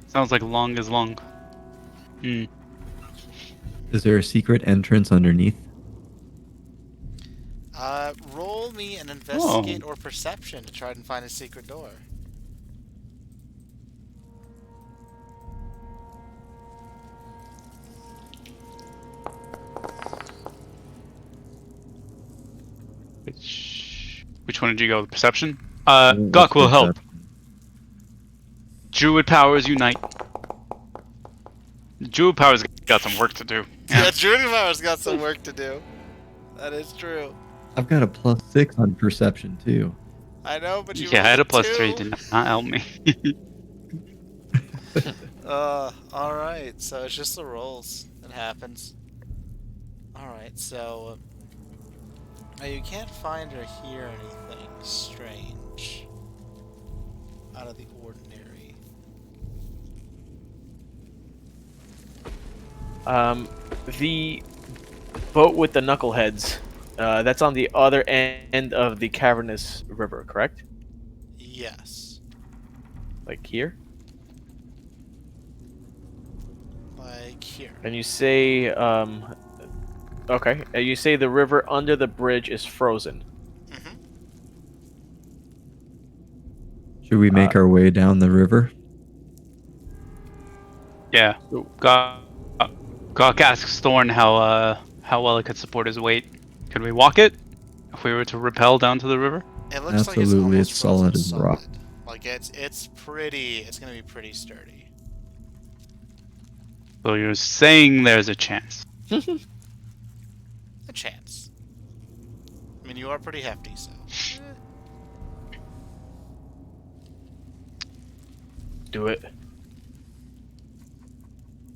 B: Sounds like long is long. Hmm.
D: Is there a secret entrance underneath?
A: Roll me an investigate or perception to try and find a secret door.
B: Which one did you go with? Perception? Gok will help. Druid powers unite. Druid powers got some work to do.
A: Yeah, Druid Power's got some work to do. That is true.
D: I've got a +6 on perception too.
A: I know, but you
B: Yeah, I had a
A: rolled
B: +3.
A: 2.
B: Did not help me.
A: Alright, so it's just the rolls. It happens. Alright, so... you can't find or hear anything strange. Out of the ordinary.
G: The boat with the knuckleheads, that's on the other end of the cavernous river, correct?
A: Yes.
G: Like here?
A: Like here.
G: And you say, okay, and you say the river under the bridge is frozen.
A: Mm-hmm.
D: Should we make our way down the river?
B: Yeah. Gok asks Thorn how well it could support his weight. Could we walk it if we were to rappel down to the river?
A: It looks
D: Absolutely,
A: like
D: it's
A: it's
D: solid
A: almost
D: as rock.
A: solid. Like it's gonna be pretty sturdy.
B: So you're saying there's a chance.
A: A chance. I mean, you are pretty hefty, so.
G: Do it.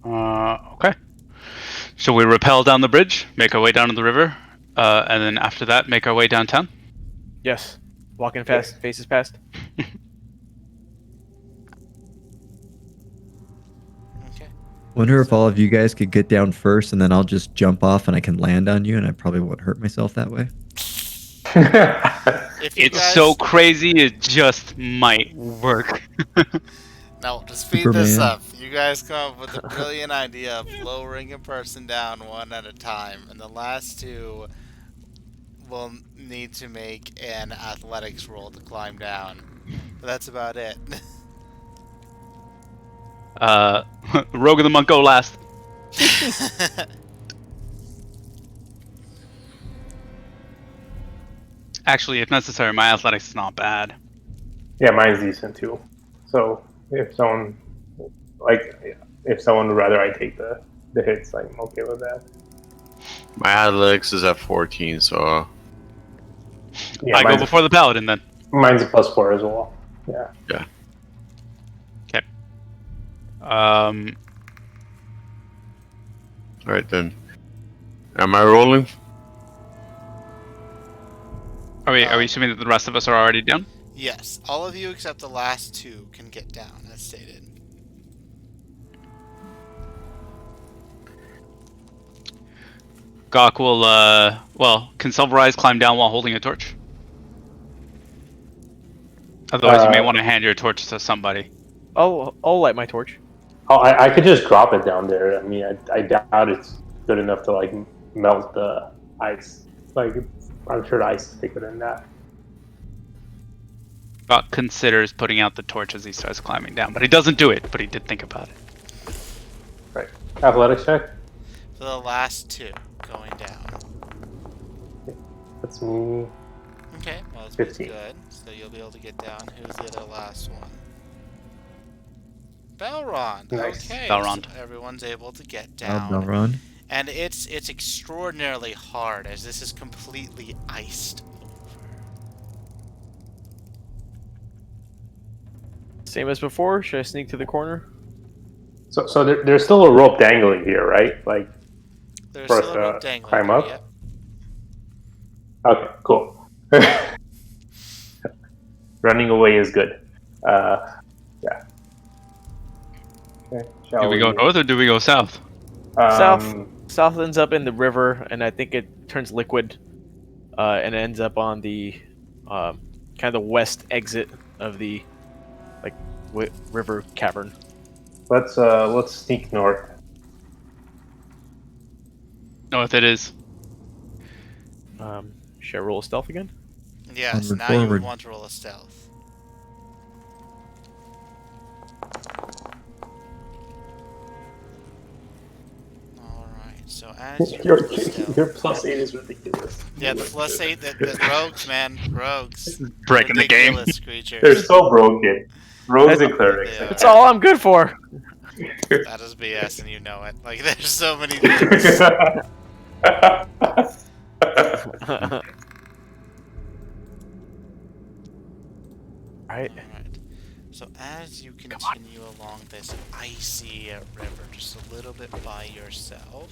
B: Okay. So we rappel down the bridge, make our way down to the river, and then after that, make our way downtown.
G: Yes. Walking fast, faces past.
A: Okay.
D: Wonder if all of you guys could get down first, and then I'll just jump off and I can land on you, and I probably won't hurt myself that way.
A: If you
B: It's
A: guys,
B: so crazy, it just might work.
A: now to speed this
D: Superman.
A: up, you guys come up with a brilliant idea of lowering a person down one at a time, and the last two will need to make an athletics roll to climb down. But that's about it.
B: Rogue and the Monk go last. Actually, if necessary, my athletics is not bad.
C: Yeah, mine's decent too. So if someone like if someone would rather I take the hits, I'm okay with that.
F: My athletics is at 14, so
C: Yeah,
B: I go before the paladin then.
C: mine's a +4 as well. Yeah.
B: Okay.
F: alright then. Am I rolling?
B: Are we assuming that the rest of us are already down?
A: Yes, all of you except the last two can get down, as stated.
B: Gawk will, can Silverize climb down while holding a torch? Otherwise, you may want to hand your torch to somebody.
G: I'll light my torch.
C: Oh, I could just drop it down there. I mean, I doubt it's good enough to like melt the ice. Like, I'm sure the ice is thicker than that.
B: Gawk considers putting out the torch as he starts climbing down, but he doesn't do it, but he did think about it.
C: Right. Athletics check.
A: For the last two going down.
C: That's me.
A: Okay, well, that's
C: 15.
A: good. So you'll be able to get down. Who's the other last one? Belron.
C: Nice.
A: Okay,
B: Belron.
A: so everyone's able to get
D: Wow,
A: down.
D: Belron.
A: And it's extraordinarily hard as this is completely iced over.
G: Same as before. Should I sneak to the corner?
C: So there's still a rope dangling here, right? Like,
A: There's
C: for us
A: still a rope
C: to
A: dangling
C: climb
A: there,
C: up?
A: yep.
C: Okay, cool. Running away is good. Yeah. Okay.
B: Do we go north or do we go south?
G: South ends up in the river, and I think it turns liquid, and ends up on the kind of the west exit of the river cavern.
C: Let's sneak north.
B: North it is.
G: Should I roll a stealth again?
A: Yes,
D: Onward,
A: now you would
D: forward.
A: want to roll a stealth. Alright, so as you roll a stealth...
C: Your +8 is ridiculous.
A: Yeah, the +8, the rogues, man. Rogues.
B: Breaking the game.
A: Ridiculous
C: They're
A: creatures.
C: so broken. Rogues and clerics.
A: Yeah.
G: That's all I'm good for.
A: That is BS and you know it. Like, there's so many things.
G: Right.
A: Alright. So as you continue along this icy river, just a little bit by yourself.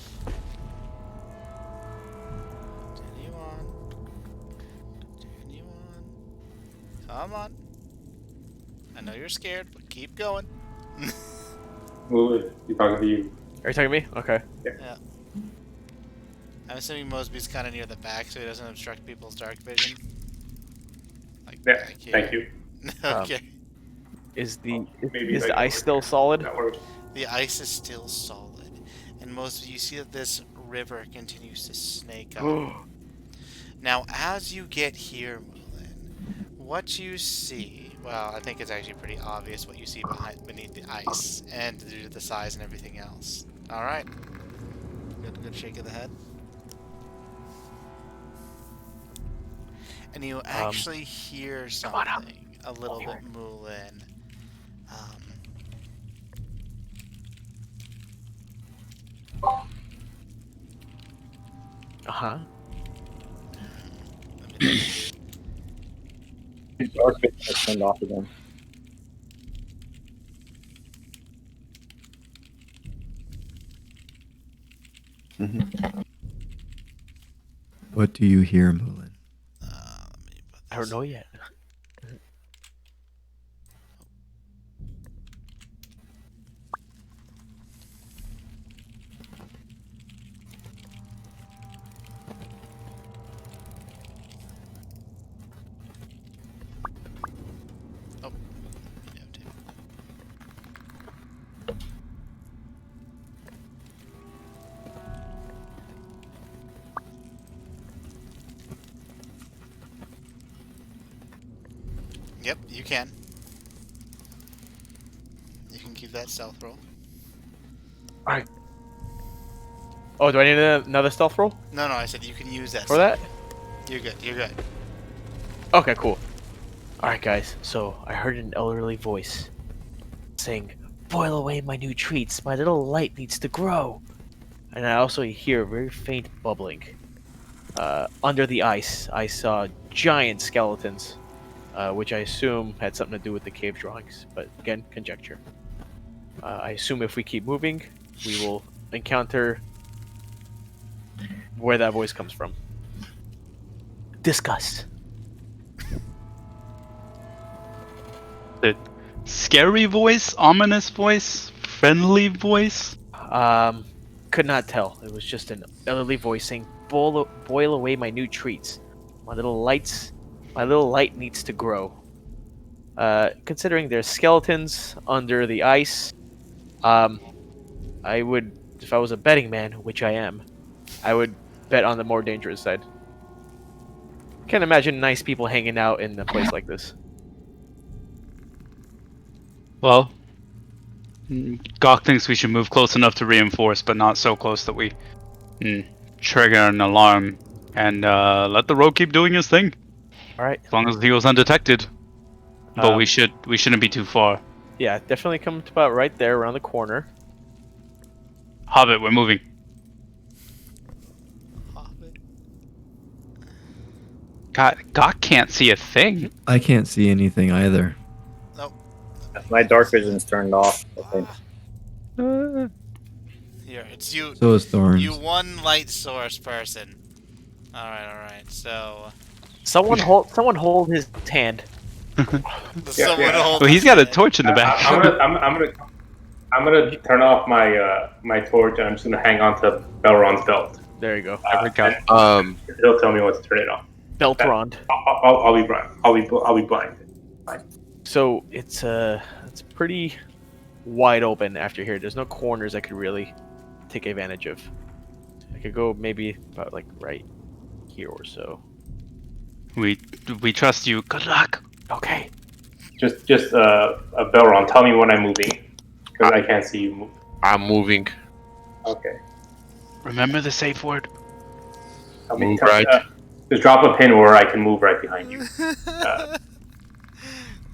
A: Continue on. Continue on. Come on. I know you're scared, but keep going.
C: You're talking to you.
G: Are you talking to me? Okay.
A: Yeah. I'm assuming Mosby's kind of near the back, so he doesn't obstruct people's dark vision. Like
C: Yeah,
A: back here.
C: thank you.
A: Okay.
G: Is the
C: Maybe
G: is
C: like
G: the ice still solid?
C: That works.
A: The ice is still solid, and most of you see that this river continues to snake up. Now, as you get here, Mulin, what you see, well, I think it's actually pretty obvious what you see beneath the ice, and due to the size and everything else. All right. Good shake of the head. And you actually hear something a little bit, Mulin.
G: Uh-huh.
A: Let me just-
E: Dark vision is turned off again.
D: What do you hear, Mulin?
A: let me put
G: I don't
A: this-
G: know yet.
A: Yeah, too. Yep, you can. You can keep that stealth roll.
G: Oh, do I need another stealth roll
A: No, I said you can use that.
G: for that?
A: You're good. You're good.
G: Okay, cool. Alright, guys. So, I heard an elderly voice saying, boil away my new treats. My little light needs to grow. And I also hear very faint bubbling. Under the ice, I saw giant skeletons, which I assume had something to do with the cave drawings. But again, conjecture. I assume if we keep moving, we will encounter where that voice comes from. Disgust.
B: The scary voice, ominous voice, friendly voice.
G: Could not tell. It was just an elderly voice saying, "Boil away my new treats. My little light needs to grow." Considering there's skeletons under the ice, I would, if I was a betting man, which I am, I would bet on the more dangerous side. Can't imagine nice people hanging out in a place like this.
B: Well, Gok thinks we should move close enough to reinforce, but not so close that we trigger an alarm, and let the rogue keep doing his thing.
G: All right.
B: As long as he was undetected. But we shouldn't be too far.
G: Yeah, definitely come to about right there, around the corner.
B: Hobbit, we're moving.
A: Hobbit.
B: God, Gok can't see a thing.
D: I can't see anything either.
A: Nope.
E: My dark vision's turned off, I think.
A: Here, it's you.
D: So is Thorns.
A: You one light source person. All right. So
G: Someone hold his hand.
A: someone hold.
B: Well, he's got a torch in the back.
C: I'm gonna turn off my my torch, and I'm just gonna hang on to Belron's belt.
G: There you go.
C: And he'll tell me when to turn it off.
G: Beltrond.
C: I'll be blind. I'll be blind.
G: So it's pretty wide open after here. There's no corners I could really take advantage of. I could go maybe about like right here or so.
B: We trust you. Good luck.
G: Okay.
C: Just Belron, tell me when I'm moving, because I can't see you move.
F: I'm moving.
C: Okay.
B: Remember the safe word.
F: Move right.
C: Just drop a pin where I can move right behind you.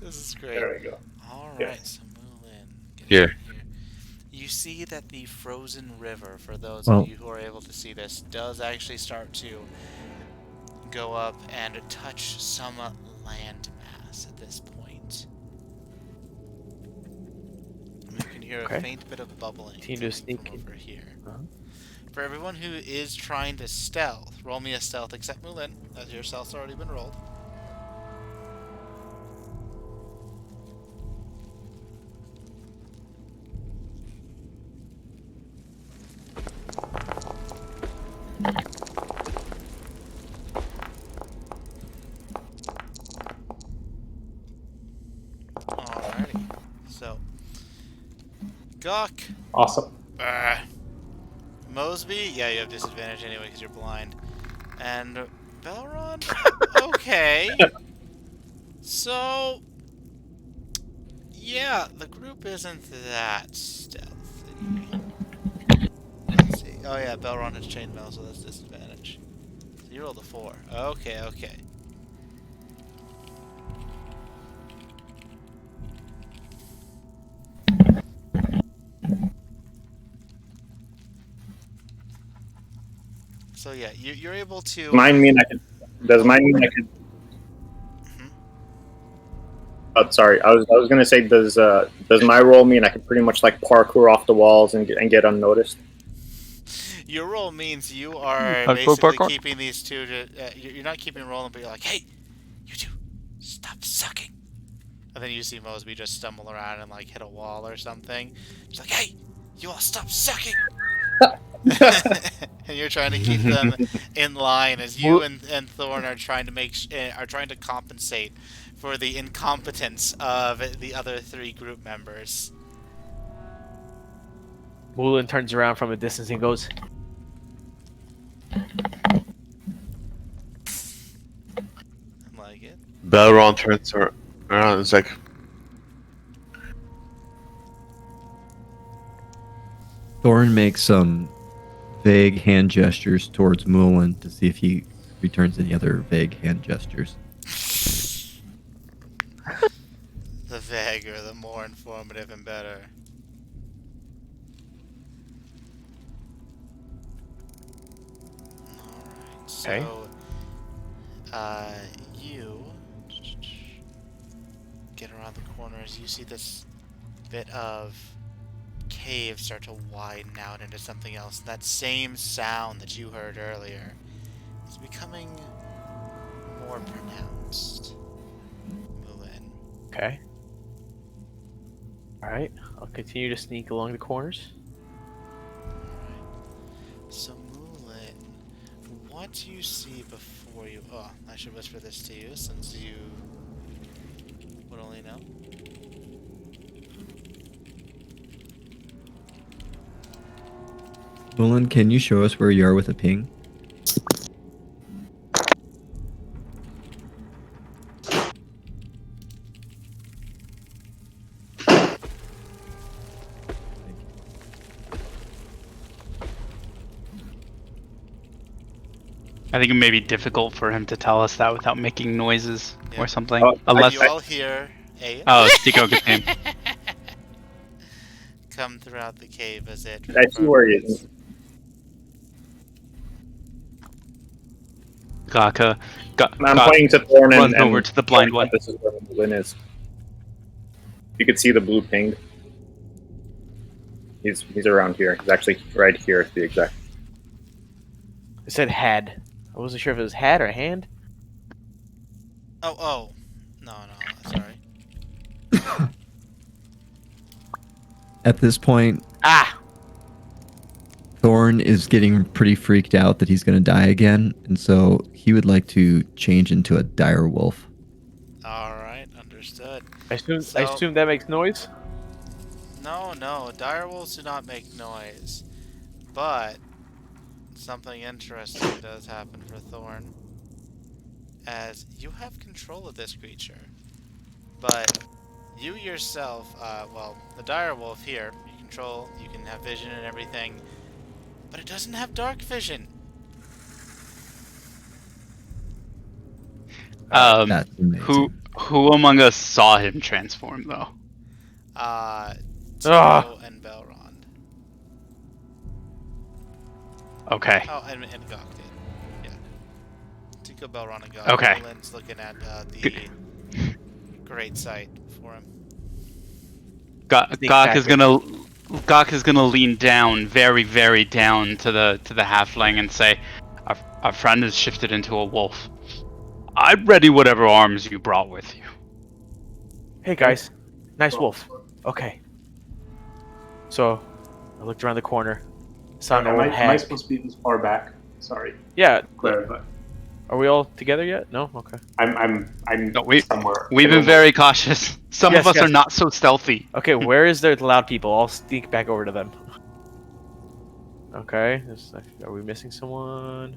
A: This is great.
C: There we go.
A: All right,
C: Yeah.
A: so Moulin.
F: Here.
A: You see that the frozen river, for those
D: Well-
A: of you who are able to see this, does actually start to go up and touch some land mass at this point. You can hear
G: Okay.
A: a faint bit of bubbling
G: Continue to
A: coming
G: sneak
A: from
G: in.
A: over here.
G: Uh-huh.
A: For everyone who is trying to stealth, roll me a stealth, except Moulin, as your stealth's already been rolled. Alrighty. So, Gok.
C: Awesome.
A: Mosby, yeah, you have disadvantage anyway because you're blind. And Belron, okay. So, yeah, the group isn't that stealthy. Let's see. Oh yeah, Belron has chainmail, so that's disadvantage. So you rolled a 4. Okay. So yeah, you're able to.
E: Mine mean I could. Does mine mean I could?
A: Mhm.
E: Oh, sorry. I was gonna say, does my roll mean I could pretty much like parkour off the walls and get unnoticed?
A: Your roll means you are
B: Parkour,
A: basically
B: parkour.
A: keeping these two to. You're not keeping rolling, but you're like, hey, you two, stop sucking. And then you see Mosby just stumble around and like hit a wall or something. She's like, hey, you all stop sucking. And you're trying to keep them in line as you and Thorn are trying to compensate for the incompetence of the other 3 group members.
G: Moulin turns around from a distance and goes,
A: I like it.
F: Belron turns around and is like,
D: Thorn makes some vague hand gestures towards Moulin to see if he returns any other vague hand gestures.
A: The vaguer, the more informative and better. So, you get around the corners. You see this bit of cave start to widen out into something else. That same sound that you heard earlier is becoming more pronounced. Mulin.
G: Okay. Alright, I'll continue to sneak along the corners.
A: Alright. So, Mulin, what do you see before you... Oh, I should whisper this to you since you would only know.
D: Nolan, can you show us where you are with a ping?
B: I think it may be difficult for him to tell us that without making noises
A: Yeah.
B: or something.
E: Oh,
B: Unless.
A: You all hear a
B: Oh, Tico Gatim.
A: come throughout the cave as it...
E: I see where he is.
B: Gaka.
E: I'm pointing to Thorn
B: runs
E: and
B: over to the blind one.
E: This is where Lynn is. You can see the blue ping. He's around here. He's actually right here to be exact.
G: It said had. I wasn't sure if it was had or hand.
A: Oh. No, sorry.
D: At this point,
G: Ah!
D: Thorn is getting pretty freaked out that he's going to die again, and so he would like to change into a dire wolf.
A: Alright, understood.
G: I assume
A: So-
G: that makes noise?
A: No, direwolves do not make noise. But something interesting does happen for Thorn. As you have control of this creature. But you yourself, the direwolf here, you can have vision and everything. But it doesn't have dark vision.
D: That's amazing.
B: Who among us saw him transform though?
A: Tico and Belrond.
B: Okay.
A: Oh, and Gok did. Yeah. Tico, Belrond, and Gok.
B: Okay.
A: Lynn's looking at the great sight for him.
B: Gok is gonna lean down, very, very down to the halfling and say, "Our friend has shifted into a wolf. I'd ready whatever arms you brought with you."
G: Hey guys, nice wolf. Okay. So, I looked around the corner. Saw an old
C: Am I
G: hag.
C: supposed to be this far back? Sorry.
G: Yeah.
C: Clarify.
G: Are we all together yet? No. Okay.
C: I'm
B: No,
C: somewhere.
B: We've been very cautious. Some
G: Yes,
B: of us
G: yes.
B: are not so stealthy.
G: Okay. Where is the loud people? I'll sneak back over to them. Okay. Are we missing someone?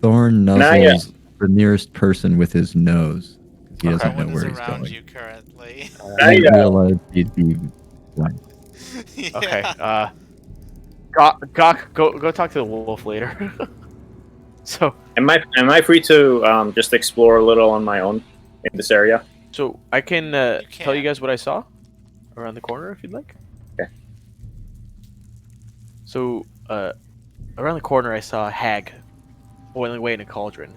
D: Thorn
E: Not
D: nuzzles the nearest person with his nose. He
G: Okay.
D: doesn't
A: No
D: know
A: one
D: where
A: is
D: he's
A: around
D: going.
A: you currently.
D: I realized he'd be blind.
G: Okay.
A: Yeah.
G: Gok, go talk to the wolf later. So
E: Am I free to just explore a little on my own in this area?
G: I can tell you
A: can.
G: guys what I saw around the corner if you'd like.
E: Okay.
G: So around the corner I saw a hag boiling away in a cauldron.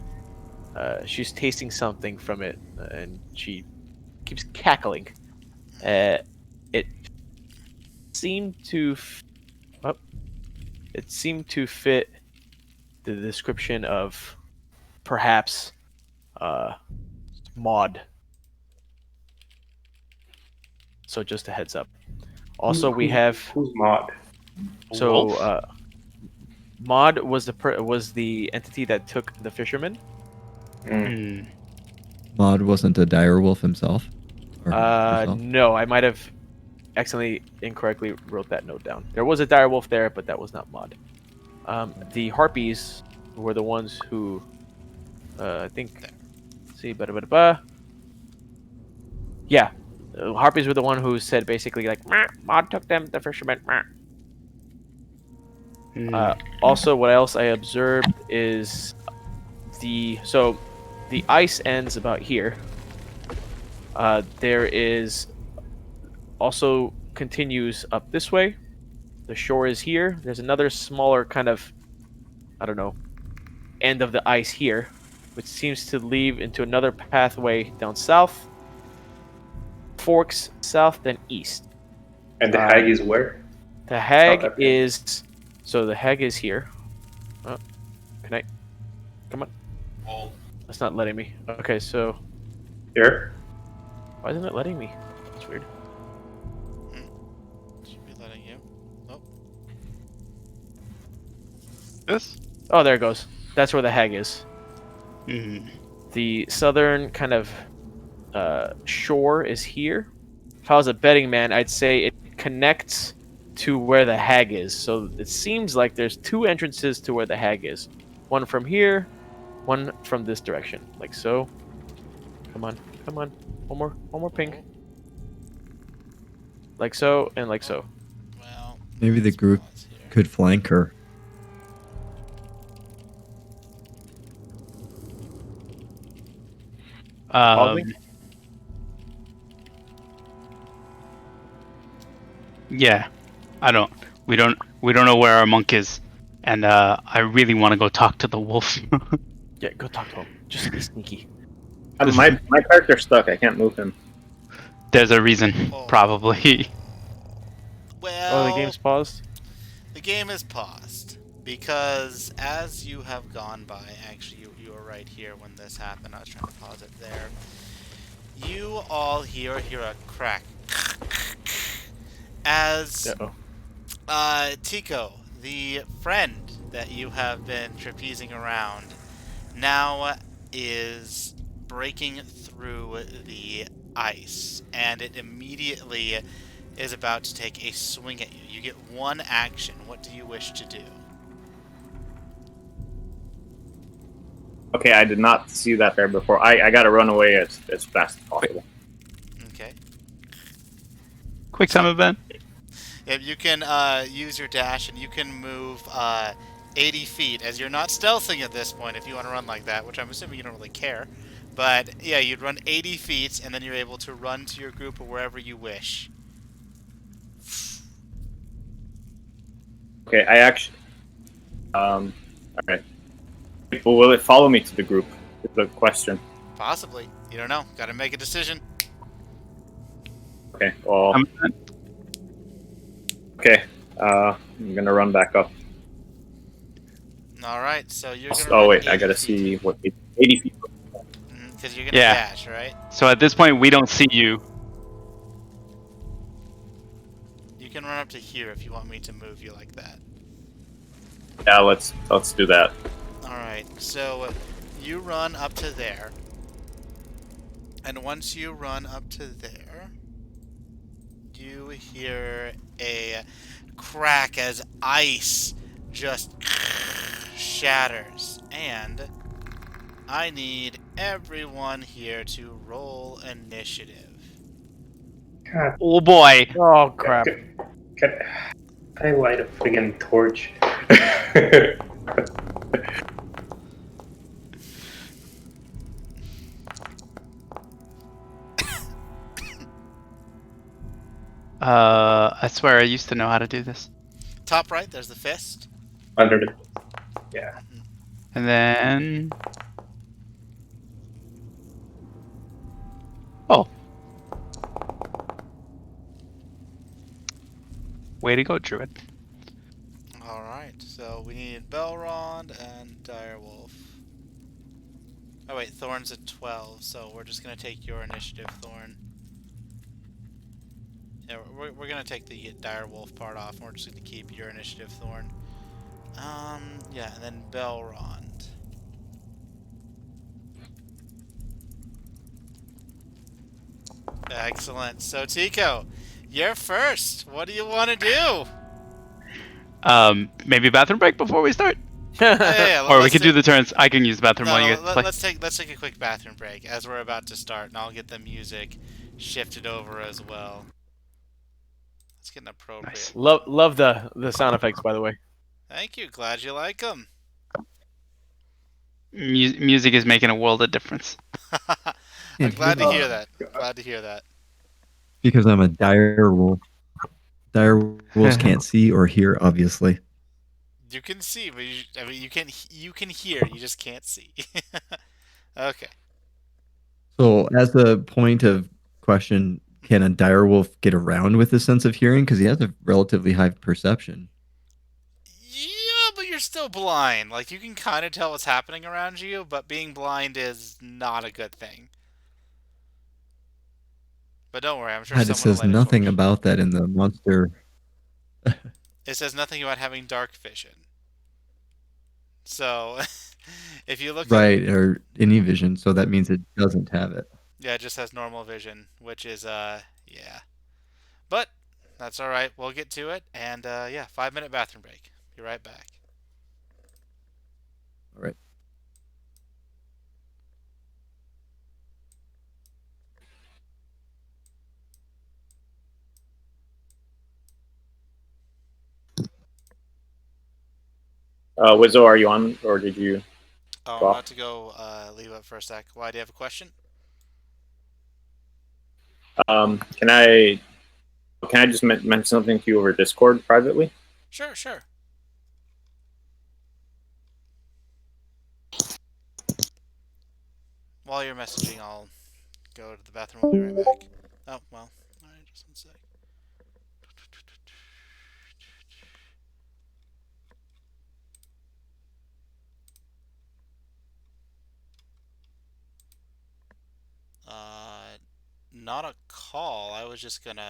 G: She's tasting something from it, and she keeps cackling. It seemed to fit the description of perhaps Maud. So just a heads up. Also, we have
C: Who's Maud?
G: so Maud was the entity that took the fisherman.
B: Hmm.
D: Maud wasn't a dire wolf himself? Or herself?
G: No, I might have accidentally incorrectly wrote that note down. There was a dire wolf there, but that was not Maud. The harpies were the ones who, I think, yeah, harpies were the one who said basically like, Maud took them, the fisherman. Also, what else I observed is the ice ends about here. There is also continues up this way. The shore is here. There's another smaller kind of, I don't know, end of the ice here, which seems to lead into another pathway down south, forks south, then east.
C: And the hag is where?
G: The hag
C: okay.
G: is... So the hag is here. Oh, can I... Come on.
F: Oh.
G: That's not letting me. Okay, so...
C: Here?
G: Why isn't it letting me? That's weird.
A: Should be letting you. Oh.
B: This?
G: Oh, there it goes. That's where the hag is.
B: Mm.
G: The southern kind of shore is here. If I was a betting man, I'd say it connects to where the hag is. So it seems like there's two entrances to where the hag is. One from here, one from this direction. Like so. Come on, come on. One more ping. Like so, and like so.
A: Well,
D: Maybe the
A: let's
D: group
A: pause here.
D: could flank her.
B: Yeah, we don't know where our monk is, and I really want to go talk to the wolf.
G: Yeah, go talk to him. Just be sneaky.
E: My character's stuck. I can't move him.
B: There's a reason,
A: Oh.
B: probably.
A: Well,
G: Oh, the game's paused?
A: The game is paused because as you have gone by, actually you were right here when this happened. I was trying to pause it there. You all hear a crack as
G: Uh-oh.
A: Tico, the friend that you have been trapezing around, now is breaking through the ice, and it immediately is about to take a swing at you. You get one action. What do you wish to do?
E: Okay, I did not see that there before. I gotta run away as fast as possible.
A: Okay.
B: Quick time event.
A: If you can use your dash, and you can move 80 feet, as you're not stealthing at this point if you want to run like that, which I'm assuming you don't really care. But yeah, you'd run 80 feet, and then you're able to run to your group or wherever you wish.
E: Okay, I actually... Alright. Well, will it follow me to the group? Is the question.
A: Possibly. You don't know. Gotta make a decision.
E: Okay, well... Okay, I'm gonna run back up.
A: Alright, so you're gonna
E: Oh
A: run
E: wait, I
A: 80
E: gotta
A: feet.
E: see what... 80 feet.
A: Because you're gonna
B: Yeah.
A: dash, right?
B: So at this point, we don't see you.
A: You can run up to here if you want me to move you like that.
E: Yeah, let's do that.
A: Alright, so you run up to there. And once you run up to there, you hear a crack as ice just shatters. And I need everyone here to roll initiative.
C: God,
B: Oh boy.
G: Oh, crap.
C: can I light a friggin' torch?
B: I swear I used to know how to do this.
A: Top right, there's the fist.
C: Under the... Yeah.
B: And then... Oh. Way to go, Druid.
A: Alright, so we need Belrond and Direwolf. Oh wait, Thorn's at 12, so we're just gonna take your initiative, Thorn. Yeah, we're gonna take the Direwolf part off, and we're just gonna keep your initiative, Thorn. Yeah, and then Belrond. Excellent. So, Tico, you're first. What do you want to do?
B: Maybe bathroom break before we start?
A: Yeah,
B: Or we could do the turns. I can use the bathroom while you guys play.
A: let's take a quick bathroom break as we're about to start, and I'll get the music shifted over as well. Let's get an appropriate.
B: Nice.
G: Love the sound effects, by the way.
A: Thank you. Glad you like them.
B: Music is making a world of difference.
A: I'm glad to hear that. Glad to hear that.
D: Because I'm a dire wolf. Dire wolves can't see or hear, obviously.
A: You can see, but I mean, you can hear. You just can't see. Okay.
D: So, as a point of question, can a direwolf get around with his sense of hearing? Because he has a relatively high perception.
A: Yeah, but you're still blind. Like, you can kind of tell what's happening around you, but being blind is not a good thing. But don't worry, I'm sure
D: God, it
A: someone will
D: says
A: light a
D: nothing
A: torch.
D: about that in the monster.
A: It says nothing about having dark vision. So, if you look at...
D: Right, or any vision, so that means it doesn't have it.
A: Yeah, it just has normal vision, which is, yeah. But, that's alright. We'll get to it. And, yeah, 5-minute bathroom break. Be right back.
D: All right.
E: Wizo, are you on, or did you?
A: Oh, I'm
E: Well-
A: about to go leave it for a sec. Why, do you have a question?
E: Can I just mention something to you over Discord privately?
A: Sure, sure. While you're messaging, I'll go to the bathroom. I'll be right back. Oh, well. Alright, just one sec. Not a call. I was just gonna...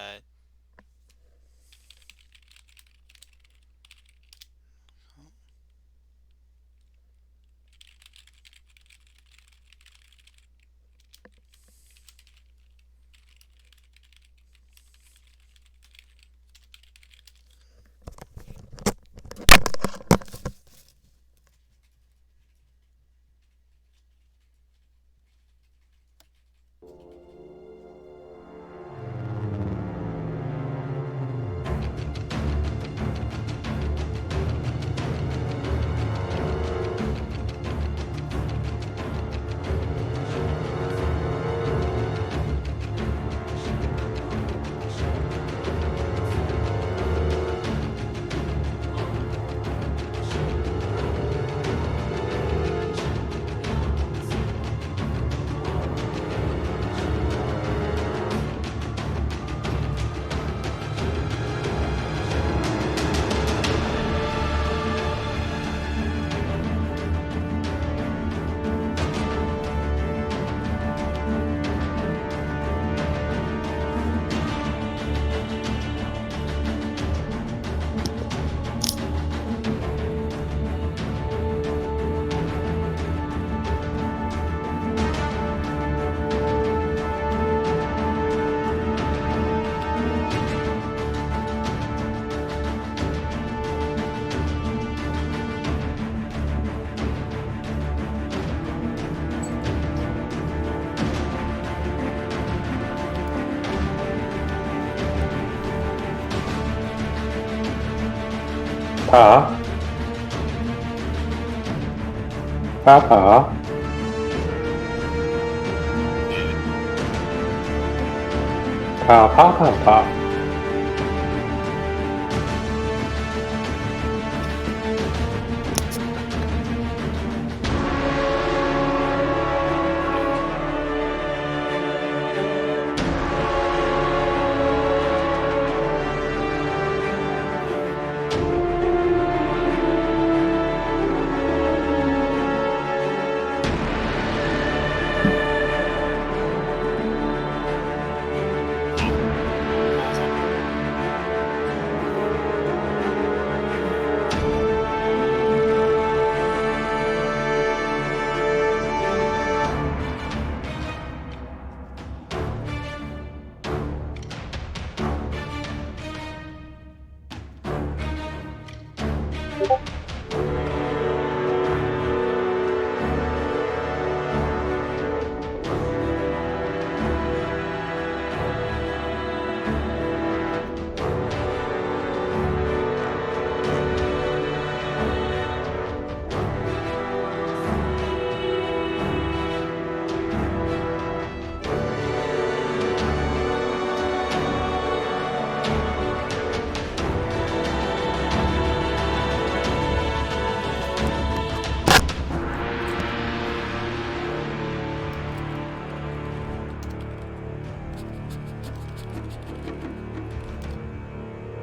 C: Pa? Papa? Pa, pa, pa, pa.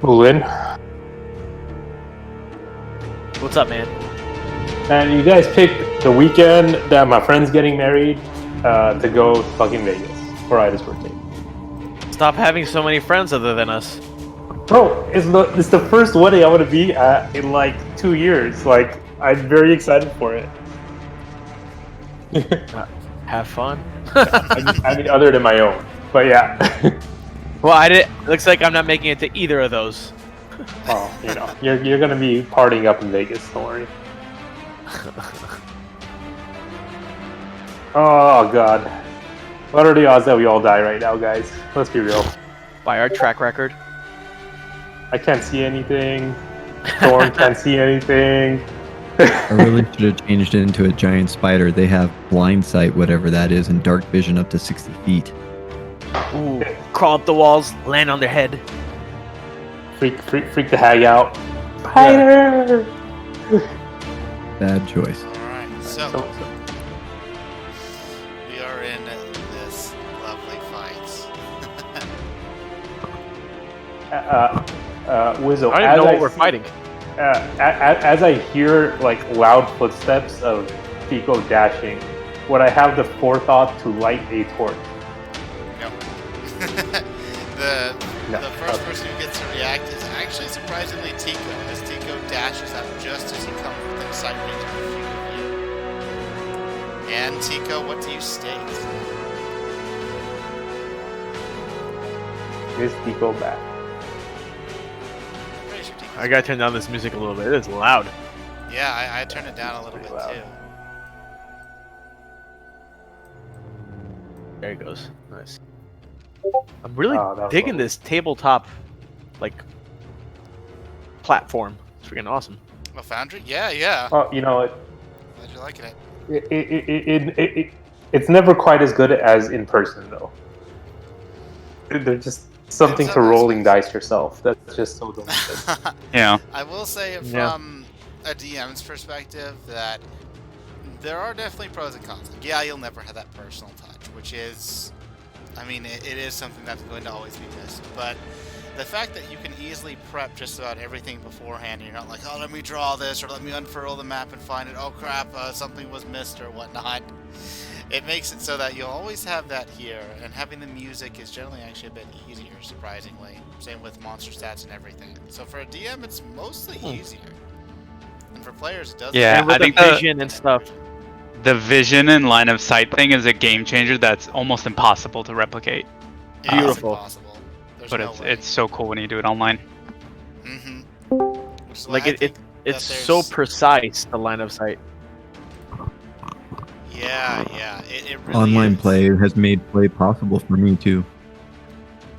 C: Ulin.
G: What's up, man?
C: And you guys picked the weekend that my friend's getting married to go to fucking Vegas for Ida's birthday.
G: Stop having so many friends other than us.
C: Bro, it's the first wedding I want to be at in like 2 years. Like, I'm very excited for it.
G: Have fun.
C: I mean, other than my own. But yeah.
G: Well, I did. Looks like I'm not making it to either of those.
C: Oh, you know, you're gonna be partying up in Vegas. Don't worry. Oh god, what are the odds that we all die right now, guys? Let's be real.
G: By our track record.
C: I can't see anything. Thorn can't see anything.
D: I really should have changed it into a giant spider. They have blind sight, whatever that is, and dark vision up to 60 feet.
G: Ooh, crawl up the walls, land on their head.
C: Freak the hag out. Spider!
D: Bad choice.
A: Alright, so we are in this lovely fight.
C: Wizo,
G: I don't even know what we're fighting.
C: as I hear like loud footsteps of Tico dashing, would I have the forethought to light a torch?
A: No. The first person who gets to react is actually surprisingly Tico, as Tico dashes out just as he comes within sight range of a few of you. And Tico, what do you state?
C: Is Tico back?
A: Raise your Tico.
G: I gotta turn down this music a little bit. It is loud.
A: Yeah, I turned it down a little bit
C: Loud.
A: too.
G: There it goes. Nice. I'm really
C: Oh, that was
G: digging
C: lovely.
G: this tabletop, like, platform. It's freaking awesome.
A: Oh, Foundry? Yeah.
C: Oh, you know what?
A: Glad you're liking it.
C: It's never quite as good as in person, though. There's just something
A: In
C: to
A: some
C: rolling
A: aspects.
C: dice yourself. That's just so delicious.
B: Yeah.
A: I will say
G: Yeah.
A: from a DM's perspective that there are definitely pros and cons. Like, yeah, you'll never have that personal touch, which is, I mean, it is something that's going to always be missed. But the fact that you can easily prep just about everything beforehand, and you're not like, oh, let me draw this, or let me unfurl the map and find it, oh crap, something was missed, or whatnot. It makes it so that you'll always have that here, and having the music is generally actually a bit easier, surprisingly. Same with monster stats and everything. So for a DM, it's mostly easier. And for players, it does.
B: Yeah,
G: And with
B: I think
G: the vision and stuff.
B: the vision and line of sight thing is a game changer that's almost impossible to replicate.
A: It's
G: Beautiful.
A: impossible. There's
B: But
A: no way.
B: it's so cool when you do it online.
A: Mm-hmm. Which is why
G: Like,
A: I
G: it's
A: think that
G: so
A: there's-
G: precise, the line of sight.
A: Yeah. It really
D: Online
A: is.
D: play has made play possible for me too.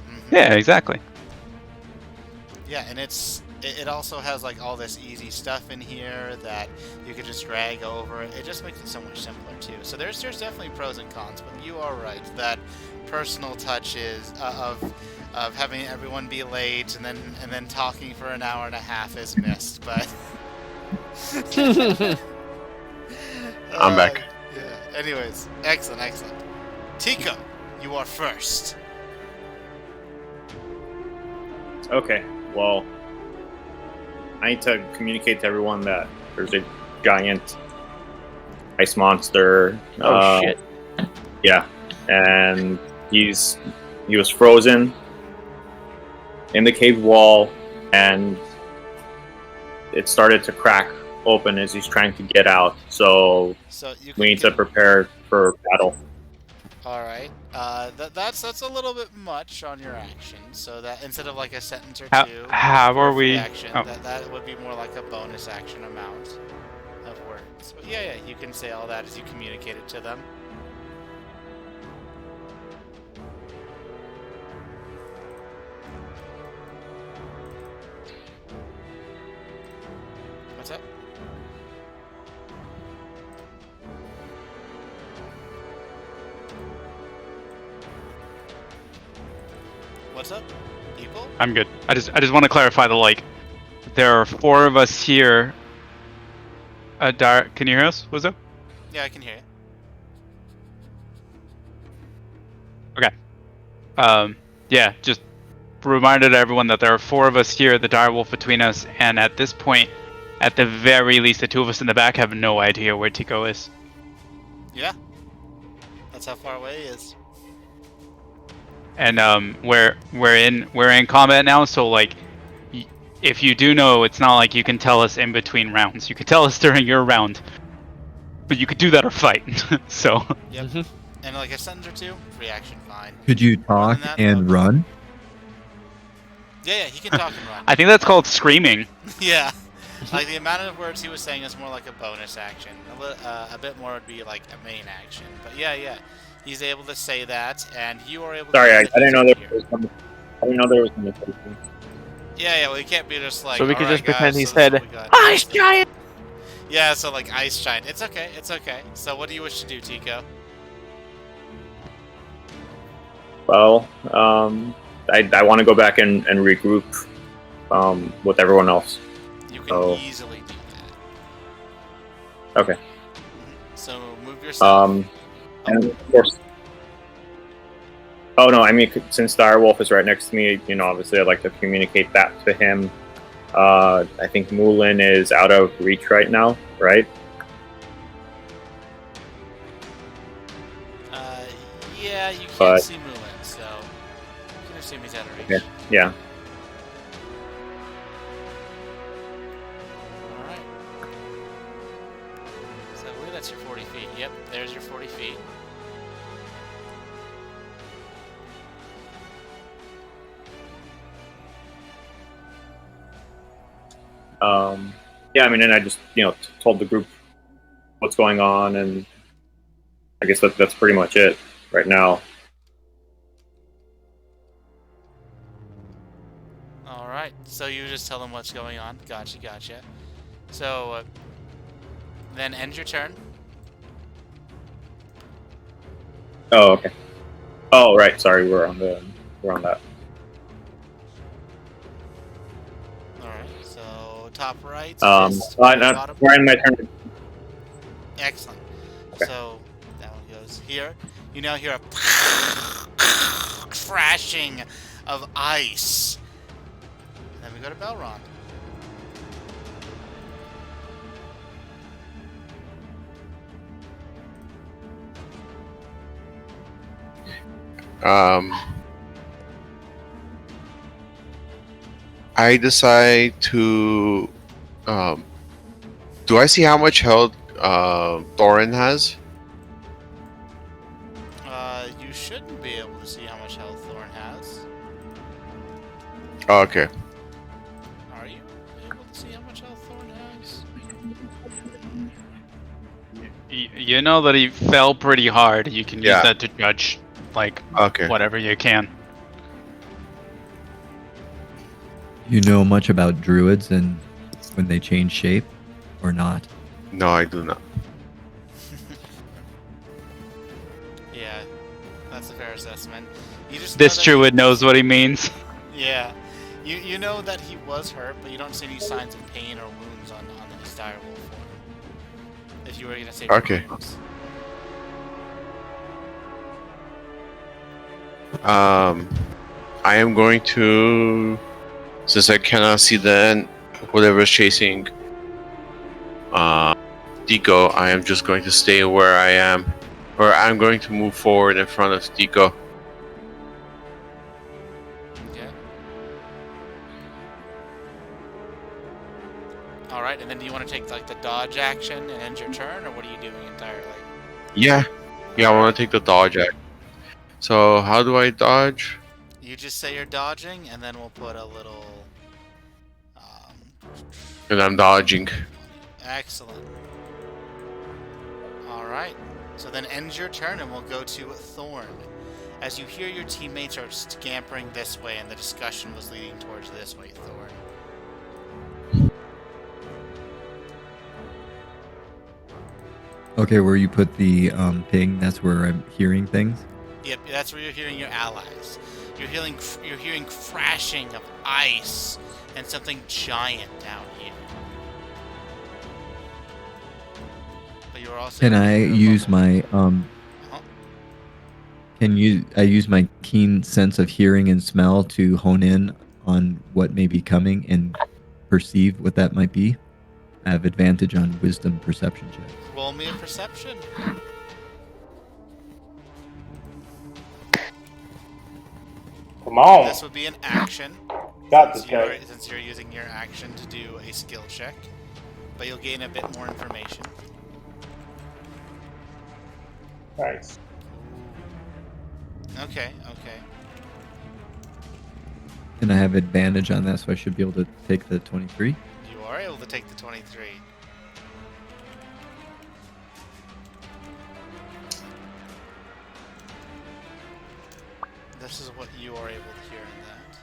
A: Mhm.
B: Yeah, exactly.
A: Yeah, and it also has like all this easy stuff in here that you could just drag over. It just makes it so much simpler too. So there's definitely pros and cons, but you are right that personal touch is of having everyone be late and then talking for an hour and a half is missed. But
F: I'm back.
A: Yeah. Anyways, excellent. Tico, you are first.
E: Okay, well, I need to communicate to everyone that there's a giant ice monster.
G: Oh, shit.
E: Yeah, and he was frozen in the cave wall, and it started to crack open as he's trying to get out. So
A: So you
E: we
A: can
E: need to prepare for battle.
A: All right. That's a little bit much on your action. So that instead of like a sentence or two,
B: How
A: for
B: are
A: a free
B: we?
A: Action,
B: Oh.
A: that would be more like a bonus action amount of words. But yeah, you can say all that as you communicate it to them. What's up? What's up, people?
B: I'm good. I just want to clarify there are 4 of us here. Can you hear us? What's up?
A: Yeah, I can hear you.
B: Yeah, just reminder to everyone that there are 4 of us here, the direwolf between us, and at this point, at the very least, the 2 of us in the back have no idea where Tico is.
A: Yeah. That's how far away he is.
B: And we're in combat now, so like, if you do know, it's not like you can tell us in between rounds. You could tell us during your round, but you could do that or fight. So.
A: Yep. And like a sentence or two, free action, fine.
D: Could you
A: More than
D: talk
A: that,
D: and
A: no.
D: run?
A: Yeah, he can talk and run.
B: I think that's called screaming.
A: Yeah. Like the amount of words he was saying is more like a bonus action. A bit more would be like a main action. But yeah. He's able to say that, and you are able
E: Sorry,
A: to...
E: I didn't know there was some. I didn't know there was limitations.
A: Yeah, well, he can't be just like...
G: So we can
A: "Alright,
G: just pretend
A: guys,
G: he
A: so this is
G: said,
A: what we got."
G: Ice Giant!
A: Yeah, so like Ice Giant. It's okay. So what do you wish to do, Tico?
E: Well, I want to go back and regroup with everyone else.
A: You can
E: Oh.
A: easily do that.
E: Okay.
A: So move yourself.
E: And of course. Oh no! I mean, since Direwolf is right next to me, obviously I'd like to communicate that to him. I think Moulin is out of reach right now, right?
A: Yeah, you can't
E: But-
A: see Moulin, so you can assume he's out of reach.
E: Okay. Yeah.
A: Alright. So I believe that's your 40 feet. Yep, there's your 40 feet.
E: Yeah, I mean, and I just told the group what's going on, and I guess that's pretty much it right now.
A: Alright, so you just tell them what's going on. Gotcha. So, then end your turn.
E: Oh, okay. Oh, right. Sorry, we're on that.
A: Alright, so top right. fist, bottom.
E: We're in my turn.
A: Excellent.
E: Okay.
A: So that one goes here. You now hear a crashing of ice. And then we go to Belron.
F: I decide to. Do I see how much health Thorin has?
A: You shouldn't be able to see how much health Thorn has.
F: Oh, okay.
A: Are you able to see how much health Thorn has?
B: You know that he fell pretty hard. You can use
F: Yeah.
B: that to judge, like,
F: Okay.
B: whatever you can.
D: You know much about druids and when they change shape, or not?
F: No, I do not.
A: Yeah, that's a fair assessment. You just
B: This
A: know that
B: druid knows what he means.
A: Yeah, you know that he was hurt, but you don't see any signs of pain or wounds on his direwolf form. If you were gonna say
F: Okay.
A: wounds.
F: I am going to, since I cannot see whatever's chasing Deco, I am just going to stay where I am, or I'm going to move forward in front of Deco.
A: Okay. All right, and then do you want to take like the dodge action and end your turn, or what are you doing entirely?
F: Yeah, I want to take the dodge act. So how do I dodge?
A: You just say you're dodging, and then we'll put a little.
F: And I'm dodging.
A: Excellent. All right. So then end your turn, and we'll go to Thorn. As you hear your teammates are scampering this way, and the discussion was leading towards this way, Thorn.
D: Okay, where you put the ping, that's where I'm hearing things.
A: Yep, that's where you're hearing your allies. You're hearing crashing of ice and something giant down here. But you're also
D: Can I use my
A: Uh-huh.
D: I use my keen sense of hearing and smell to hone in on what may be coming and perceive what that might be? I have advantage on wisdom perception checks.
A: Roll me a perception.
C: Come on.
A: This would be an action.
C: Got this guy.
A: Since you're using your action to do a skill check. But you'll gain a bit more information.
C: Nice.
A: Okay.
D: And I have advantage on that, so I should be able to take the 23.
A: You are able to take the 23. This is what you are able to hear in that.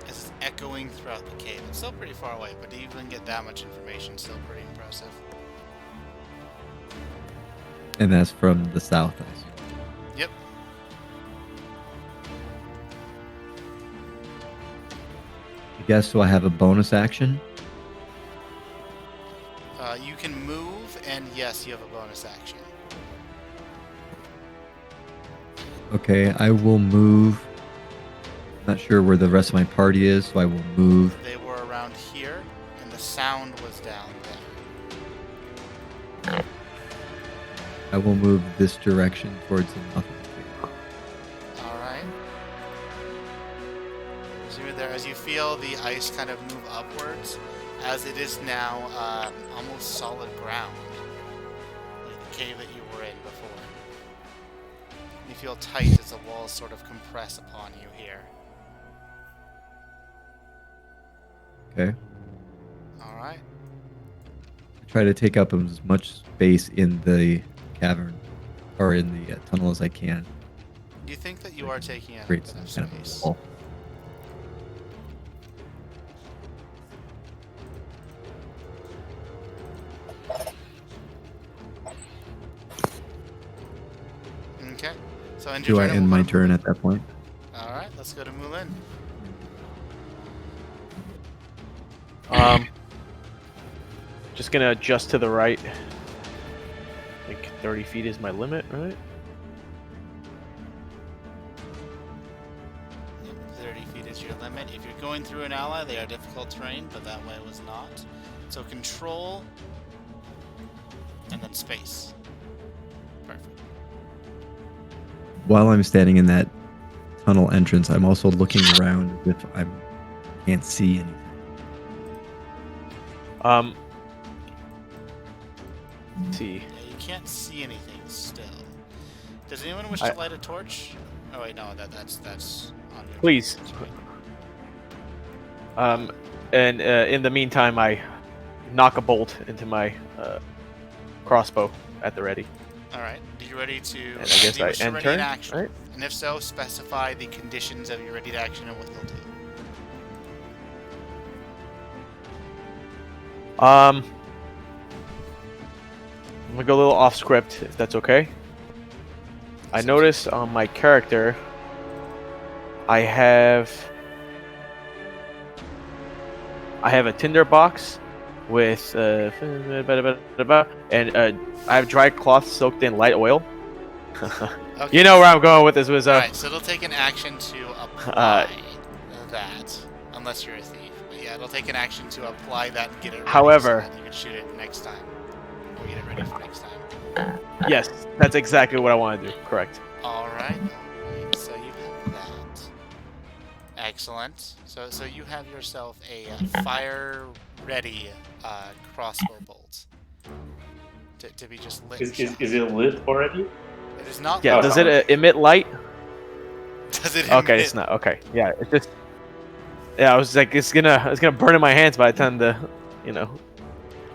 A: It's echoing throughout the cave. It's still pretty far away, but to even get that much information, still pretty impressive.
D: And that's from the south, I assume.
A: Yep.
D: I guess, do I have a bonus action?
A: You can move, and yes, you have a bonus action.
D: Okay, I will move. Not sure where the rest of my party is, so I will move.
A: They were around here, and the sound was down there.
D: I will move this direction towards the mouth of the cave.
A: Alright. So you're there, as you feel the ice kind of move upwards, as it is now almost solid ground, like the cave that you were in before. You feel tight as the walls sort of compress upon you here.
D: Okay.
A: Alright.
D: Try to take up as much space in the cavern, or in the tunnel as I can.
A: Do you think that you are taking up
D: Create
A: enough
D: some kind of
A: space?
D: wall.
A: Okay. So end
D: Do
A: your
D: I
A: turn
D: end
A: and
D: my
A: we'll go to
D: turn
A: Moulin.
D: at that point?
A: Alright, let's go to Moulin.
G: Just gonna adjust to the right. I think 30 feet is my limit, right?
A: Yep, 30 feet is your limit. If you're going through an ally, they are difficult terrain, but that way was not. So control, and then space. Perfect.
D: While I'm standing in that tunnel entrance, I'm also looking around if I can't see anything.
G: Let's see.
A: Yeah, you can't see anything still. Does anyone wish to light a torch? Oh wait, no, that's on your
G: Please.
A: turn, that's right.
G: And in the meantime, I knock a bolt into my crossbow at the ready.
A: Alright, are you ready to...
G: And I guess
A: do you
G: I
A: wish to
G: end
A: ready
G: turn,
A: an action?
G: right?
A: And if so, specify the conditions of your ready to action and what you'll do.
G: I'm gonna go a little off script, if that's okay. I noticed on my character, I have a tinder box with and I have dry cloth soaked in light oil.
A: Okay.
G: You know where I'm going with this, Wizo.
A: Alright, so it'll take an action to apply that, unless you're a thief. But yeah, it'll take an action to apply that and get it ready
G: However-
A: so that you can shoot it next time. Or get it ready for next time.
G: Yes, that's exactly what I want to do. Correct.
A: Alright, so you have that. Excellent. So you have yourself a fire-ready crossbow bolt. To be just lit.
C: Is it lit already?
A: It is not
G: Yeah.
A: lit.
G: Does it emit light?
A: Does it
G: Okay,
A: emit-
G: it's not. Okay. Yeah. It's just. Yeah, I was like, it's gonna burn in my hands by the time the,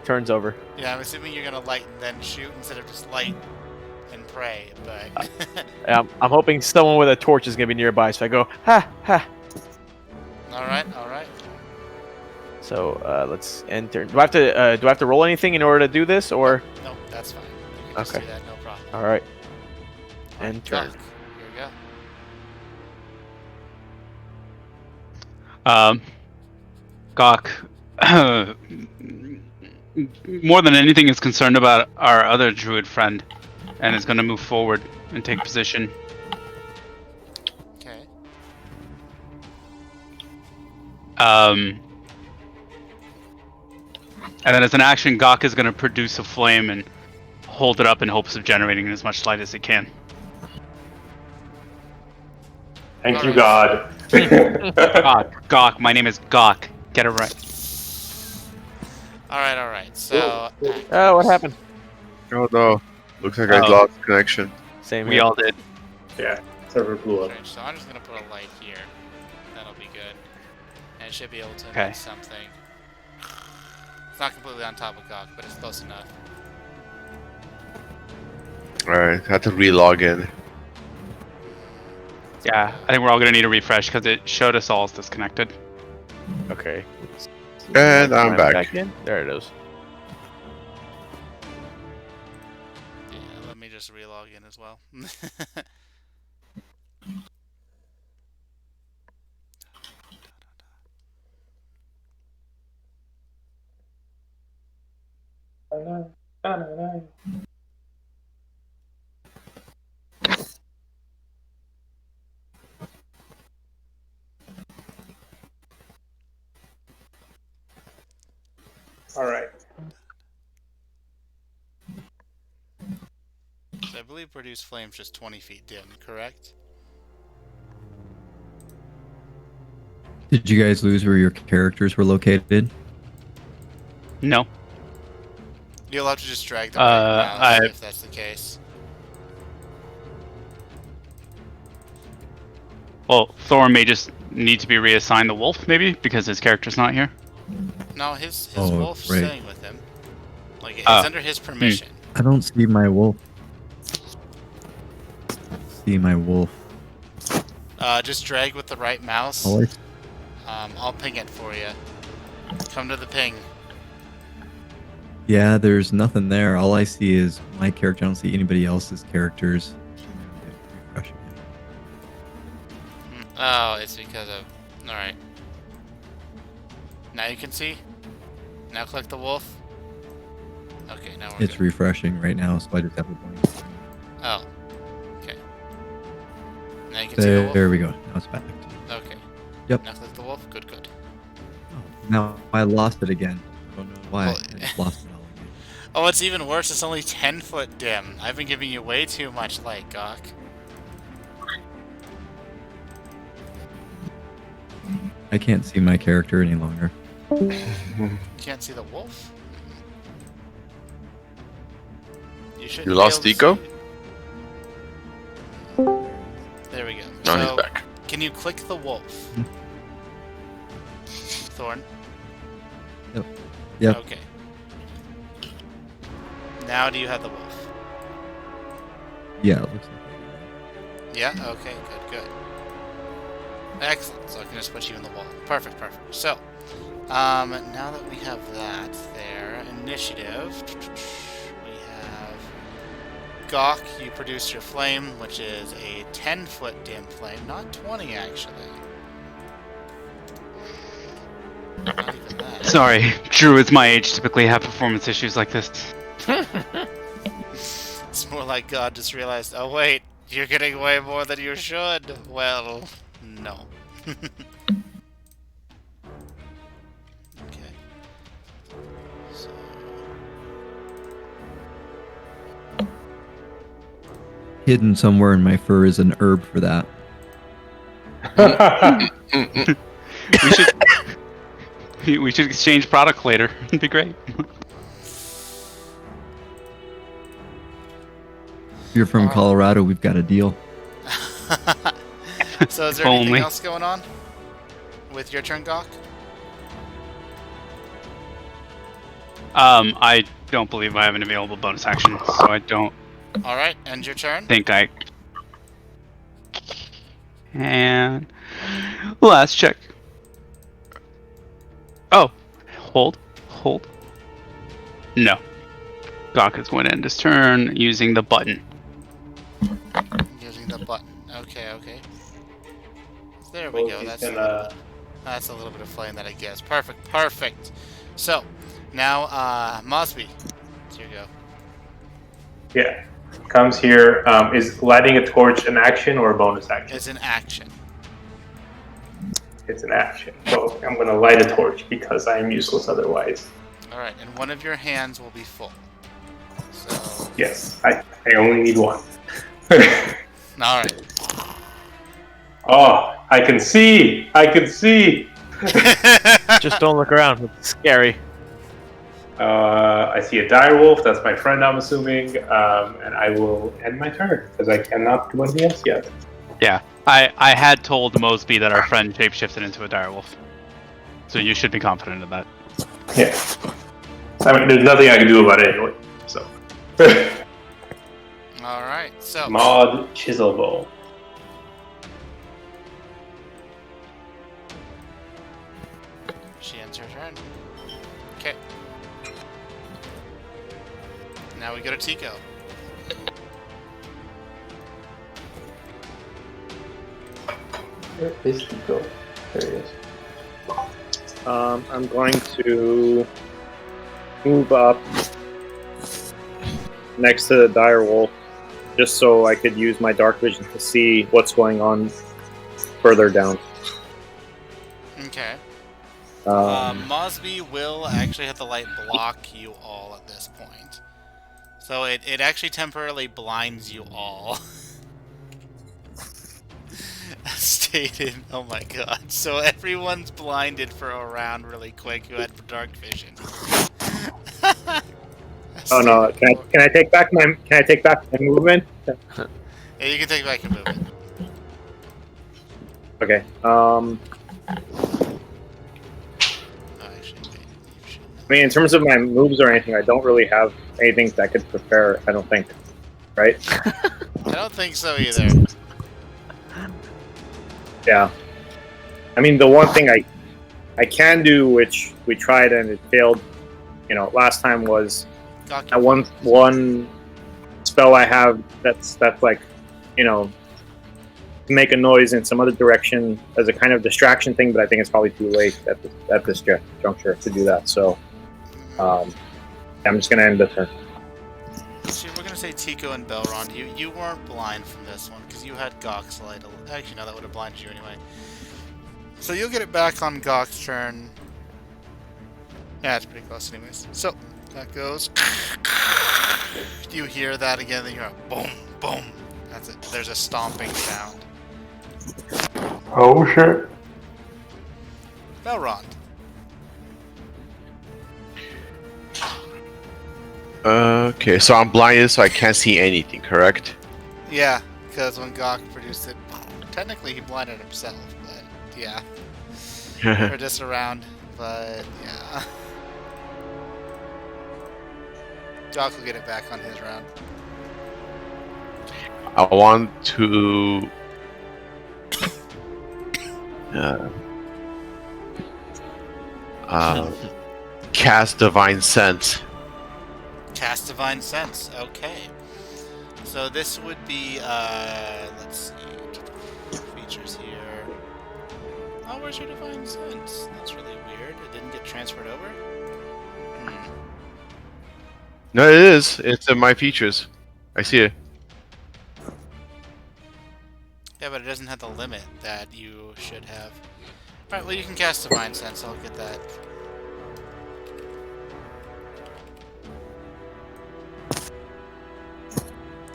G: turns over.
A: Yeah, I'm assuming you're gonna light and then shoot instead of just light and pray, but...
G: I'm hoping someone with a torch is gonna be nearby, so I go ha ha.
A: Alright.
G: So let's enter. Do I have to roll anything in order to do this, or?
A: No, that's fine. You can just
G: Okay.
A: do that, no problem.
G: All right.
A: Alright,
G: And turn.
A: Doc, here we go.
B: Gawk, more than anything, is concerned about our other druid friend, and is going to move forward and take position.
A: Okay.
B: And then as an action, Gok is going to produce a flame and hold it up in hopes of generating as much light as he can.
C: Thank you, God.
B: Gok, my name is Gok. Get it right.
A: Alright. So,
G: Oh, what happened?
F: Oh no. Looks like I
B: Oh.
F: lost connection.
G: Same
B: We
G: here.
B: all did.
C: Yeah, server blew up.
A: strange. So I'm just gonna put a light here. That'll be good. And it should be able to
B: Okay.
A: emit something. It's not completely on top of Gok, but it's close enough.
F: Alright, had to re-log in.
B: Yeah, I think we're all going to need a refresh because it showed us all as disconnected.
G: Okay.
F: And I'm
G: Am I
F: back.
G: in? There it is.
A: Yeah, let me just relog in as well.
C: All right.
A: So I believe produce flames just 20 feet dim, correct?
D: Did you guys lose where your characters were located?
B: No.
A: You'll have to just drag the right mouse
B: I-
A: if that's the case.
B: Well, Thor may just need to be reassigned the wolf, maybe, because his character's not here.
A: No, his
D: Oh,
A: wolf's
D: right.
A: staying with him. Like, it's
B: Oh.
A: under his permission.
D: I don't see my wolf. See my wolf.
A: Just drag with the right mouse.
D: All
A: I'll ping it for you. Come to the ping.
D: Yeah, there's nothing there. All I see is my character. I don't see anybody else's characters. Refresh again.
A: Oh, it's because of... Alright. Now you can see? Now click the wolf. Okay, now we're
D: It's
A: good.
D: refreshing right now, so I just have a blank.
A: Oh. Okay. Now you can see the wolf?
D: There we go. Now it's back.
A: Okay.
D: Yep.
A: Now click the wolf. Good.
D: Oh, now I lost it again. I don't know why.
A: Well-
D: I just lost it all again.
A: Oh, it's even worse. It's only 10 foot dim. I've been giving you way too much light, Gok.
D: I can't see my character any longer.
A: You can't see the wolf? You should.
F: You lost Eco?
A: There we go.
F: Now
A: So,
F: he's back.
A: can you click the wolf? Thorn?
D: Yep.
A: Okay. Now do you have the wolf?
D: Yeah, it looks like
A: Yeah? Okay, good. Excellent. So I can just put you in the wall. Perfect. So, now that we have that there, initiative, we have Gok, you produce your flame, which is a 10-foot dim flame, not 20 actually. Not even that.
B: Sorry, druids my age typically have performance issues like this.
A: It's more like God just realized, oh wait, you're getting way more than you should. Well, no. Okay. So...
D: hidden somewhere in my fur is an herb for that.
B: We should exchange product later. It'd be great.
D: If you're from Colorado, we've got a deal.
A: So is there
B: If
A: anything
B: only.
A: else going on with your turn, Gok?
B: I don't believe I have an available bonus action, so I don't
A: Alright, end your turn.
B: think I can. Last check. Oh, hold. No. Gok is going to end his turn using the button.
A: Using the button. Okay. There we go. That's a little bit of flame that I guess. Perfect. So, now, Mosby, it's your go.
C: Yeah. Comes here. Is lighting a torch an action or a bonus action?
A: It's an action.
C: It's an action. Well, I'm going to light a torch because I am useless otherwise.
A: Alright, and one of your hands will be full. So,
C: Yes, I only need one.
A: alright.
C: Oh, I can see! I can see!
G: Just don't look around. It's scary.
C: I see a dire wolf. That's my friend, I'm assuming. And I will end my turn because I cannot do anything else yet.
B: Yeah, I had told Mosby that our friend shapeshifted into a direwolf, so you should be confident of that.
C: Yeah. I mean, there's nothing I can do about it anyway. So.
A: Alright, so.
C: Mod Chisel Bowl.
A: She ends her turn. Okay. Now we go to Tico.
C: Where is Tico? There he is.
E: I'm going to move up next to the dire wolf, just so I could use my dark vision to see what's going on further down.
A: Okay.
E: Um,
A: Mosby will actually have the light block you all at this point. So it actually temporarily blinds you all. As stated. Oh my god. So everyone's blinded for a round really quick who had dark vision.
E: oh no! Can I take back my movement?
A: Yeah, you can take back your movement.
E: Okay.
A: Oh, actually, wait, you should
E: I mean, in terms of my moves or anything, I don't really have anything that could prepare. I don't think, right?
A: I don't think so either.
E: Yeah. I mean, the one thing I can do, which we tried and it failed, last time, was
A: Gawk
E: that one spell I have that's like, to make a noise in some other direction as a kind of distraction thing, but I think it's probably too late at this juncture to do that. So, I'm just gonna end the turn.
A: See, we're gonna say Tico and Belrond. You weren't blind from this one because you had Gawk's light. Actually, no, that would have blinded you anyway. So you'll get it back on Gawk's turn. Yeah, it's pretty close, anyways. So that goes. You hear that again? Then you hear a boom, boom. That's it. There's a stomping sound.
C: Oh shit.
A: Belrond.
F: Okay, so I'm blinded, so I can't see anything, correct?
A: Yeah, because when Gawk produced it, technically he blinded himself, but yeah. For this round, but yeah. Gawk will get it back on his round.
F: I want to cast Divine Sense.
A: Cast Divine Sense, okay. So this would be, let's see, features here. Oh, where's your Divine Sense? That's really weird. It didn't get transferred over?
F: No, it is. It's in my features. I see it.
A: Yeah, but it doesn't have the limit that you should have. Alright, well you can cast Divine Sense, I'll get that.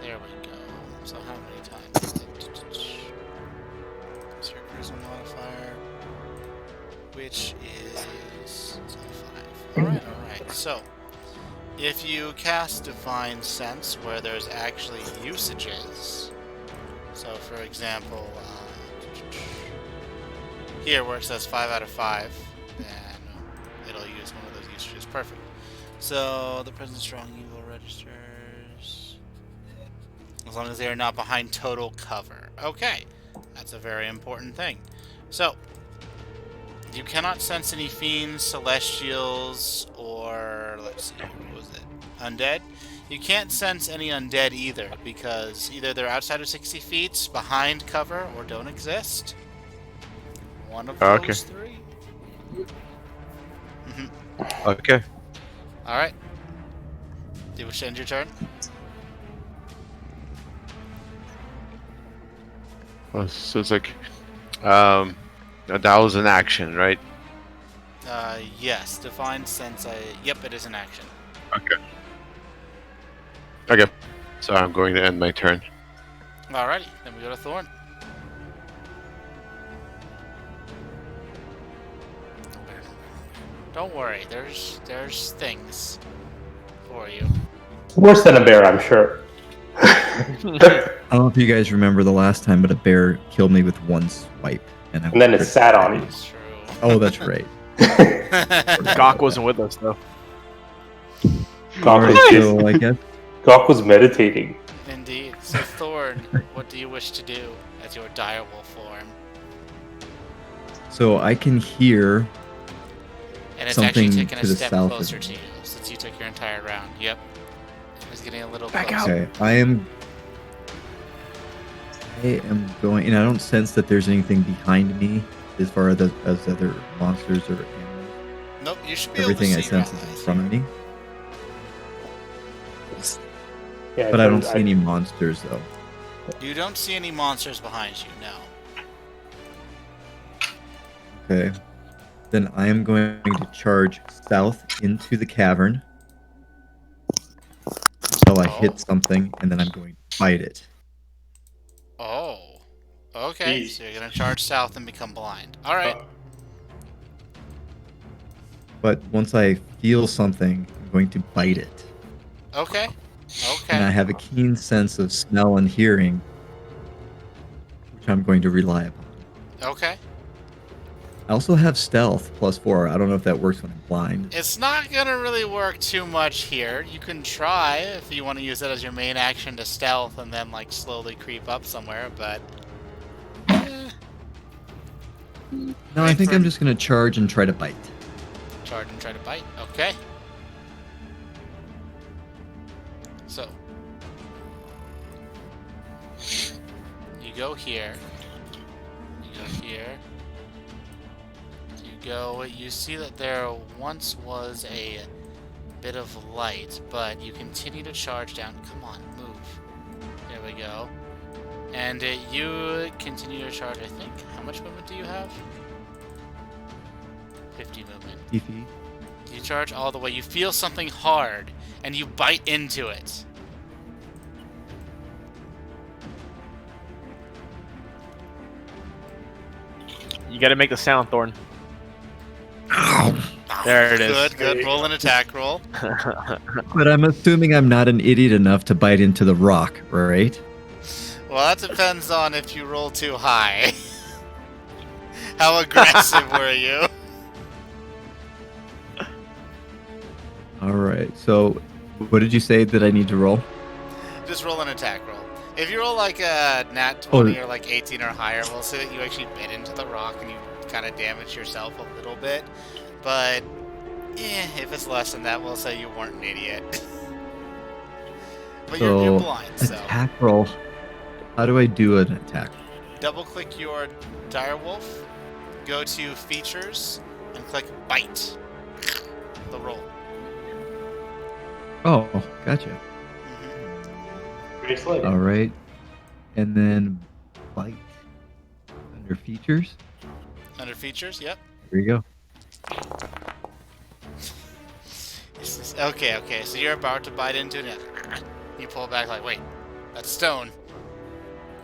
A: There we go. So how many times? Is your charisma modifier? Which is 5. Alright. So, if you cast Divine Sense where there's actually usages, so for example, here where it says 5 out of 5, then it'll use one of those usages. Perfect. So, the present strong evil registers, as long as they are not behind total cover. Okay, that's a very important thing. So, you cannot sense any fiends, celestials, or, let's see, what was it? Undead? You can't sense any undead either, because either they're outside of 60 feet, behind cover, or don't exist. One of those three.
F: Okay.
A: Alright. Do you wish to end your turn?
F: So it's like, that was an action, right?
A: Yes. Divine Sense. Yep, it is an action.
F: Okay. Okay. So I'm going to end my turn.
A: Alrighty, then we go to Thorn. Don't worry, there's things for you.
C: Worse than a bear, I'm sure.
D: I don't know if you guys remember the last time, but a bear killed me with one swipe, and
C: then it sat on you.
A: That's true.
D: Oh, that's right.
G: Gawk wasn't with us though.
C: Gawk was,
D: So I guess
C: Gawk was meditating.
A: Indeed. So Thorn, what do you wish to do as your direwolf form?
D: so. I can hear
A: And it's
D: something
A: actually taken a
D: to the
A: step
D: south of
A: closer
D: me.
A: to you since you took your entire round. Yep. It's getting a little
G: Back
A: closer.
G: out.
D: Okay, I am going, and I don't sense that there's anything behind me as far as other monsters or animals.
A: Nope, you should be
D: Everything I
A: able to see your
D: sense is in
A: allies.
D: front of me,
C: Yeah,
D: but I don't see any monsters though.
A: You don't see any monsters behind you, no.
D: Okay, then I am going to charge south into the cavern until I hit something, and then I'm going to fight it.
A: Oh. Okay,
C: Jeez.
A: so you're gonna charge south and become blind. Alright.
D: But once I feel something, I'm going to bite it.
A: Okay.
D: And I
A: Okay.
D: have a keen sense of smell and hearing, which I'm going to rely upon.
A: Okay.
D: I also have stealth +4. I don't know if that works when I'm blind.
A: It's not gonna really work too much here. You can try if you want to use that as your main action to stealth and then like slowly creep up somewhere, but
D: No, I think I'm just going to charge and try to bite.
A: charge and try to bite. Okay. So you go here. You go here. You see that there once was a bit of light, but you continue to charge down. Come on, move. There we go. And you continue to charge, I think. How much movement do you have? 50 movement.
D: Beefy.
A: You charge all the way. You feel something hard, and you bite into it.
G: You gotta make the sound, Thorn. There it is.
A: Good. Roll an attack roll.
D: But I'm assuming I'm not an idiot enough to bite into the rock, right?
A: Well, that depends on if you roll too high. How aggressive were you?
D: All right. So, what did you say that I need to roll?
A: Just roll an attack roll. If you roll like a nat 20 or like 18 or higher, we'll say that you actually bit into the rock and you kind of damaged yourself a little bit. But if it's less than that, we'll say you weren't an idiot. But you're blind, so
D: Attack roll. How do I do an attack?
A: double click your direwolf, go to features, and click bite. The roll.
D: Oh, gotcha.
A: Mhm.
C: Pretty slick.
D: All right. And then bite under features.
A: Under features, yep.
D: Here you go.
A: Okay, so you're about to bite into it. You pull back like, wait, that's stone.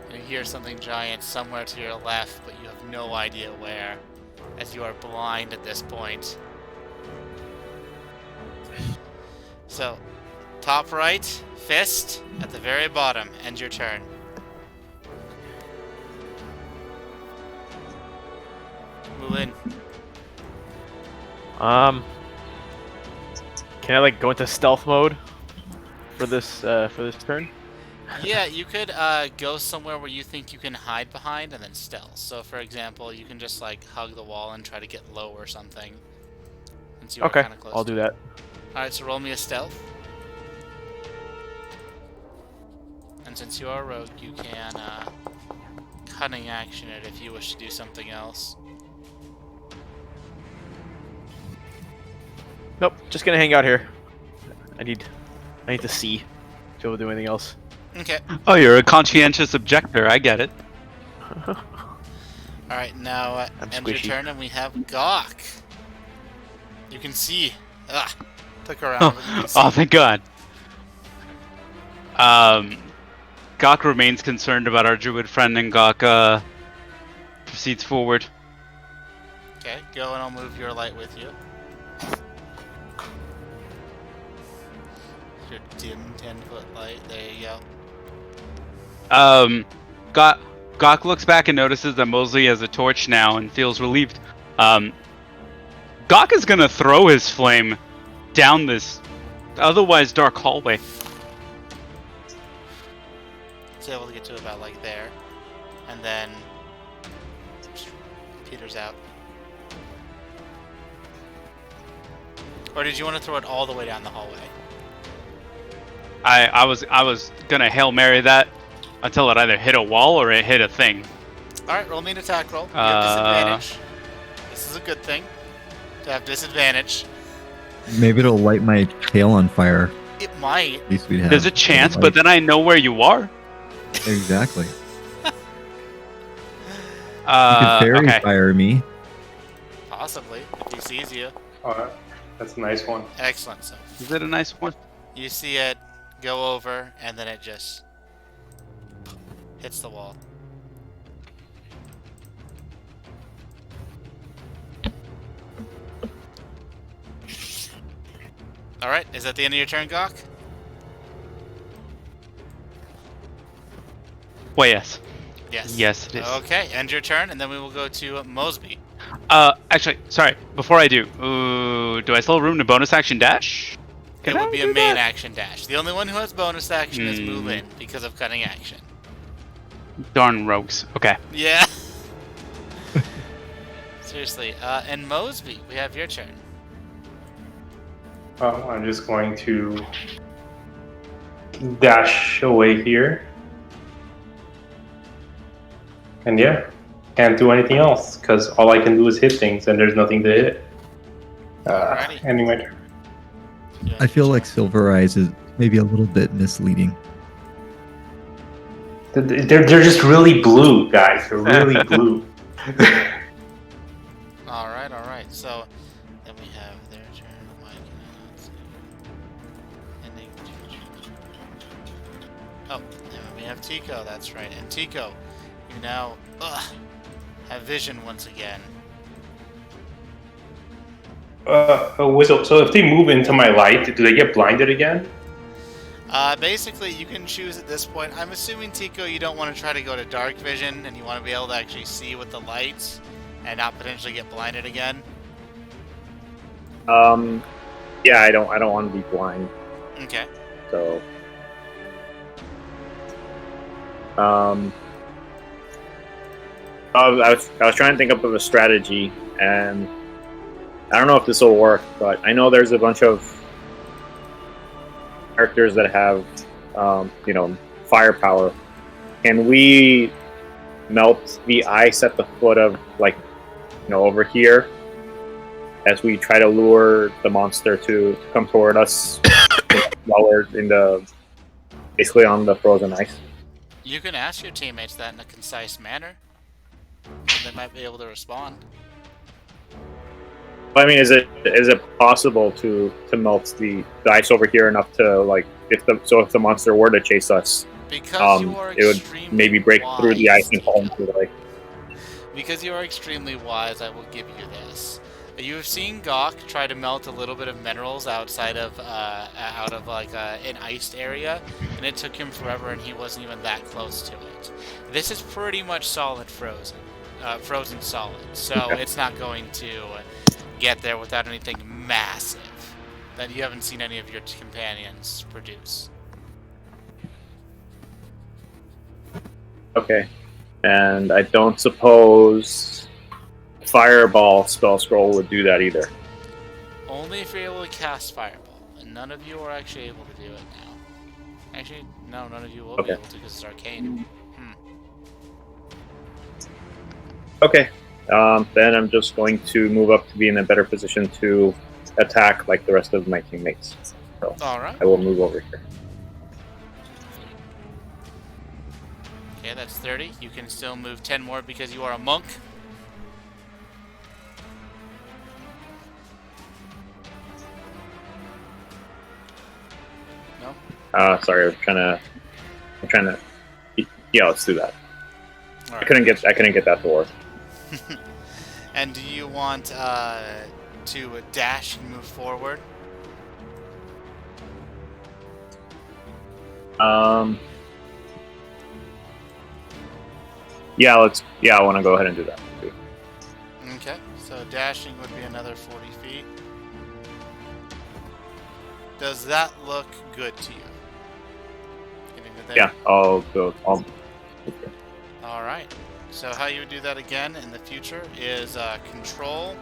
A: And you hear something giant somewhere to your left, but you have no idea where, as you are blind at this point. So, top right, fist, at the very bottom, end your turn. Move in.
G: Can I like go into stealth mode for this turn?
A: Yeah, you could go somewhere where you think you can hide behind and then stealth. So, for example, you can just like hug the wall and try to get low or something. Since you are
G: Okay,
A: kind of close
G: I'll
A: to
G: do
A: it.
G: that.
A: Alright, so roll me a stealth. And since you are a rogue, you can cunning action it if you wish to do something else.
G: Nope, just gonna hang out here. I need to see to be able to do anything else.
A: Okay.
B: Oh, you're a conscientious objector. I get it.
A: Alright, now
G: I'm
A: end your
G: squishy.
A: turn and we have Gawk. You can see. Took her around, but you can see.
B: Oh, thank God. Gawk remains concerned about our druid friend, and Gawk proceeds forward.
A: Okay, go and I'll move your light with you. Your dim 10-foot light. There you go.
B: Gawk looks back and notices that Mosley has a torch now and feels relieved. Gawk is gonna throw his flame down this otherwise dark hallway.
A: He's able to get to about like there. And then peters out. Or did you want to throw it all the way down the hallway?
B: I was gonna Hail Mary that until it either hit a wall or it hit a thing.
A: Alright, roll me an attack roll. You have disadvantage. This is a good thing. To have disadvantage.
D: Maybe it'll light my tail on fire.
A: It might.
D: At least we'd have.
B: There's a chance,
D: light.
B: but then I know where you are.
D: Exactly. You could fairy
B: Okay.
D: fire me.
A: Possibly, if he sees you.
C: Oh, that's a nice one.
A: Excellent. So
B: Is it a nice one?
A: you see it go over, and then it just hits the wall. Alright, is that the end of your turn, Gawk?
B: Well, yes.
A: Yes.
B: Yes, it is.
A: Okay, end your turn, and then we will go to Mosby.
B: Actually, sorry. Before I do, do I still have room to bonus action dash?
A: It
B: Can I
A: would be a
B: do
A: main
B: that?
A: action dash. The only one who has bonus action is move in because of cutting action.
B: Darn rogues. Okay.
A: Yeah. Seriously. And Mosby, we have your turn.
C: I'm just going to dash away here. And yeah, can't do anything else because all I can do is hit things and there's nothing to hit.
A: Alrighty.
C: Ending my turn.
A: Yeah.
D: I feel like Silver Eyes is maybe a little bit misleading.
C: They're just really blue, guys. They're really blue.
A: Alright. So, then we have their turn. Why can I not see? Ending. Oh, and we have Tico, that's right. And Tico, you now have vision once again.
C: Wizo, so if they move into my light, do they get blinded again?
A: Basically, you can choose at this point. I'm assuming, Tico, you don't want to try to go to dark vision, and you want to be able to actually see with the lights, and not potentially get blinded again.
E: Yeah, I don't want to be blind.
A: Okay.
E: So, I was trying to think up of a strategy, and I don't know if this will work, but I know there's a bunch of characters that have, firepower. Can we melt the ice at the foot of, over here, as we try to lure the monster to come toward us while we're basically on the frozen ice?
A: You can ask your teammates that in a concise manner, and they might be able to respond.
E: I mean, is it possible to melt the ice over here enough to if the monster were to chase us,
A: Because you are
E: it would
A: extremely
E: maybe break through the
A: wise,
E: ice and fall into the lake?
A: Because you are extremely wise, I will give you this. You have seen Gawk try to melt a little bit of minerals outside of an iced area, and it took him forever, and he wasn't even that close to it. This is pretty much solid frozen, frozen solid. So it's not going to get there without anything massive that you haven't seen any of your companions produce.
E: Okay, and I don't suppose Fireball spell scroll would do that either.
A: Only if you're able to cast Fireball, and none of you are actually able to do it now. Actually, no, none of you will be able to because it's arcane.
E: Okay, then I'm just going to move up to be in a better position to attack like the rest of my teammates. So
A: Alright.
E: I will move over here.
A: Okay, that's 30. You can still move 10 more because you are a monk. No?
E: Sorry, I'm trying to. Yeah, let's do that.
A: All
E: I couldn't get that to work.
A: And do you want to dash and move forward?
E: Yeah, I want to go ahead and do that. Too.
A: Okay, so dashing would be another 40 feet. Does that look good to you? Getting to there?
E: Yeah, I'll go.
A: Alright, so how you would do that again in the future is control,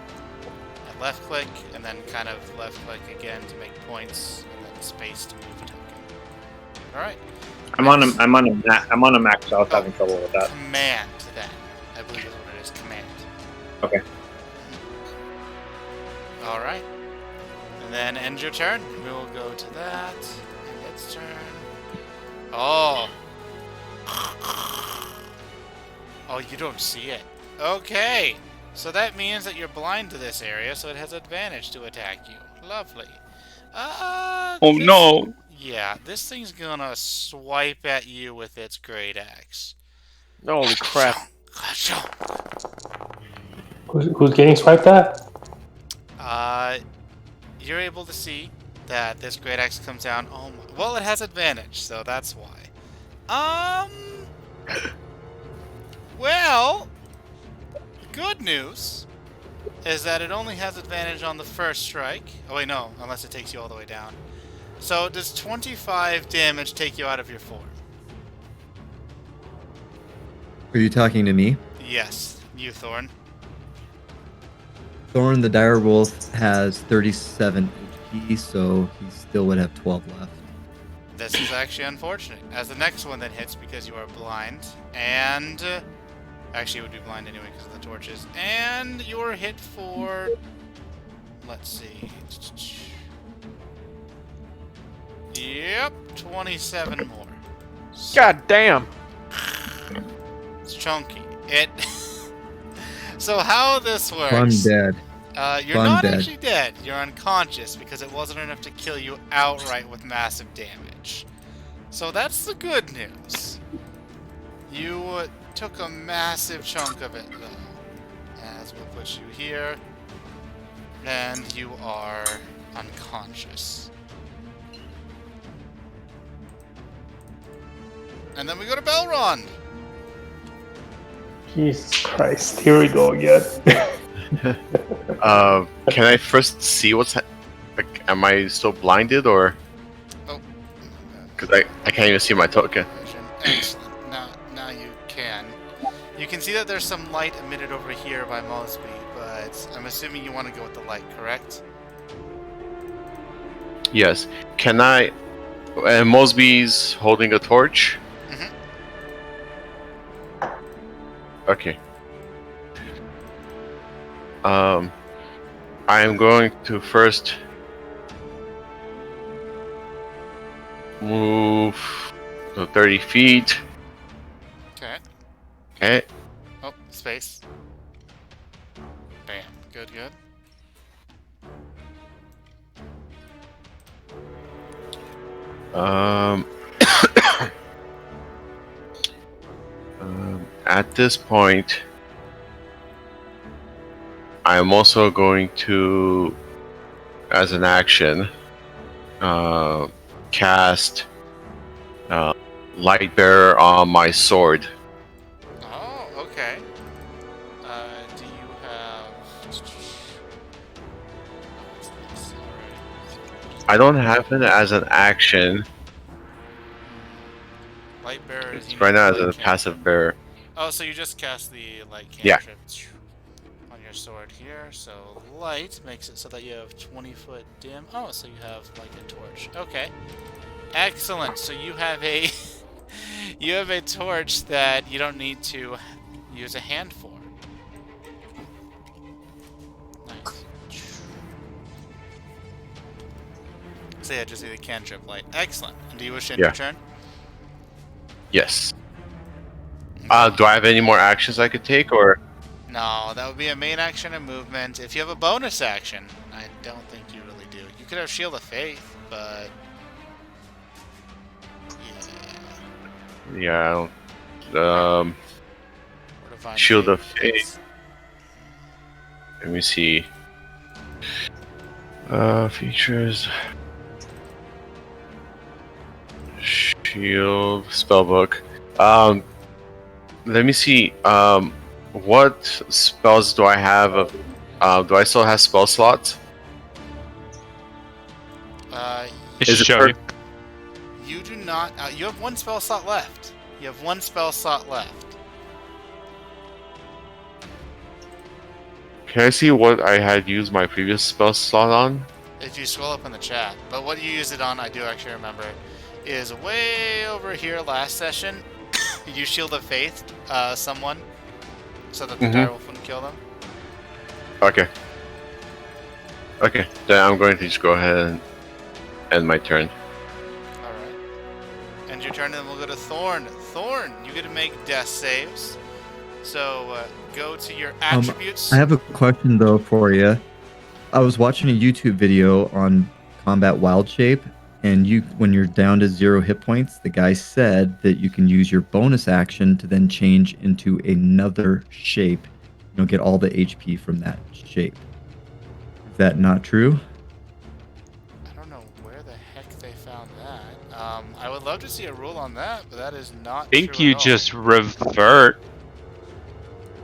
A: and left click, and then kind of left click again to make points, and then space to move a token. Alright.
E: I'm on a max, so I was having trouble with that.
A: Command then. I believe is what it is. Command.
E: Okay.
A: Alright. And then end your turn. We will go to that. And its turn. Oh. Oh, you don't see it. Okay. So that means that you're blind to this area, so it has advantage to attack you. Lovely.
B: Oh no!
A: Yeah, this thing's gonna swipe at you with its great axe.
G: Holy crap.
C: Who's getting swiped at?
A: You're able to see that this great axe comes down. Oh my, well, it has advantage, so that's why. Well, good news is that it only has advantage on the first strike. Oh wait, no, unless it takes you all the way down. So does 25 damage take you out of your form?
D: Are you talking to me?
A: Yes, you, Thorn.
D: Thorn the Dire Wolf has 37 HP, so he still would have 12 left.
A: This is actually unfortunate, as the next one then hits because you are blind, and actually it would be blind anyway because of the torches, and you are hit for, let's see, yep, 27 more.
G: God damn!
A: It's chunky. It. So how this works?
D: I'm dead.
A: You're
D: I'm
A: not
D: dead.
A: actually dead. You're unconscious because it wasn't enough to kill you outright with massive damage. So that's the good news. You took a massive chunk of it, though. As we'll put you here. And you are unconscious. And then we go to Belrond.
C: Jesus Christ! Here we go again.
F: Can I first see what's like? Am I still blinded or?
A: Oh.
F: Because I can't even see my token.
A: Excellent. Now you can. You can see that there's some light emitted over here by Mosby, but I'm assuming you want to go with the light, correct?
F: Yes. Can I? And Mosby's holding a torch.
A: Mhm.
F: Okay. I am going to first move 30 feet.
A: Okay.
F: Okay.
A: Oh, space. Bam. Good.
F: At this point, I am also going to, as an action, cast Light Bearer on my sword.
A: Oh, okay. Do you have... What's this? Alright.
F: I don't have it as an action.
A: Light bearer is...
F: It's right now as a passive bearer.
A: Oh, so you just cast the light
F: Yeah.
A: cantrip on your sword here. So light makes it so that you have 20-foot dim. Oh, so you have like a torch. Okay. Excellent. So you have a you have a torch that you don't need to use a hand for. Nice. So yeah, just do the cantrip light. Excellent. And do you wish to end
F: Yeah.
A: your turn?
F: Yes. Do I have any more actions I could take, or?
A: No, that would be a main action and movement. If you have a bonus action, I don't think you really do. You could have Shield of Faith, but yeah.
F: Yeah. I don't.
A: Or Divine
F: Shield of
A: Faith.
F: Faith. Let me see. Features. Shield spellbook. Let me see. What spells do I have? Do I still have spell slots?
B: It
F: Is
B: should
F: it
B: show
F: per-
B: you.
A: You do not. You have one spell slot left. You have one spell slot left.
F: Can I see what I had used my previous spell slot on?
A: If you scroll up in the chat. But what you use it on, I do actually remember, is way over here last session. You Shield of Faith someone so that the direwolf wouldn't kill them.
F: Okay. Okay, then I'm going to just go ahead and end my turn.
A: Alright. End your turn, and then we'll go to Thorn. Thorn, you get to make death saves. So go to your attributes.
D: I have a question though for you. I was watching a YouTube video on combat wild shape, and when you're down to 0 hit points, the guy said that you can use your bonus action to then change into another shape. You'll get all the HP from that shape. Is that not true?
A: I don't know where the heck they found that. I would love to see a rule on that, but that is not
B: I think
A: true
B: you
A: at all.
B: just revert.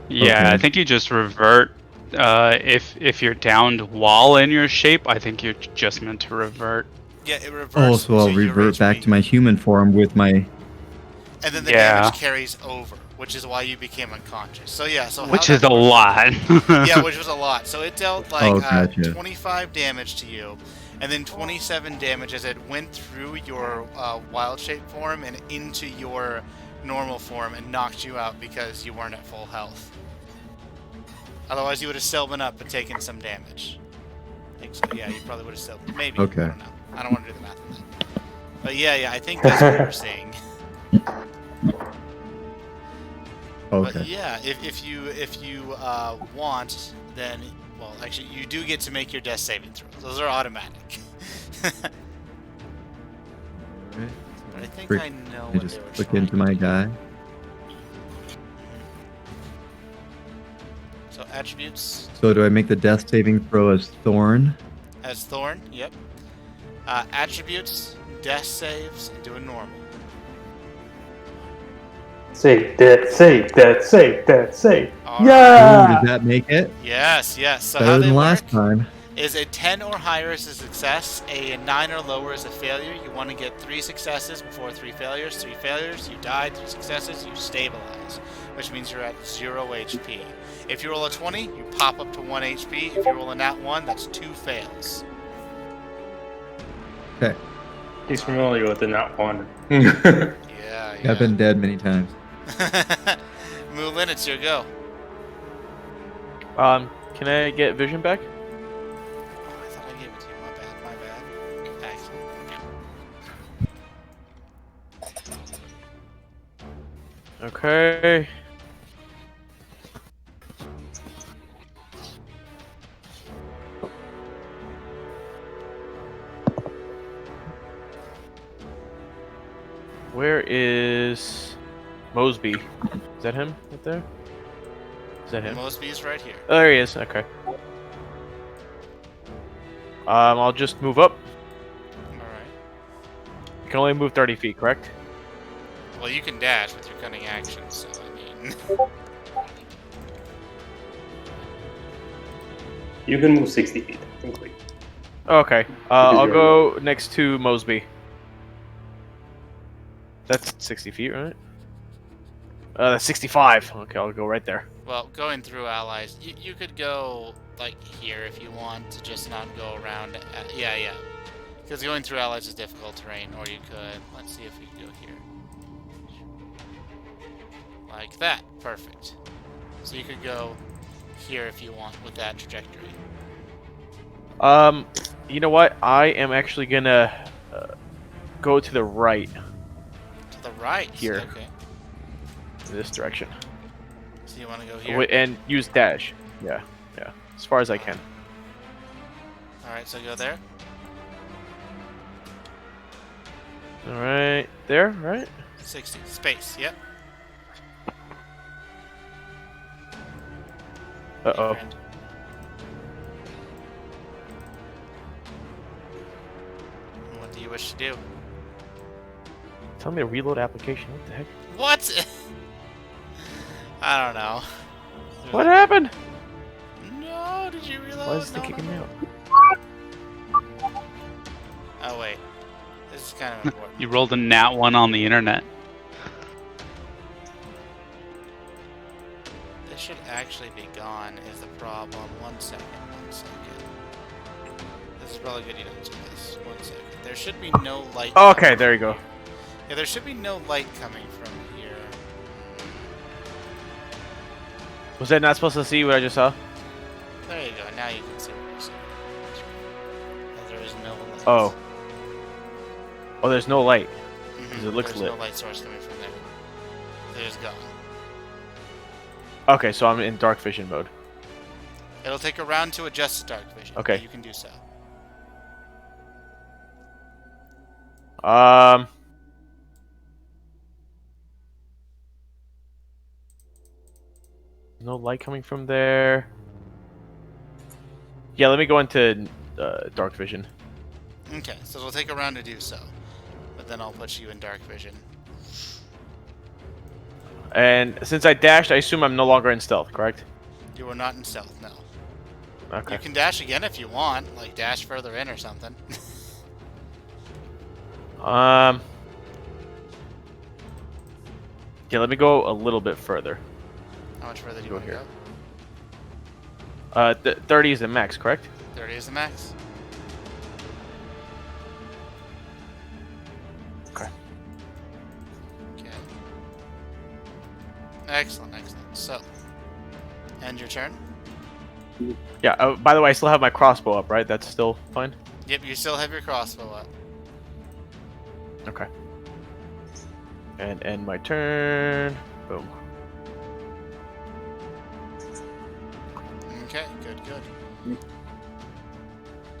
B: Yeah,
D: Okay.
B: I think you just revert. If you're downed while in your shape, I think you're just meant to revert.
A: Yeah, it reverts.
D: Oh, so I'll
A: to your
D: revert back
A: HP.
D: to my human form with my...
A: And then the
B: Yeah.
A: damage carries over, which is why you became unconscious. So yeah, so how
B: Which
A: that
B: is a
A: works-
B: lot.
A: Yeah, which was a lot. So it dealt like
D: Oh, gotcha.
A: 25 damage to you, and then 27 damage as it went through your wild shape form and into your normal form and knocked you out because you weren't at full health. Otherwise, you would have still been up but taken some damage. I think so. Yeah, you probably would have still. Maybe.
D: Okay.
A: I don't know. I don't want to do the math on that. But yeah, I think that's what we're seeing. But
D: Okay.
A: yeah, if you want, then well, actually, you do get to make your death saving throws. Those are automatic. But I think I know
D: I
A: what
D: just
A: they were
D: click
A: trying
D: into
A: to
D: my
A: do.
D: guy.
A: So attributes
D: So do I make the death saving throw as Thorn?
A: as Thorn. Yep. Attributes, death saves, and do a normal.
C: Save that, save that, save that, save.
A: All
D: Ooh,
C: Yeah!
D: does that make it?
A: Yes. So
D: Better
A: how they
D: than last
A: work
D: time.
A: is a 10 or higher is a success, a 9 or lower is a failure. You want to get 3 successes before 3 failures. 3 failures, you die. 3 successes, you stabilize, which means you're at 0 HP. If you roll a 20, you pop up to 1 HP. If you roll a nat 1, that's 2 fails.
D: Okay.
C: He's familiar with the not one.
A: Yeah.
D: I've been dead many times.
A: Moulin, it's your go.
G: Can I get vision back?
A: Oh, I thought I gave it to you. My bad. Excellent.
G: Okay. Where is Mosby? Is that him right there? Is that him?
A: Mosby's right here.
G: Oh, there he is. Okay. I'll just move up.
A: Alright.
G: You can only move 30 feet, correct?
A: Well, you can dash with your cunning action, so I mean.
C: You can move 60 feet, technically.
G: Okay. I'll go next to Mosby. That's 60 feet, right? That's 65. Okay, I'll go right there.
A: Well, going through allies, you could go, like, here if you want to just not go around. Yeah. Because going through allies is difficult terrain, or you could, let's see if we can go here. Like that. Perfect. So you could go here if you want with that trajectory.
G: You know what? I am actually gonna go to the right
A: To the right.
G: Here.
A: Okay.
G: in this direction.
A: So you want to go here?
G: And use dash. Yeah, as far as I can.
A: All right. So go there.
G: All right, there, right?
A: 60 space. Yep.
G: Uh-oh.
A: Friend. What do you wish to do?
G: Tell me to reload application. What the heck?
A: What? I don't know.
G: What happened?
A: No, did you reload?
G: Why is this
A: No,
G: thing kicking me
A: no.
G: out?
A: Oh wait, this is kind of important.
B: You rolled a nat 1 on the internet.
A: This should actually be gone. Is the problem? 1 second. 1 second. This is probably good you don't do this. 1 second. There should be no light.
G: Oh, okay,
A: coming
G: there you
A: from
G: go.
A: here. Yeah, there should be no light coming from here.
G: Was I not supposed to see what I just saw?
A: There you go. Now you can see what you're seeing. Oh, there is no light.
G: Oh. Oh, there's no light.
A: Mhm,
G: it looks
A: there's
G: lit.
A: no light source coming from there. There's gone.
G: Okay, so I'm in dark vision mode.
A: It'll take a round to adjust to dark vision.
G: Okay.
A: But you can do so.
G: No light coming from there. Yeah, let me go into dark vision.
A: Okay, so it'll take a round to do so. But then I'll put you in dark vision.
G: And since I dashed, I assume I'm no longer in stealth, correct?
A: You are not in stealth, no.
G: Okay.
A: You can dash again if you want, like dash further in or something.
G: Yeah, let me go a little bit further.
A: How much further do you
G: Go
A: want to
G: here.
A: go?
G: 30 is the max, correct?
A: 30 is the max.
G: Okay.
A: Okay. Excellent, excellent. So, end your turn.
G: Yeah, by the way, I still have my crossbow up, right? That's still fine?
A: Yep, you still have your crossbow up.
G: Okay. And end my turn. Boom.
A: Okay, good, good.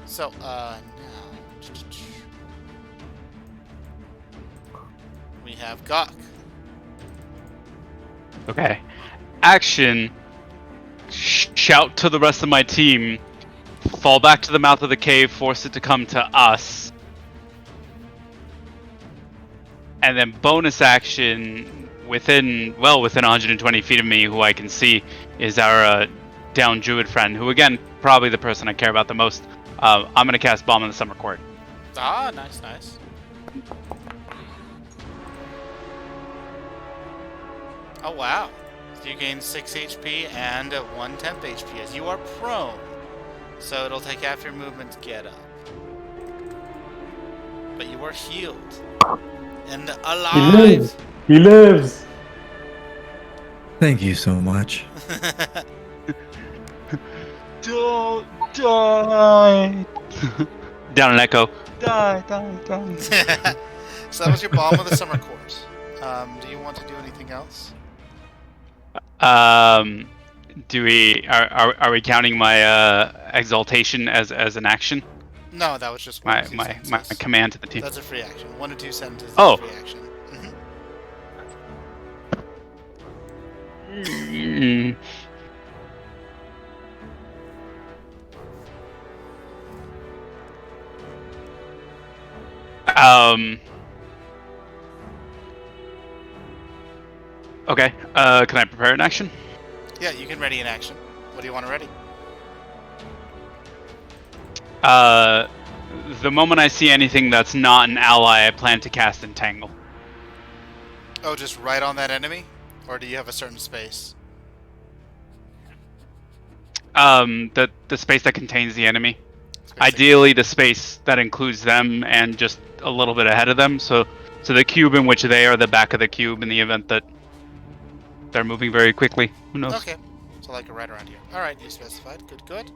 A: So, now... We have Gok.
B: Okay. Action. Shout to the rest of my team. Fall back to the mouth of the cave. Force it to come to us. And then bonus action within 120 feet of me, who I can see is our down druid friend, who again probably the person I care about the most. I'm gonna cast Bomb in the Summer Court.
A: Ah, nice, nice. Oh wow. So you gain 6 HP and 1 temp HP as you are prone. So it'll take half your movement to get up. But you are healed. And
C: He
A: alive!
C: lives! He lives!
D: Thank you so much.
B: Don't die. Down an echo. Die.
A: So that was your Bomb of the Summer Court. Do you want to do anything else?
B: Do we are we counting my exaltation as an action?
A: No, that was just one
B: My
A: or two
B: my
A: sentences.
B: command to the team.
A: That's a free action. 1 to 2 sentences.
B: Oh.
A: Is a free action.
B: Mm. Okay. Can I prepare an action?
A: Yeah, you can ready an action. What do you want to ready?
B: The moment I see anything that's not an ally, I plan to cast Entangle.
A: Oh, just right on that enemy? Or do you have a certain space?
B: The space that contains the enemy. Ideally, the space that includes them and just a little bit ahead of them. So the cube in which they are the back of the cube in the event that they're moving very quickly. Who knows?
A: Okay. So like right around here. Alright, you specified. Good, good.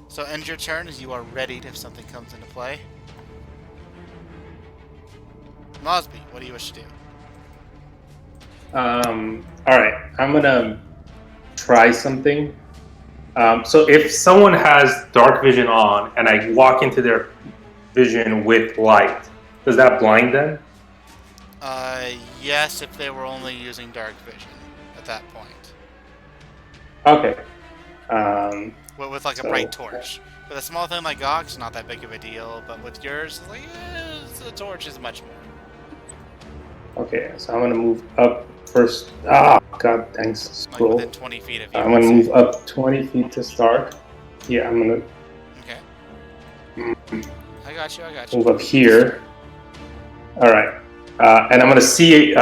A: So end your turn as you are readied if something comes into play. Mosby, what do you wish to do?
C: All right, I'm gonna try something. So if someone has dark vision on and I walk into their vision with light, does that blind them?
A: Yes, if they were only using dark vision at that point.
C: Okay.
A: With like a
C: So-
A: bright torch. With a small thing like Gawk's, not that big of a deal, but with yours, it's like, the torch is much more.
C: Okay, so I'm gonna move up first. Ah, God, thanks.
A: Like
C: Scroll.
A: within 20 feet of you.
C: I'm gonna move up 20 feet to start. Yeah, I'm gonna
A: Okay. I got you.
C: move up here. All right, and I'm gonna see.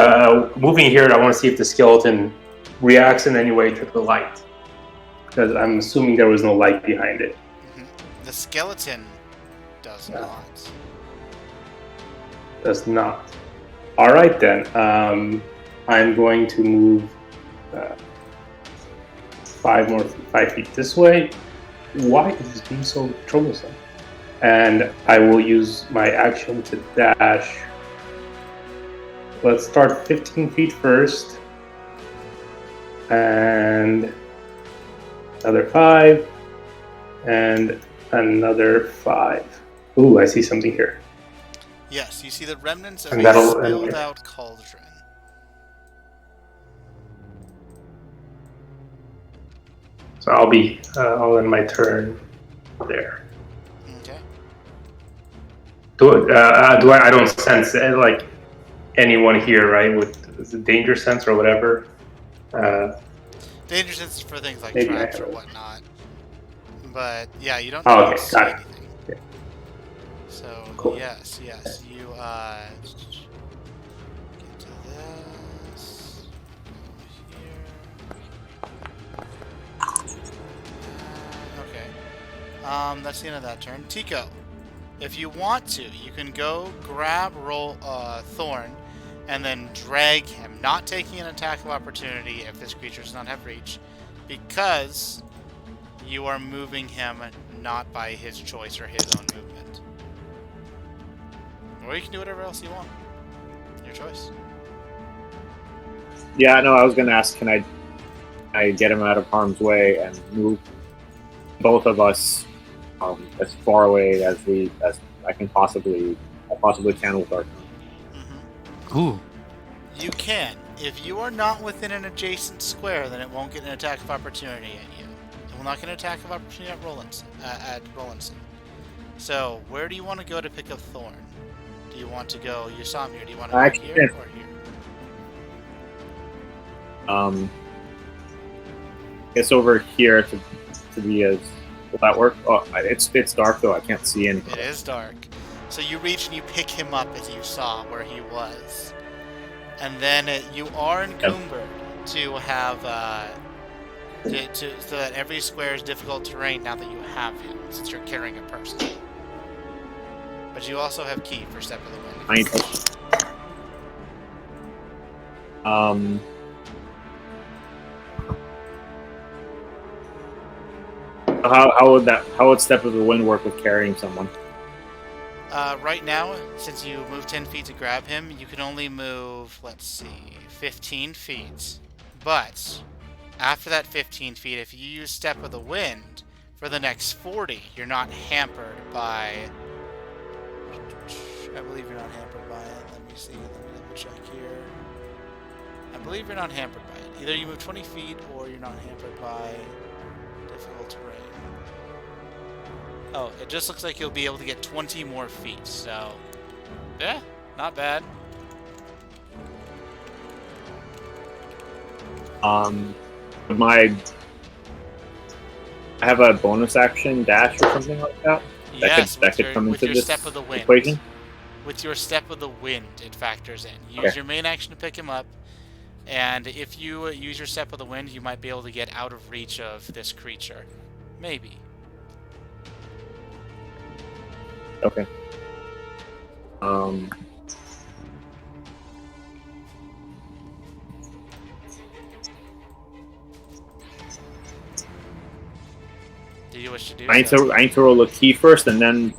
C: Moving here, I want to see if the skeleton reacts in any way to the light, because I'm assuming there was no light behind it.
A: The skeleton does
C: Yeah.
A: not.
C: Does not. All right then. I'm going to move 5 feet this way. Why is this being so troublesome? And I will use my action to dash. Let's start 15 feet first. And another 5. And another 5. Ooh, I see something here.
A: Yes, you see the remnants of
C: And
A: a
C: that'll-
A: spilled out cauldron.
C: So I'll end my turn there.
A: Okay.
C: I don't sense like anyone here, right? With the danger sense or whatever.
A: Danger sense for things like
C: Maybe I
A: traps or
C: have it.
A: whatnot. But yeah, you don't
C: Oh, okay,
A: see
C: got it.
A: anything.
C: Yeah.
A: So
C: Cool.
A: yes, you get to this. Go here. Okay. That's the end of that turn. Tico, if you want to, you can go grab Thorn and then drag him, not taking an attack of opportunity if this creature does not have reach, because you are moving him not by his choice or his own movement. Or you can do whatever else you want. Your choice.
E: Yeah, no, I was gonna ask, can I get him out of harm's way and move both of us as far away as I possibly can with our.
B: Ooh.
A: You can. If you are not within an adjacent square, then it won't get an attack of opportunity at you. It will not get an attack of opportunity at Rollinson. So, where do you want to go to pick up Thorn? Do you want to go Yusamir? Do you want to go here or here?
E: It's over here to be as. Will that work? Oh, it's dark though. I can't see anything.
A: It is dark. So you reach and you pick him up as you saw where he was. And then you are encumbered to have so that every square is difficult terrain now that you have him, since you're carrying a person. But you also have key for Step of the Wind.
E: How would Step of the Wind work with carrying someone?
A: Right now, since you moved 10 feet to grab him, you can only move, 15 feet. But after that 15 feet, if you use Step of the Wind for the next 40, you're not hampered by... I believe you're not hampered by it. Let me see. Let me double check here. I believe you're not hampered by it. Either you move 20 feet or you're not hampered by difficult terrain. Oh, it just looks like you'll be able to get 20 more feet, so... Yeah, not bad.
E: I have a bonus action dash or something like that?
A: Yes,
E: that could come
A: with
E: into
A: your
E: this
A: Step of the Wind.
E: equation?
A: With your Step of the Wind, it factors in. Use
E: Okay.
A: your main action to pick him up, and if you use your Step of the Wind, you might be able to get out of reach of this creature. Maybe.
E: Okay.
A: Do you wish to do
E: I need
A: so?
E: to roll a key first, and then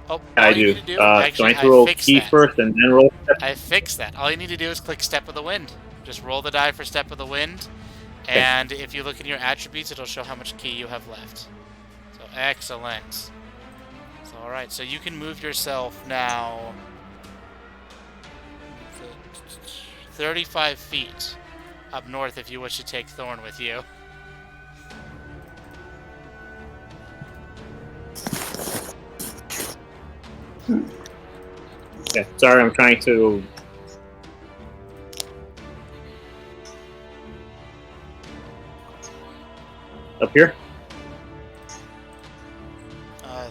A: Oh,
E: yeah,
A: all
E: I
A: you
E: do.
A: need to do,
E: So I
A: actually,
E: need
A: I
E: to roll
A: fixed
E: key
A: that.
E: first, and then roll.
A: I fixed that. All you need to do is click Step of the Wind. Just roll the die for Step of the Wind, and if you look in your attributes, it'll show how much key you have left. So excellent. So all right, so you can move yourself now 35 feet up north if you wish to take Thorn with you.
E: Okay, sorry, I'm trying to. Up here?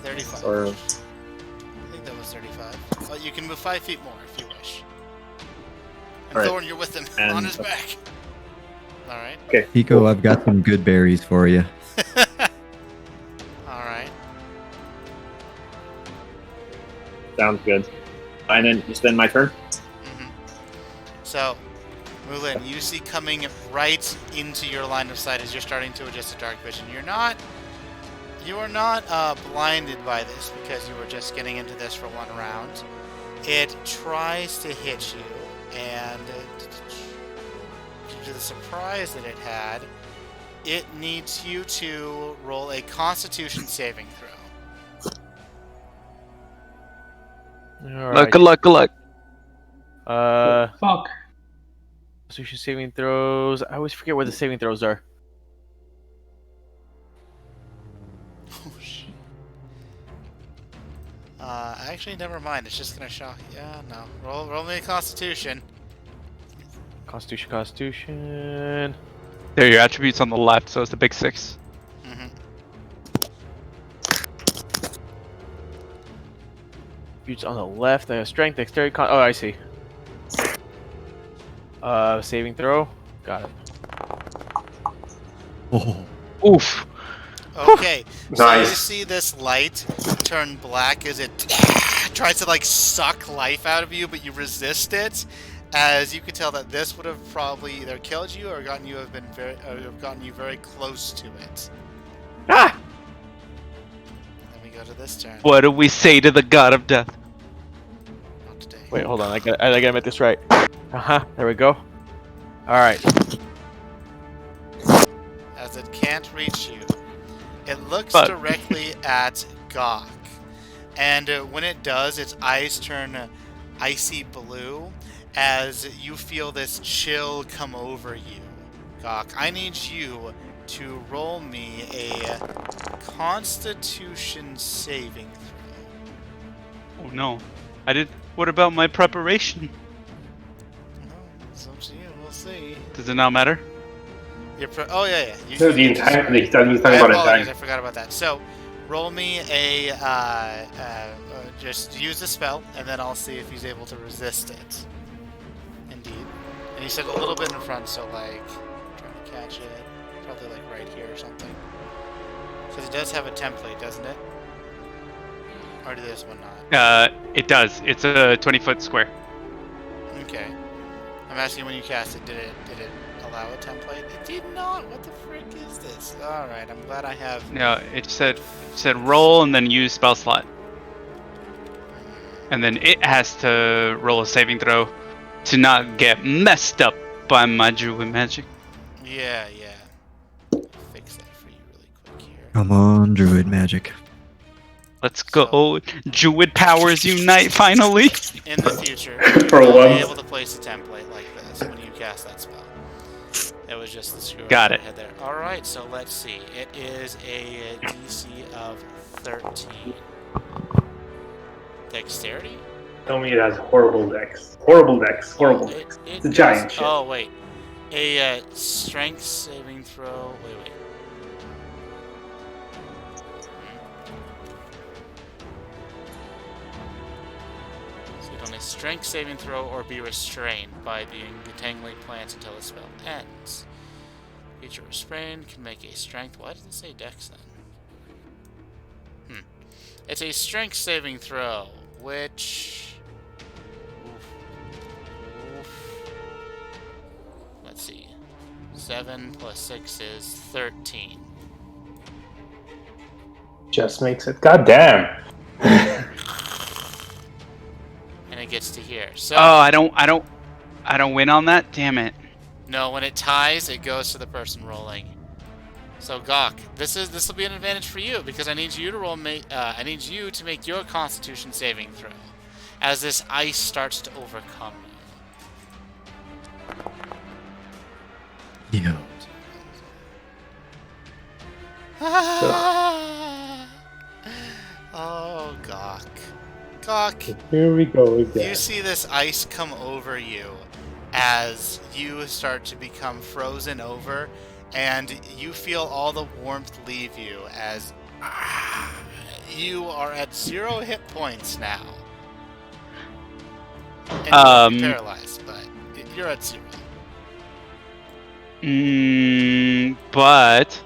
A: 35.
E: Or
A: I think that was 35. Well, you can move 5 feet more if you wish. And
E: All right.
A: Thorn, you're with him
E: And-
A: on his back. All right.
E: okay.
D: Pico, I've got some good berries for you.
A: All right.
E: Sounds good. And then it's then my turn.
A: So, Mulan, you see coming right into your line of sight as you're starting to adjust to dark vision. You are not blinded by this because you were just getting into this for one round. It tries to hit you, and due to the surprise that it had, it needs you to roll a Constitution saving throw.
G: Alright.
B: Luck.
C: Fuck.
G: Constitution saving throws. I always forget where the saving throws are.
A: Oh, shit. Actually, never mind. It's just gonna shock. Yeah, no. Roll me a Constitution.
G: Constitution.
B: There are your attributes on the left, so it's the big 6.
A: Mm-hmm.
G: Attributes on the left. I have strength, dexterity, oh, I see. Saving throw. Got it.
D: Oh,
B: Oof.
A: Okay, so you
C: Nice.
A: see this light turn black as it tries to like suck life out of you, but you resist it. As you could tell that this would have probably either killed you or gotten you very close to it.
G: Ah!
A: Then we go to this turn.
B: What do we say to the god of death?
A: Not today.
G: Wait, hold on. I gotta make this right. There we go. All right.
A: As it can't reach you, it looks
B: Fuck.
A: directly at Gok, and when it does, its eyes turn icy blue as you feel this chill come over you. Gok, I need you to roll me a Constitution saving throw.
B: Oh no. What about my preparation?
A: Oh, it's up to you. We'll see.
B: Does it not matter?
A: Oh yeah.
C: So the entire he's talking
A: I
C: about
A: apologize,
C: entire.
A: I forgot about that. So, roll me a just use the spell, and then I'll see if he's able to resist it. Indeed. And he said a little bit in front, so like trying to catch it, probably like right here or something. Because it does have a template, doesn't it? Or did this one not?
B: It does. It's a 20-foot square.
A: Okay. I'm asking when you cast it, did it allow a template? It did not. What the frick is this? All right, I'm glad I have.
B: No, it said roll and then use spell slot. And then it has to roll a saving throw to not get messed up by my druid magic.
A: Yeah. Fix that for you really quick here.
D: come on, druid magic.
B: Let's go. Druid powers unite finally.
A: In the future,
C: For
A: you'll
C: once.
A: be able to place a template like this when you cast that spell. It was just the screw
B: Got
A: up
B: it.
A: I had there. All right, so let's see. It is a DC of 13. Dexterity?
C: Tell me it has horrible decks. Horrible decks. Horrible
A: Oh,
C: decks.
A: it
C: It's a
A: does-
C: giant ship.
A: Oh, wait. A strength saving throw. Wait. So you on a strength saving throw or be restrained by the entangling plants until the spell ends. Creature restrained can make a strength. Why does it say dex then? It's a strength saving throw, which. Oof. Let's see. 7 plus 6 is 13.
C: just makes it. God damn.
A: And it gets to here. So
B: Oh, I don't win on that. Damn it.
A: no, when it ties, it goes to the person rolling. So Gawk, this will be an advantage for you because I need you to roll. I need you to make your Constitution saving throw, as this ice starts to overcome you.
D: Yo.
A: Oh, Gawk. Gawk,
C: Here we go again.
A: you see this ice come over you as you start to become frozen over, and you feel all the warmth leave you as you are at 0 hit points now. And you're paralyzed, but you're at 0.
B: But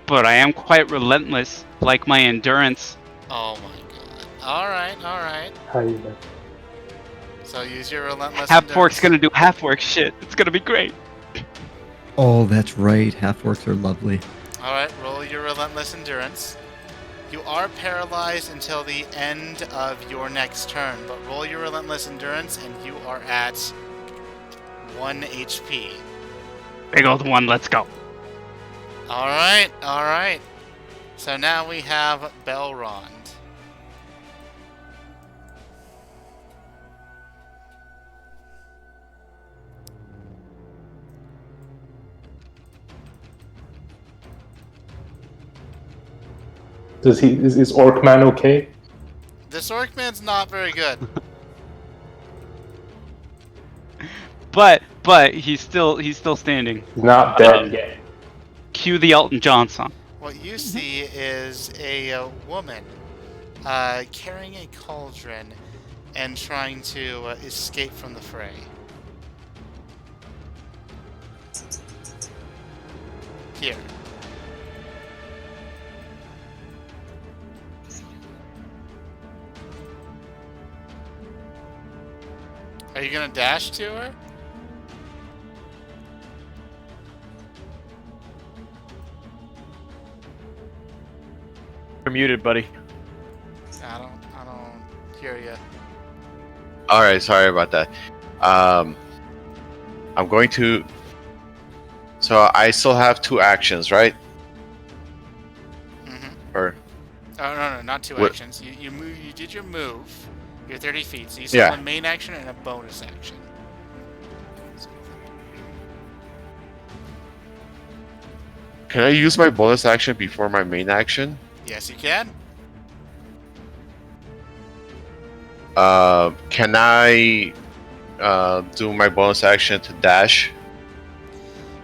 A: But
B: I am quite relentless, like my endurance.
A: oh my god! All right.
C: How you doing?
A: So use your relentless.
B: Half Orc's
A: endurance.
B: gonna do half work shit. It's gonna be great.
D: Oh, that's right. Half orcs are lovely.
A: All right, roll your relentless endurance. You are paralyzed until the end of your next turn, but roll your relentless endurance, and you are at 1 HP.
B: Big old one. Let's go.
A: All right. So now we have Belrond.
C: Is Orcman okay?
A: This Orcman's not very good.
B: But he's still standing.
C: He's not dead yet.
B: Cue the Elton John song.
A: What you see is a woman carrying a cauldron and trying to escape from the fray. Here. Are you gonna dash to her?
G: You're muted, buddy.
A: I don't hear you.
F: All right, sorry about that. I'm going to. So I still have 2 actions, right?
A: Mm-hmm.
F: Or
A: Oh no, not 2
F: What-
A: actions. You move. You did your move. You're 30 feet, so you still have a main action and a bonus action.
F: can I use my bonus action before my main action?
A: Yes, you can.
F: Can I do my bonus action to dash?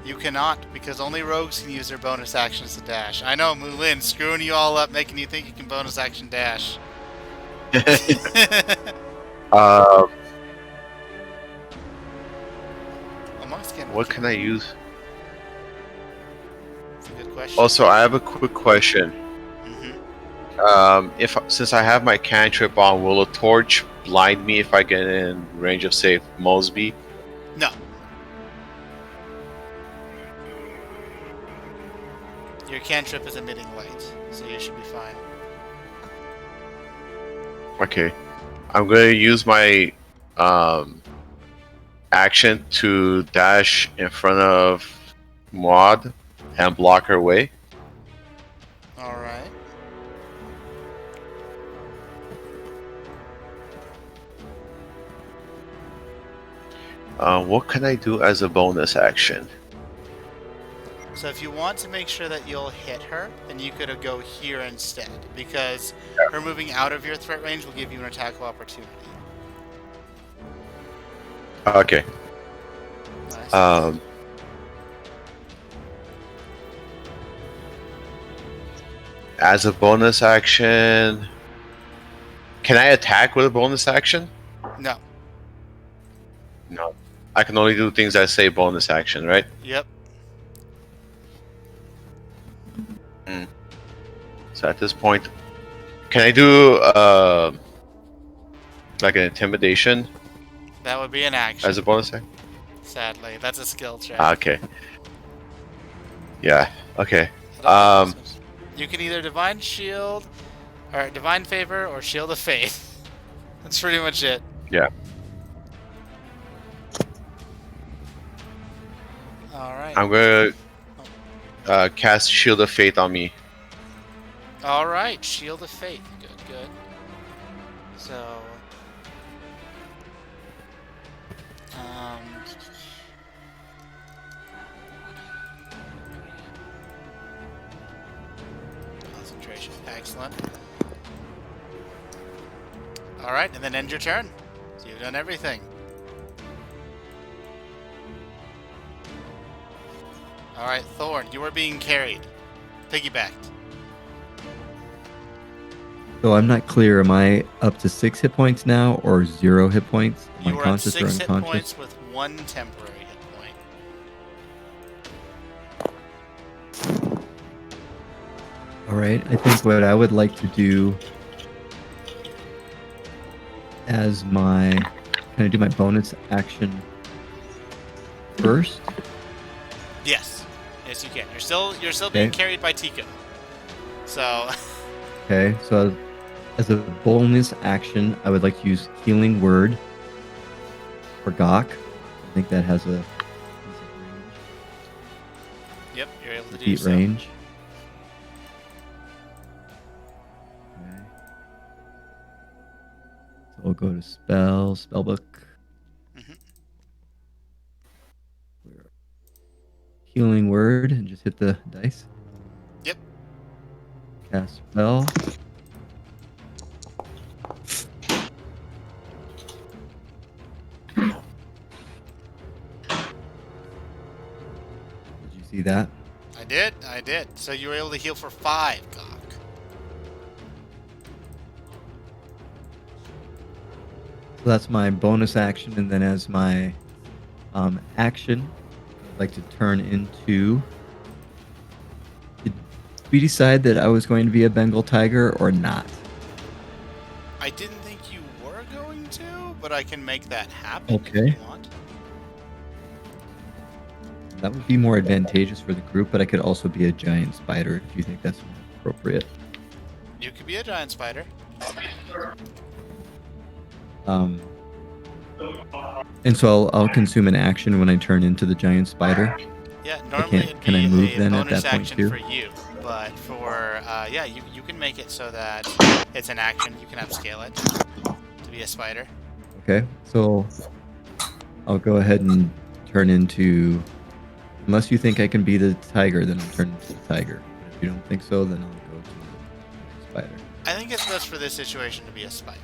A: You cannot, because only rogues can use their bonus actions to dash. I know, Moulin, screwing you all up, making you think you can bonus action dash. Amongst can
F: What can I use?
A: That's a good question.
F: Also, I have a quick question.
A: Mm-hmm.
F: Since I have my cantrip on, will a torch blind me if I get in range of, say, Mosby?
A: No. Your cantrip is emitting light, so you should be fine.
F: Okay. I'm going to use my action to dash in front of Maud and block her way.
A: Alright.
F: What can I do as a bonus action?
A: So if you want to make sure that you'll hit her, then you could go here instead, because her moving out of your threat range will give you an attack of opportunity.
F: Okay.
A: Nice.
F: As a bonus action, can I attack with a bonus action?
A: No.
F: No. I can only do things that say bonus action, right?
A: Yep.
F: So at this point, can I do like an intimidation
A: That would be an action.
F: as a bonus action?
A: Sadly, that's a skill check.
F: Okay. Yeah. Okay.
A: You can either Divine Shield, or Divine Favor, or Shield of Faith. That's pretty much it.
F: Yeah.
A: Alright.
F: I'm gonna cast Shield of Fate on me.
A: Alright, Shield of Faith. Good. So... concentration. Excellent. Alright, and then end your turn. So you've done everything. Alright, Thorn, you are being carried. Piggybacked.
D: So I'm not clear. Am I up to 6 hit points now, or 0 hit points? Am
A: You
D: I
A: are at
D: conscious or
A: 6 hit
D: unconscious?
A: points with 1 temporary hit point.
D: All right. I think what I would like to do as my, can I do my bonus action first?
A: Yes, you can. You're still being
D: Okay.
A: carried by Tico. So
D: Okay. So as a bonus action, I would like to use Healing Word for Gok. I think that has a
A: yep, you're able to do
D: repeat
A: so.
D: range. Okay. So we'll go to spellbook.
A: Mhm.
D: Healing Word and just hit the dice.
A: Yep.
D: Cast spell. Did you see that?
A: I did. So you were able to heal for 5, Gok.
D: So that's my bonus action, and then as my action, I'd like to turn into. Did we decide that I was going to be a Bengal tiger or not?
A: I didn't think you were going to, but I can make that happen if
D: Okay.
A: you want.
D: That would be more advantageous for the group, but I could also be a giant spider if you think that's more appropriate.
A: You could be a giant spider.
D: And so I'll consume an action when I turn into the giant spider.
A: Yeah, normally it'd
D: can I
A: be
D: move
A: a
D: then at
A: bonus
D: that point
A: action
D: too?
A: for you, but for you can make it so that it's an action. You can upscale it to be a spider.
D: Okay, so I'll go ahead and turn into. Unless you think I can be the tiger, then I'll turn into the tiger. But if you don't think so, then I'll go to the spider.
A: I think it's best for this situation to be a spider.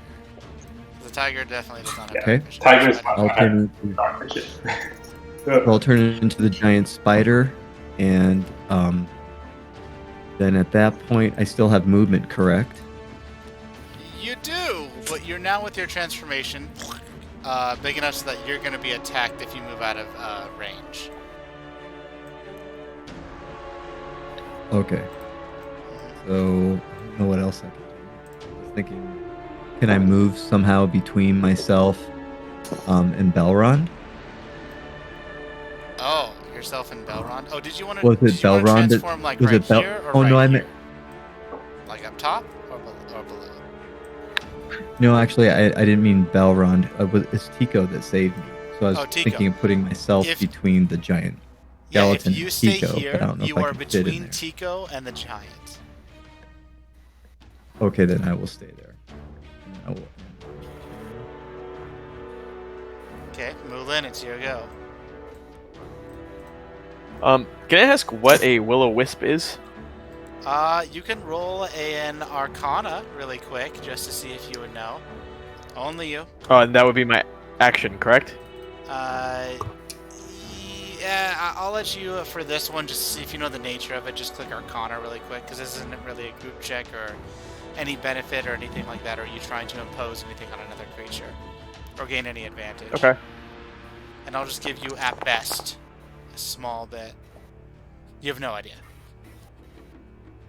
A: The tiger definitely does not have
D: Okay.
A: dark vision.
C: Tiger's
A: Spider-
D: I'll turn into.
C: dark vision.
D: I'll turn into the giant spider, and then at that point, I still have movement, correct?
A: You do, but you're now with your transformation big enough so that you're going to be attacked if you move out of range.
D: Okay. So I don't know what else I can do. I was thinking, can I move somehow between myself and Belron?
A: Oh, yourself and Belron. Oh, did you want to?
D: Was it Belron that-
A: transform like
D: was
A: right
D: it Bel-
A: here or
D: Oh,
A: right
D: no, I
A: here?
D: meant-
A: Like up top or below?
D: No, actually, I didn't mean Belron. It's Tico that saved me. So I was
A: Tico.
D: thinking of putting myself
A: If-
D: between the giant
A: Yeah,
D: skeleton
A: if you
D: and
A: stay
D: Tico,
A: here,
D: but I don't know
A: you
D: if I
A: are
D: can fit in
A: between
D: there.
A: Tico and the giant.
D: Okay, then I will stay there. And I will-
A: Okay, Moulin, it's your go.
G: Can I ask what a will-o-wisp is?
A: You can roll an Arcana really quick just to see if you would know. Only you.
G: Oh, and that would be my action, correct?
A: Yeah, I'll let you for this one just to see if you know the nature of it. Just click Arcana really quick because this isn't really a group check or any benefit or anything like that. Or are you trying to impose anything on another creature or gain any advantage?
G: Okay.
A: And I'll just give you at best a small bit. You have no idea.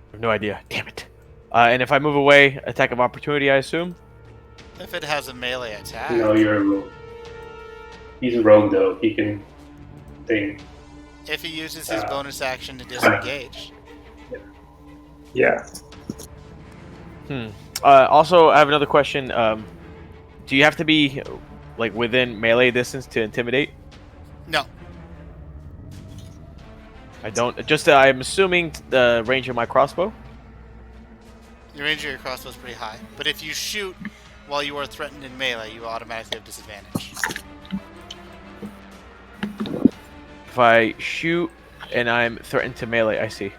G: I have no idea. Damn it. And if I move away, attack of opportunity, I assume?
A: If it has a melee attack.
C: No, you're a rogue. He's a rogue though. He can thing.
A: If he uses his bonus action to disengage.
C: Yeah.
G: Also, I have another question. Do you have to be like within melee distance to intimidate?
A: No.
G: I don't. Just I'm assuming the range of my crossbow.
A: Your range of your crossbow is pretty high, but if you shoot while you are threatened in melee, you automatically have disadvantage.
G: If I shoot and I'm threatened to melee, I see.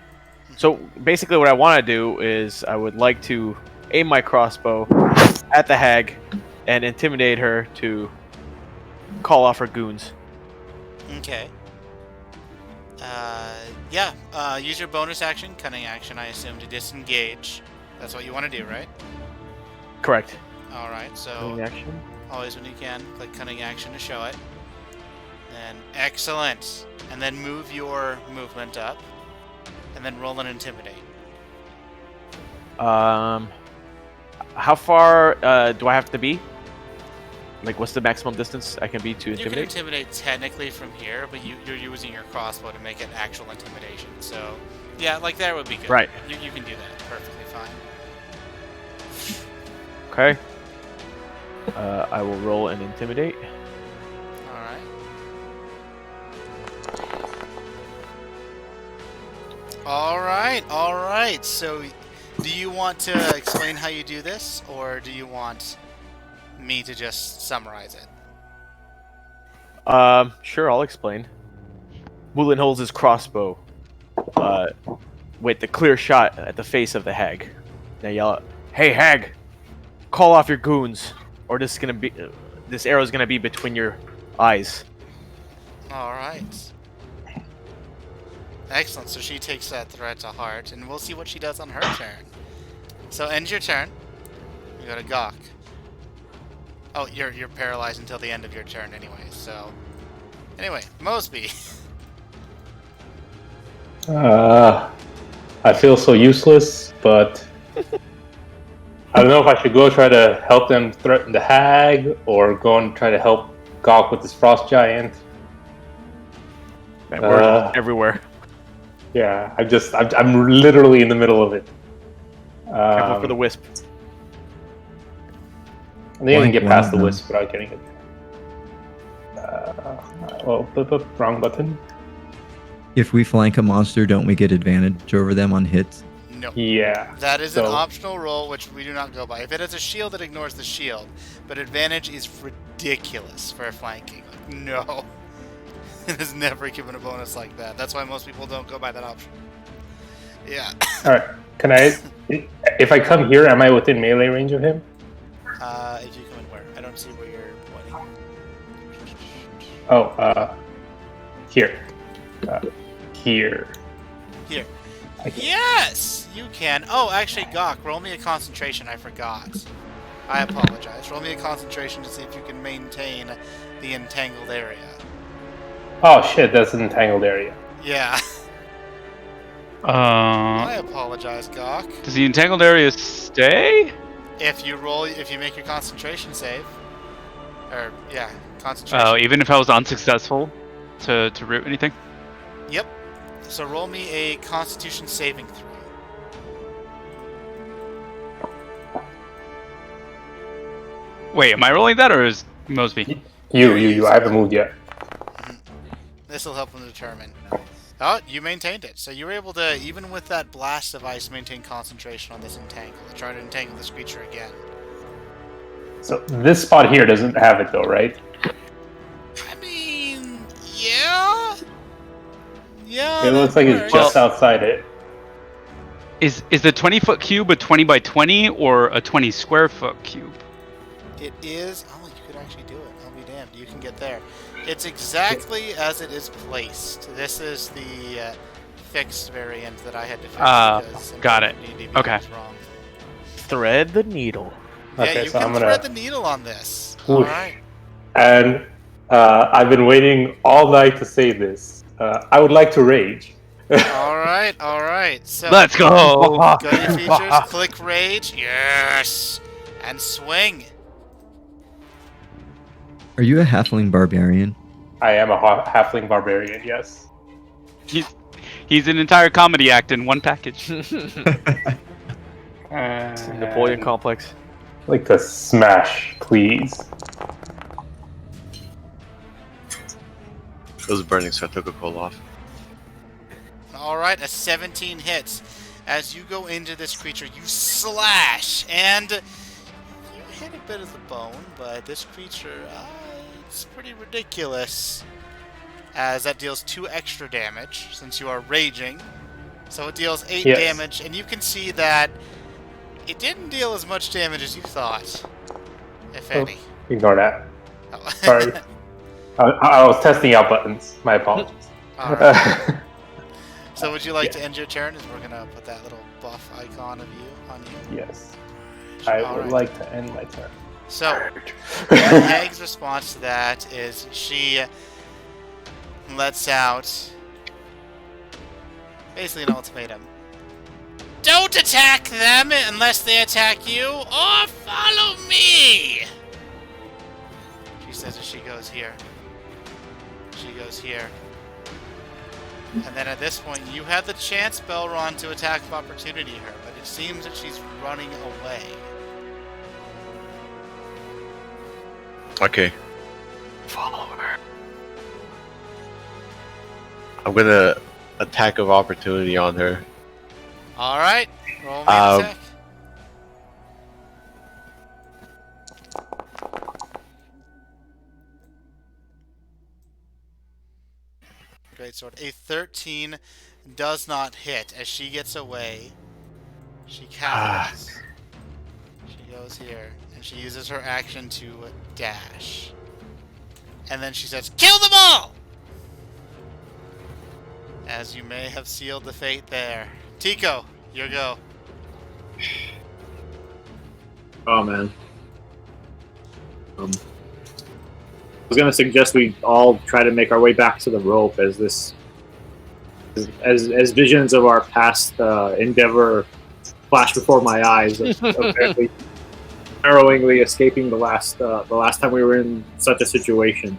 G: So basically, what I want to do is I would like to aim my crossbow at the hag and intimidate her to call off her goons.
A: Okay. Yeah. Use your bonus action, cunning action, I assume, to disengage. That's what you want to do, right?
G: Correct.
A: All right. So
G: Cunning action.
A: always when you can, click cunning action to show it. Then excellent. And then move your movement up, and then roll an intimidate.
G: How far do I have to be? Like, what's the maximum distance I can be to
A: You can
G: intimidate?
A: intimidate technically from here, but you're using your crossbow to make it actual intimidation. So, yeah, like there would be good.
G: Right.
A: You can do that perfectly fine.
G: Okay. I will roll an intimidate.
A: All right. All right. All right. So, do you want to explain how you do this, or do you want me to just summarize it?
G: Sure, I'll explain. Woolen holds his crossbow, with the clear shot at the face of the hag. Now yell out, "Hey, hag! Call off your goons, or this arrow's gonna be between your eyes."
A: All right. Excellent. So she takes that threat to heart, and we'll see what she does on her turn. So end your turn. You go to Gawk. Oh, you're paralyzed until the end of your turn anyway. So anyway, Mosby.
C: I feel so useless, but I don't know if I should go try to help them threaten the hag, or go and try to help Gawk with this frost giant.
G: Man, we're everywhere.
C: Yeah, I'm literally in the middle of it.
G: Careful for the wisp.
C: I think I can get
D: One
C: past
D: of
C: the
D: them.
C: wisp without getting it. Wrong button.
D: If we flank a monster, don't we get advantage over them on hits?
A: No.
C: Yeah.
A: That is an
C: So-
A: optional roll, which we do not go by. If it has a shield, it ignores the shield. But advantage is ridiculous for flanking. Like, no. It is never given a bonus like that. That's why most people don't go by that option. Yeah.
C: All right. Can I? If I come here, am I within melee range of him?
A: If you come in where? I don't see where you're pointing.
C: Oh, here. Here.
A: Here.
C: I can-
A: Yes! You can. Oh, actually, Gawk, roll me a concentration. I forgot. I apologize. Roll me a concentration to see if you can maintain the entangled area.
C: Oh shit, that's an entangled area.
A: Yeah. I
B: Uh,
A: apologize, Gawk.
B: does the entangled area stay?
A: If you make your concentration save, or yeah, concentration.
B: Oh, even if I was unsuccessful to root anything?
A: Yep. So roll me a Constitution saving throw.
B: Wait, am I rolling that or is Mosby?
C: You. I haven't moved yet.
A: This will help them determine. Oh, you maintained it. So you were able to, even with that blast of ice, maintain concentration on this entangle. Try to entangle this creature again.
C: So this spot here doesn't have it though, right?
A: I mean, yeah. Yeah.
C: It looks
A: that
C: like it's
A: works.
C: just outside it.
B: Is the 20-foot cube a 20 by 20 or a 20 square foot cube?
A: It is. Oh, you could actually do it. I'll be damned. You can get there. It's exactly as it is placed. This is the fixed variant that I had to fix. Because
B: got it.
A: D&D
B: Okay.
A: was wrong.
G: Thread the needle.
A: Yeah,
C: Okay,
A: you
C: so
A: can
C: I'm gonna-
A: thread the needle on this.
C: Whoosh.
A: Alright.
C: And I've been waiting all night to say this. I would like to rage.
A: Alright. So,
B: Let's go!
A: go to your features, click rage. Yes! And swing.
D: Are you a halfling barbarian?
C: I am a halfling barbarian, yes.
B: He's an entire comedy act in one package.
G: Napoleon complex.
C: I'd like to smash, please.
F: It was burning, so I took a coal off.
A: Alright, a 17 hits. As you go into this creature, you slash, and you hit a bit of the bone, but this creature, it's pretty ridiculous. As that deals 2 extra damage, since you are raging. So it deals 8 damage, and you can see that it didn't deal as much damage as you thought, if any.
C: Ignore that.
A: Oh.
C: Sorry. I was testing out buttons. My apologies.
A: Alright. So would you like to end your turn? As we're going to put that little buff icon of you on you.
C: Yes. I would
A: Alright.
C: like to end my turn.
A: So, Hag's response to that is she lets out basically an ultimatum. Don't attack them unless they attack you, or follow me! She says as she goes here. She goes here. And then at this point, you have the chance, Belron, to attack of opportunity her, but it seems that she's running away.
F: Okay.
G: Follow her.
F: I'm gonna attack of opportunity on her.
A: Alright, roll me an attack. Great sword. A 13 does not hit. As she gets away, she cowers. She goes here, and she uses her action to dash. And then she says, "Kill them all!" As you may have sealed the fate there. Tico, your go.
E: Oh man. I was gonna suggest we all try to make our way back to the rope as this, as visions of our past endeavor flash before my eyes, of apparently harrowingly escaping the last time we were in such a situation.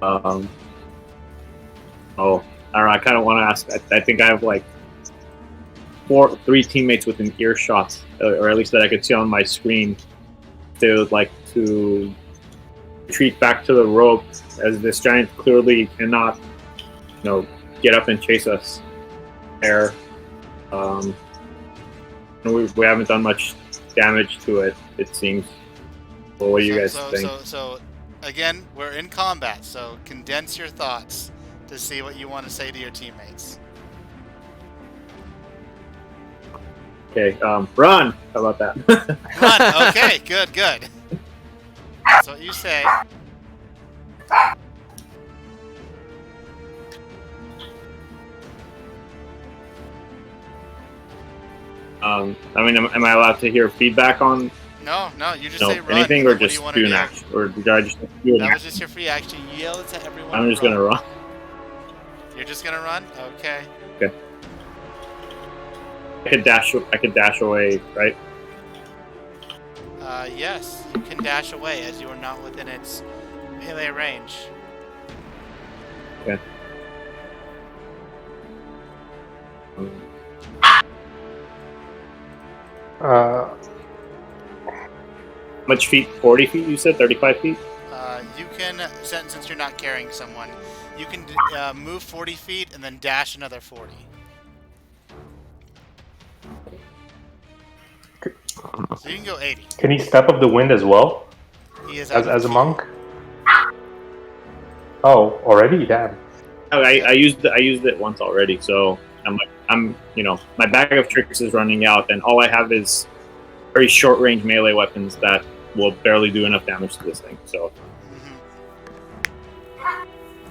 E: Oh, I don't know. I kind of want to ask. I think I have like 3 teammates within earshot, or at least that I could see on my screen. They would like to retreat back to the rope, as this giant clearly cannot, get up and chase us there. We haven't done much damage to it, it seems. Well, what do you guys think?
A: So, again, we're in combat, so condense your thoughts to see what you want to say to your teammates.
E: Okay, run! How about that?
A: Run! Okay, good. That's what you say.
E: Am I allowed to hear feedback on
A: No, you just say run.
E: anything, or
A: What do
E: just
A: you wanna
E: do an
A: do?
E: action? Or did I just do an
A: That was
E: action?
A: just your free action. You yell it to everyone.
E: I'm just gonna run.
A: You're just gonna run? Okay.
E: I could dash away, right?
A: Yes, you can dash away as you are not within its melee range.
E: Okay. Much feet? 40 feet, you said? 35 feet?
A: You can, since you're not carrying someone, you can move 40 feet and then dash another 40. So you can go 80.
C: Can he step up the wind as well?
A: He is
C: As a monk? Oh, already? Damn.
E: I used it once already, so I'm my bag of tricks is running out, and all I have is very short range melee weapons that will barely do enough damage to this thing. So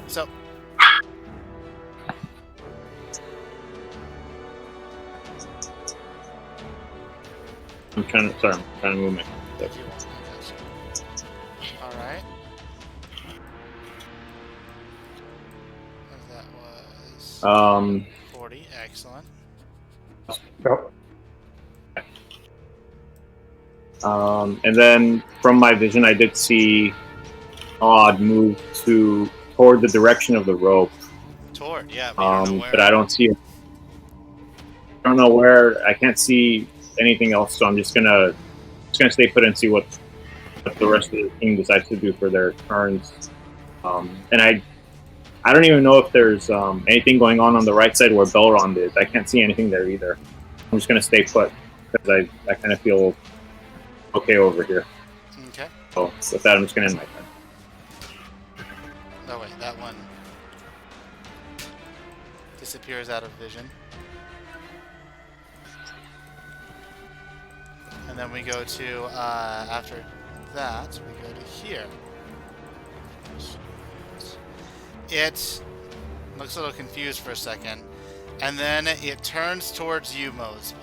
A: So
E: I'm trying to move my.
A: if you want, all right. That was 40. Excellent.
C: Yep.
E: And then from my vision, I did see Odd move toward the direction of the rope.
A: Toward, yeah, but you don't know where.
E: But I don't see it. I don't know where. I can't see anything else, so I'm just gonna stay put and see what the rest of the team decides to do for their turns. And I don't even know if there's anything going on the right side where Belrond is. I can't see anything there either. I'm just gonna stay put because I kind of feel okay over here.
A: Okay.
E: So with that, I'm just gonna end my turn.
A: No, wait, that one disappears out of vision. And then we go to, after that, we go to here. It looks a little confused for a second, and then it turns towards you, Mosby,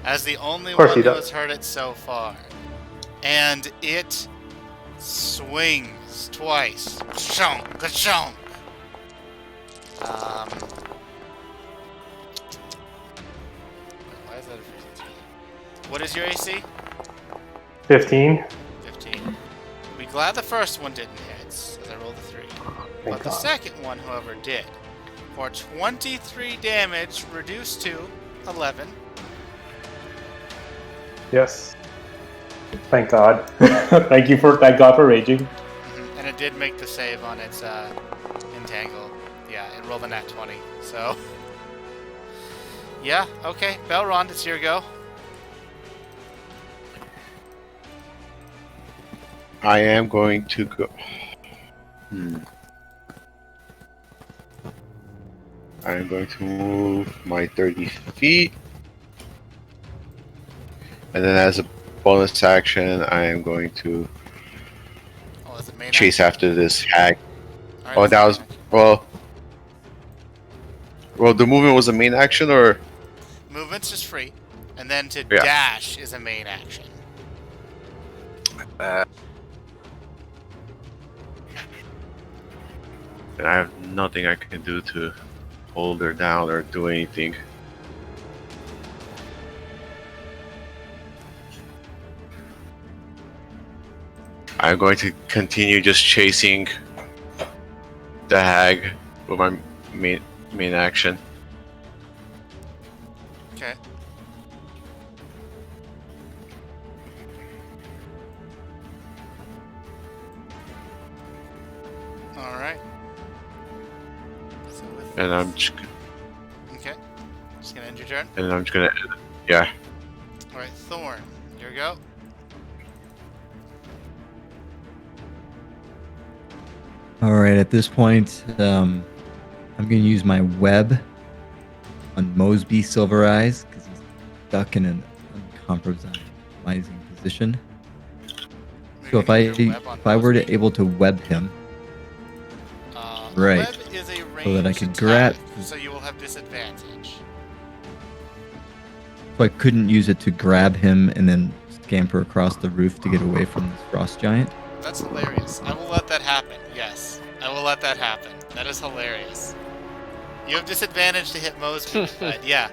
A: as the only one who has heard it so far. And it swings twice. Ka-chonk, ka-chonk. Why is that a 53? What is your AC?
C: 15.
A: 15. Be glad the first one didn't hit, as I rolled a 3. But the second one, however, did. For 23 damage, reduced to 11.
C: Yes. Thank God. Thank God for raging.
A: And it did make the save on its entangle. Yeah, it rolled a nat 20. So, yeah, okay. Belrond, it's your go.
F: I am going to go. I'm going to move my 30 feet. And then as a bonus action, I am going to chase after this hag.
A: Right,
F: Oh, that was... Well, the movement was a main action, or...?
A: Movement's just free. And then to dash is a main action.
F: And I have nothing I can do to hold her down or do anything. I'm going to continue just chasing the hag with my main action.
A: Okay. Alright. So
F: and I'm just...
A: Okay. Just gonna end your turn?
F: And I'm just gonna... Yeah.
A: Alright, Thorn. Your go.
D: Alright, at this point, I'm going to use my web on Mosby Silver Eyes because he's stuck in an uncompromising position. So if I were to able to web him, right,
A: web is a
D: so that I could
A: attack,
D: grab,
A: so you will have disadvantage.
D: so I couldn't use it to grab him and then scamper across the roof to get away from this frost giant.
A: That's hilarious. I will let that happen. Yes, I will let that happen. That is hilarious. You have disadvantage to hit Mosby, but yeah.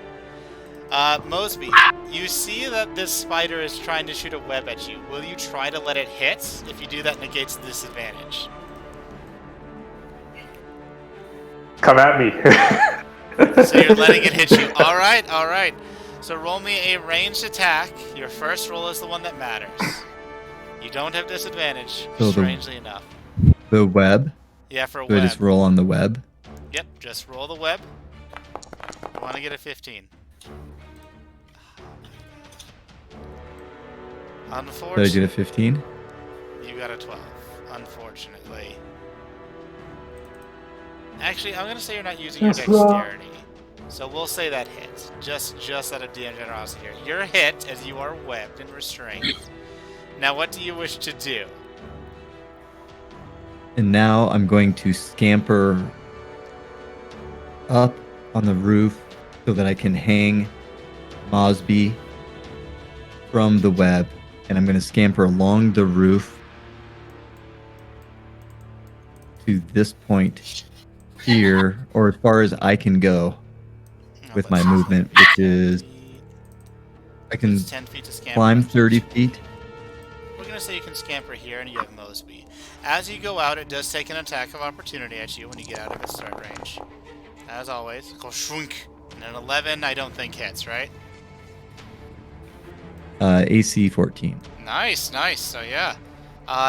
A: Mosby, you see that this spider is trying to shoot a web at you. Will you try to let it hit? If you do, that negates the disadvantage.
C: Come at me.
A: So you're letting it hit you. Alright, alright. So roll me a ranged attack. Your first roll is the one that matters. You don't have disadvantage,
D: So
A: strangely enough.
D: The web?
A: Yeah, for a
D: So
A: web.
D: I just roll on the web?
A: Yep, just roll the web. You want to get a 15.
D: Did I
A: Unfortunately,
D: get a 15?
A: you got a 12. Unfortunately. Actually, I'm going to say you're not using your dexterity. So we'll say that hits. Just out of DM generosity here. You're hit as you are webbed and restrained. Now, what do you wish to do?
D: And now I'm going to scamper up on the roof so that I can hang Mosby from the web. And I'm going to scamper along the roof to this point here, or as far as I can go with my movement, which is I can
A: 10 feet to scamper.
D: climb 30 feet.
A: We're going to say you can scamper here and you have Mosby. As you go out, it does take an attack of opportunity at you when you get out of its start range. as always. Go shrunk. And an 11, I don't think hits, right?
D: AC 14.
A: Nice, nice. So yeah,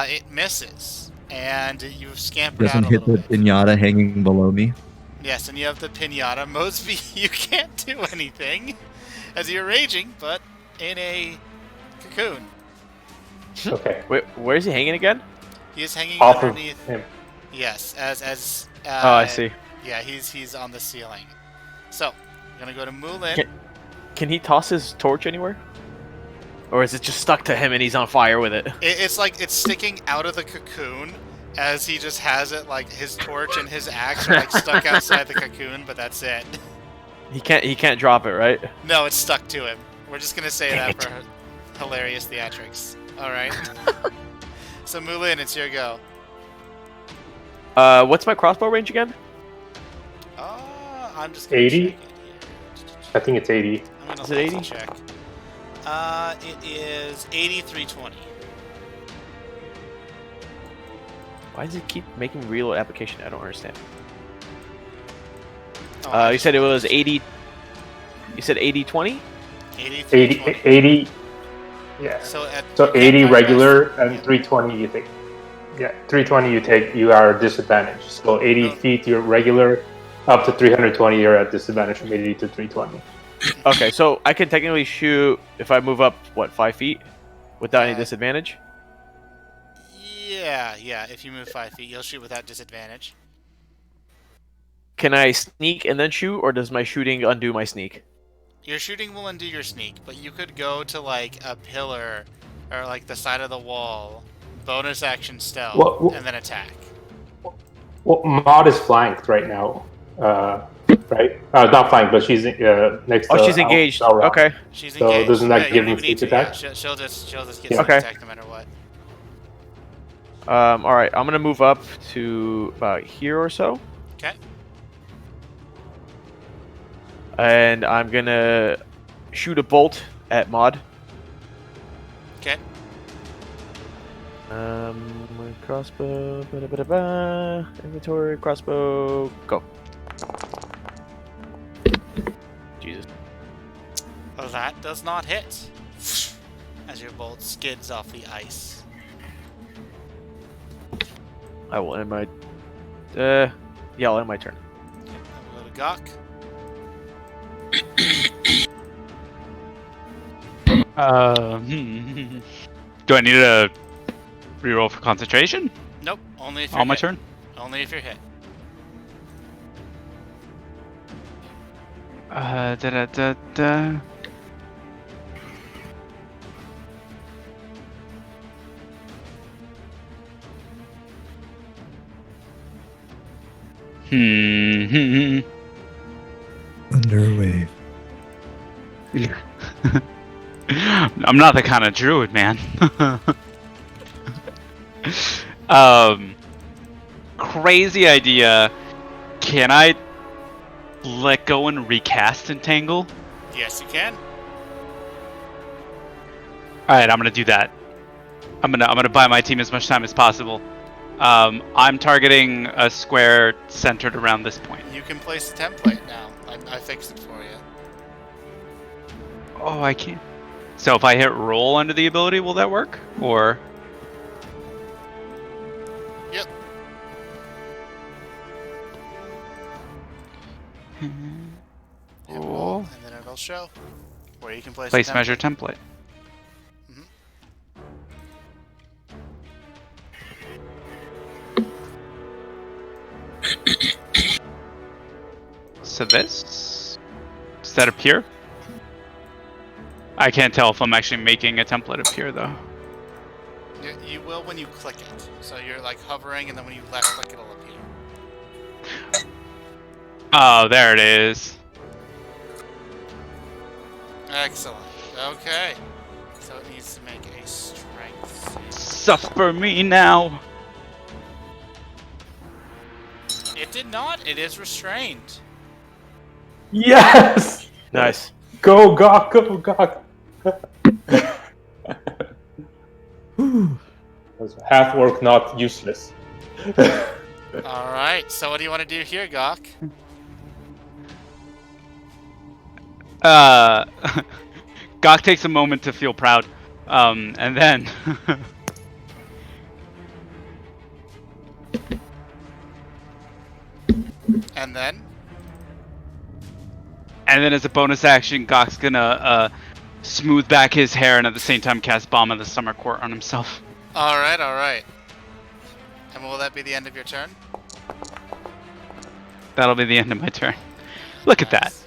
A: it misses, and you've scampered
D: Doesn't
A: out a
D: hit
A: little
D: the
A: bit.
D: pinata hanging below me.
A: Yes, and you have the pinata. Mosby, you can't do anything as you're raging, but in a cocoon.
C: Okay.
G: Wait, where is he hanging again?
A: He is hanging
C: Off of
A: underneath.
C: him.
A: Yes, as.
G: Oh, I see.
A: Yeah, he's on the ceiling. So, we're gonna go to Moulin.
G: Can he toss his torch anywhere? Or is it just stuck to him and he's on fire with it?
A: It's like it's sticking out of the cocoon as he just has it, like his torch and his axe are like stuck outside the cocoon, but that's it.
G: He can't drop it, right?
A: No, it's stuck to him. We're just gonna say
G: Dang
A: that for hilarious theatrics. All right. So Moulin, it's your go.
G: What's my crossbow range again?
A: I'm just gonna
C: 80?
A: check it here.
C: I think it's 80.
A: I'm gonna
G: Is it 80?
A: check. It is 8320.
G: Why does it keep making reload application? I don't understand.
A: Oh,
G: You said it was 80. You said 80-20?
C: 80, 80 yeah.
A: So,
C: So 80 regular and 320 you take. Yeah, 320 you take, you are disadvantaged. So 80 feet you're regular, up to 320 you're at disadvantage from 80 to 320.
G: Okay, so I can technically shoot if I move up, what, 5 feet? Without any disadvantage?
A: Yeah, if you move 5 feet, you'll shoot without disadvantage.
G: Can I sneak and then shoot, or does my shooting undo my sneak?
A: Your shooting will undo your sneak, but you could go to like a pillar or like the side of the wall, bonus action stealth, and then attack.
C: Well, Maud is flanked right now, right? Not flanked, but she's next to...
G: Oh, she's engaged. Okay.
A: She's
C: So
A: engaged.
C: doesn't that give
A: you
C: him
A: don't even
C: sneak
A: need to,
C: attack?
A: yeah. She'll just get
C: Yeah.
A: sneak
G: Okay.
A: attack no matter what.
G: Alright, I'm gonna move up to about here or so.
A: Okay.
G: And I'm gonna shoot a bolt at Maud.
A: Okay.
G: Crossbow, inventory, crossbow, go. Jesus.
A: Well, that does not hit. As your bolt skids off the ice.
G: I will end my. Yeah, I'll end my turn.
A: Okay, then we'll go to Gok.
B: Do I need a reroll for concentration
A: Nope, only if you're
B: on my
A: hit.
B: turn?
A: Only if you're hit.
B: Da.
D: Underwave.
B: I'm not the kind of druid, man. Crazy idea. Can I let go and recast Entangle?
A: Yes, you can.
B: Alright, I'm gonna do that. I'm gonna buy my team as much time as possible. I'm targeting a square centered around this point.
A: You can place the template now. I fixed it for you.
B: Oh, I can't. So if I hit roll under the ability, will that work? Or
A: Yep. Hit roll, and then it'll show where you can place
B: place
A: the
B: measure
A: template.
B: template. So this does that appear? I can't tell if I'm actually making a template appear though.
A: You will when you click it. So you're like hovering, and then when you left click, it'll appear.
B: Oh, there it is.
A: Excellent. Okay. So it needs to make a strength save.
B: Suffer me now.
A: It did not. It is restrained.
C: Yes!
G: Nice.
C: Go, Gok, go, Gok! Half orc, not useless.
A: All right. So what do you want to do here, Gok?
B: Gok takes a moment to feel proud, and then
A: And then?
B: as a bonus action, Gok's gonna smooth back his hair and at the same time cast Bomb of the Summer Court on himself.
A: Alright, alright. And will that be the end of your turn?
B: That'll be the end of my turn. Look at that.
A: Nice.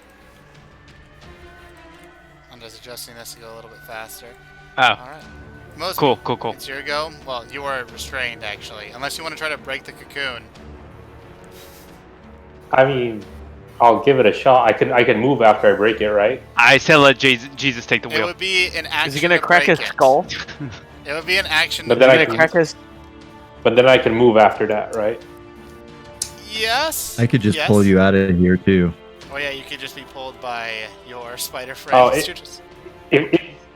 A: I'm just adjusting this to go a little bit faster.
B: Oh,
A: Alright. Mosby,
B: cool.
A: it's your go. Well, you are restrained, actually. Unless you want to try to break the cocoon.
C: I mean, I'll give it a shot. I can move after I break it, right?
B: I said let Jesus take the
A: It
B: wheel.
A: would be an action
G: Is he gonna
A: to
G: crack
A: break
G: his
A: it.
G: skull?
A: It would be an action
C: But
A: to
C: then
G: Is
C: I
G: he
A: break
G: gonna
C: can-
G: crack his?
C: But then I can move after that, right?
A: Yes.
D: I could just
A: yes.
D: pull you out of here too.
A: Oh yeah, you could just be pulled by your spider
C: Oh,
A: friends.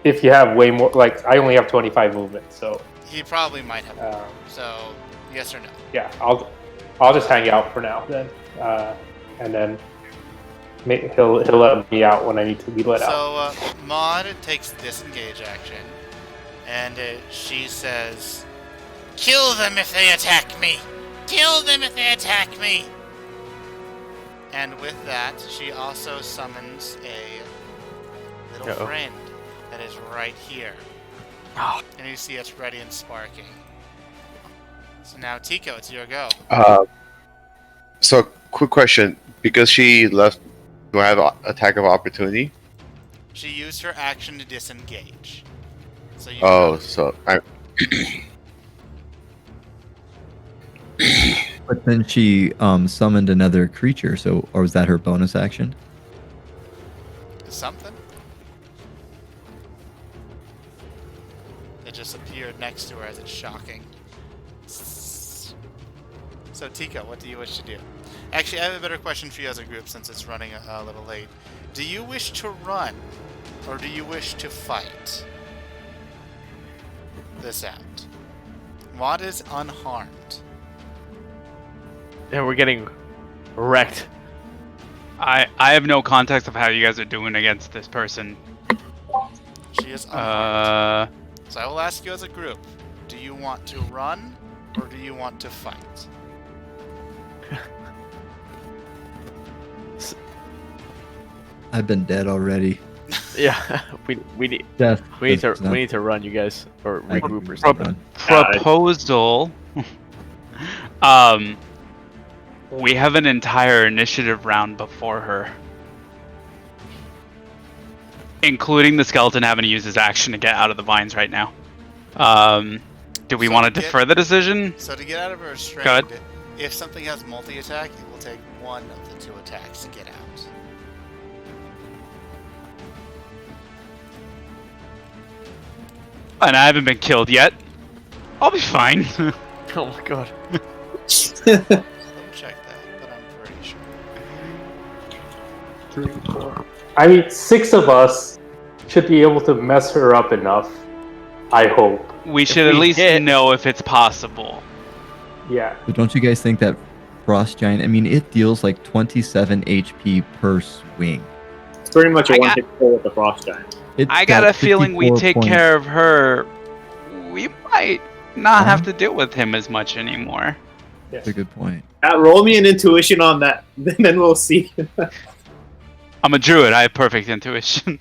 C: If you have way more, like I only have 25 movement, so
A: He probably might have. So, yes or no?
C: yeah, I'll just hang out for now then, and then he'll let me out when I need to be let out.
A: So, Maud takes disengage action, and she says, "Kill them if they attack me! Kill them if they attack me!" And with that, she also summons a little
G: Uh-oh.
A: friend that is right here.
G: Oh.
A: And you see it's ready and sparking. So now, Tico, it's your go.
F: So, quick question. Because she left, do I have an attack of opportunity?
A: She used her action to disengage. So you
F: Oh, so I.
D: But then she summoned another creature, or was that her bonus action?
A: something. It just appeared next to her as it's shocking. So Tika, what do you wish to do? Actually, I have a better question for you as a group since it's running a little late. Do you wish to run, or do you wish to fight this out? Maud is unharmed.
G: And we're getting wrecked.
B: I have no context of how you guys are doing against this person.
A: She is unharmed.
B: Uh,
A: So I will ask you as a group, do you want to run, or do you want to fight?
D: I've been dead already.
G: Yeah, we need
D: Death.
G: we need
D: does
G: to
D: not-
G: we need to run, you guys, or
D: I-
G: regroup or
B: Prob-
G: something.
B: proposal. We have an entire initiative round before her, including the skeleton having to use his action to get out of the vines right now. Do we
A: So
B: want to
A: get-
B: defer the decision?
A: So to get out of her restraint,
B: Go ahead.
A: if something has multi-attack, it will take one of the two attacks to get out.
B: And I haven't been killed yet. I'll be fine.
G: Oh my god.
A: Let me check that, but I'm pretty sure.
C: I mean, 6 of us should be able to mess her up enough. I hope.
B: We should at
G: we
B: least
G: hit-
B: know if it's possible.
C: Yeah.
D: But don't you guys think that Frost Giant, I mean, it deals like 27 HP per swing.
E: It's pretty much a
B: I
E: one
B: got-
E: hit kill with the frost giant.
D: It's
B: I got a feeling we
D: 54
B: take
D: points.
B: care of her. We might not have to deal with him as much anymore.
D: That's a good point.
E: Roll me an intuition on that, then we'll see.
B: I'm a druid. I have perfect intuition.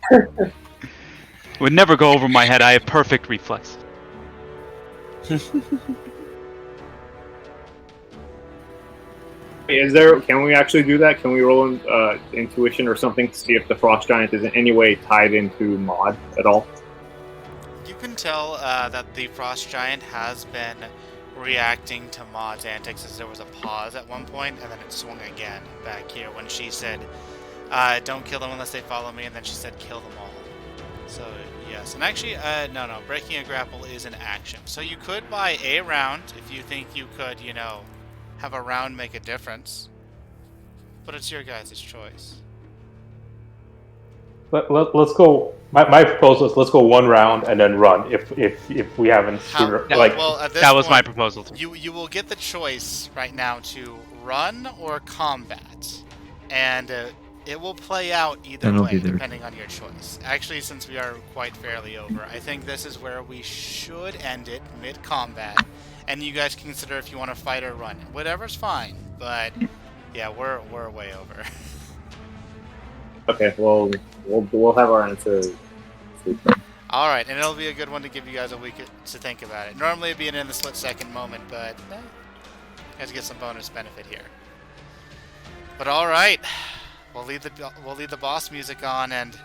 B: Would never go over my head. I have perfect reflex.
E: Can we actually do that? Can we roll intuition or something to see if the frost giant is in any way tied into Maud at all?
A: You can tell that the Frost Giant has been reacting to Maud's antics as there was a pause at one point, and then it swung again back here when she said, don't kill them unless they follow me, and then she said, kill them all. So, yes. And actually, no, breaking a grapple is an action. So you could buy a round if you think you could, have a round make a difference. But it's your guys' choice.
C: Let's go. My proposal is let's go 1 round and then run if we haven't screwed her. Like,
A: well, at this
B: That was my
A: point,
B: proposal.
A: You will get the choice right now to run or combat, and It will play out either
D: Then it'll
A: way,
D: be there.
A: depending on your choice. Actually, since we are quite fairly over, I think this is where we should end it, mid-combat, and you guys can consider if you want to fight or run. Whatever's fine, but yeah, we're way over.
E: Okay, well, we'll have our answer.
A: All right, and it'll be a good one to give you guys a week to think about it. Normally it'd be in the split-second moment, but you guys get some bonus benefit here. But all right, we'll leave the boss music on, and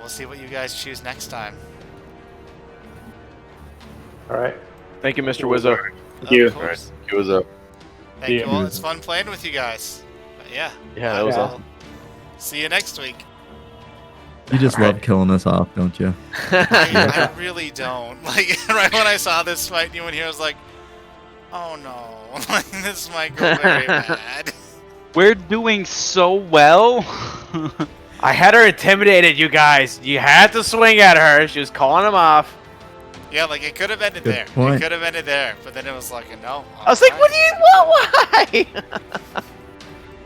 A: we'll see what you guys choose next time.
C: All right.
G: Thank you, Mr. Wizo.
E: Thank you.
A: Of course.
F: It was up.
A: Thank you
C: Yeah.
A: all. It's fun playing with you guys. But yeah.
G: Yeah, that was
C: Yeah.
G: awesome.
A: See you next week.
D: You just love killing us off, don't you?
A: I really don't. Like, right when I saw this fight, you and here, I was like, oh no, like, this might go very bad.
B: We're doing so well.
G: I had her intimidated, you guys. You had to swing at her. She was calling him off.
A: Yeah, like, it could have ended
D: Good
A: there.
D: point.
A: It could have ended there, but then it was like, no.
G: I was like, what do you want? Why?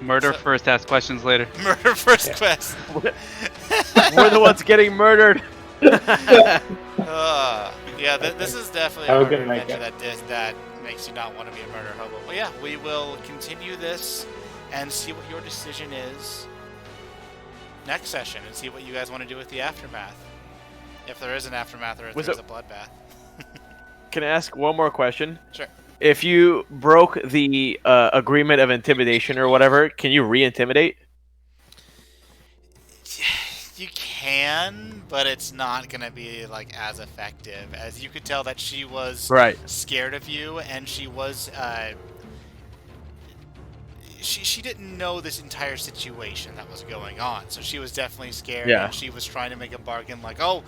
B: Murder
A: So-
B: first, ask questions later.
A: Murder first quest.
G: We're the ones getting murdered.
A: Yeah, this is definitely
C: Have
A: a
C: a
A: harder
C: good night,
A: adventure that makes you not want to be a murder hobo. But yeah, we will continue this and see what your decision is next session and see what you guys want to do with the aftermath. If there is an aftermath or if
G: Was
A: there's
G: it-
A: a bloodbath.
G: Can I ask one more question?
A: Sure.
G: If you broke the agreement of intimidation or whatever, can you re-intimidate?
A: You can, but it's not going to be like as effective. As you could tell that she was
G: Right.
A: scared of you, and she was she didn't know this entire situation that was going on, so she was definitely scared.
G: Yeah.
A: And she was trying to make a bargain like, oh,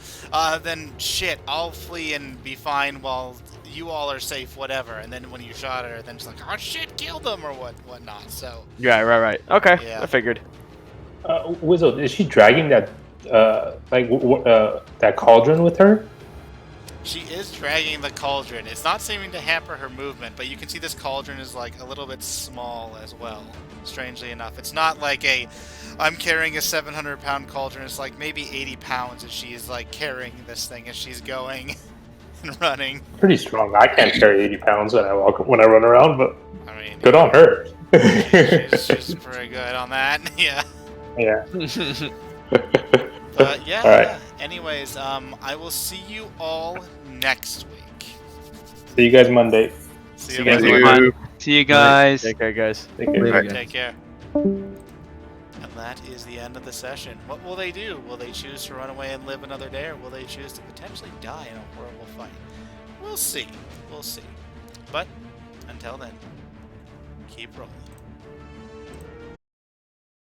A: then shit, I'll flee and be fine while you all are safe, whatever. And then when you shot her, then she's like, oh shit, kill them or whatnot. So
G: Yeah, right. Okay,
A: Yeah.
G: I figured.
C: Wizo, is she dragging that that cauldron with her?
A: she is dragging the cauldron. It's not seeming to hamper her movement, but you can see this cauldron is like a little bit small as well, strangely enough. It's not like I'm carrying a 700-pound cauldron. It's like maybe 80 pounds as she's like carrying this thing as she's going and running.
C: Pretty strong. I can't carry 80 pounds when I run around, but
A: I mean,
C: good on her.
A: she's pretty good on that. Yeah.
C: Yeah.
A: But yeah.
C: All right.
A: Yeah. Anyways, I will see you all next week.
C: See you guys Monday.
A: See
G: See
A: you
G: you guys
A: later.
G: later.
B: See you guys.
G: Take care, guys.
C: Take care.
D: Later, guys.
A: Take care. And that is the end of the session. What will they do? Will they choose to run away and live another day, or will they choose to potentially die in a horrible fight? We'll see. We'll see. But until then, keep rolling.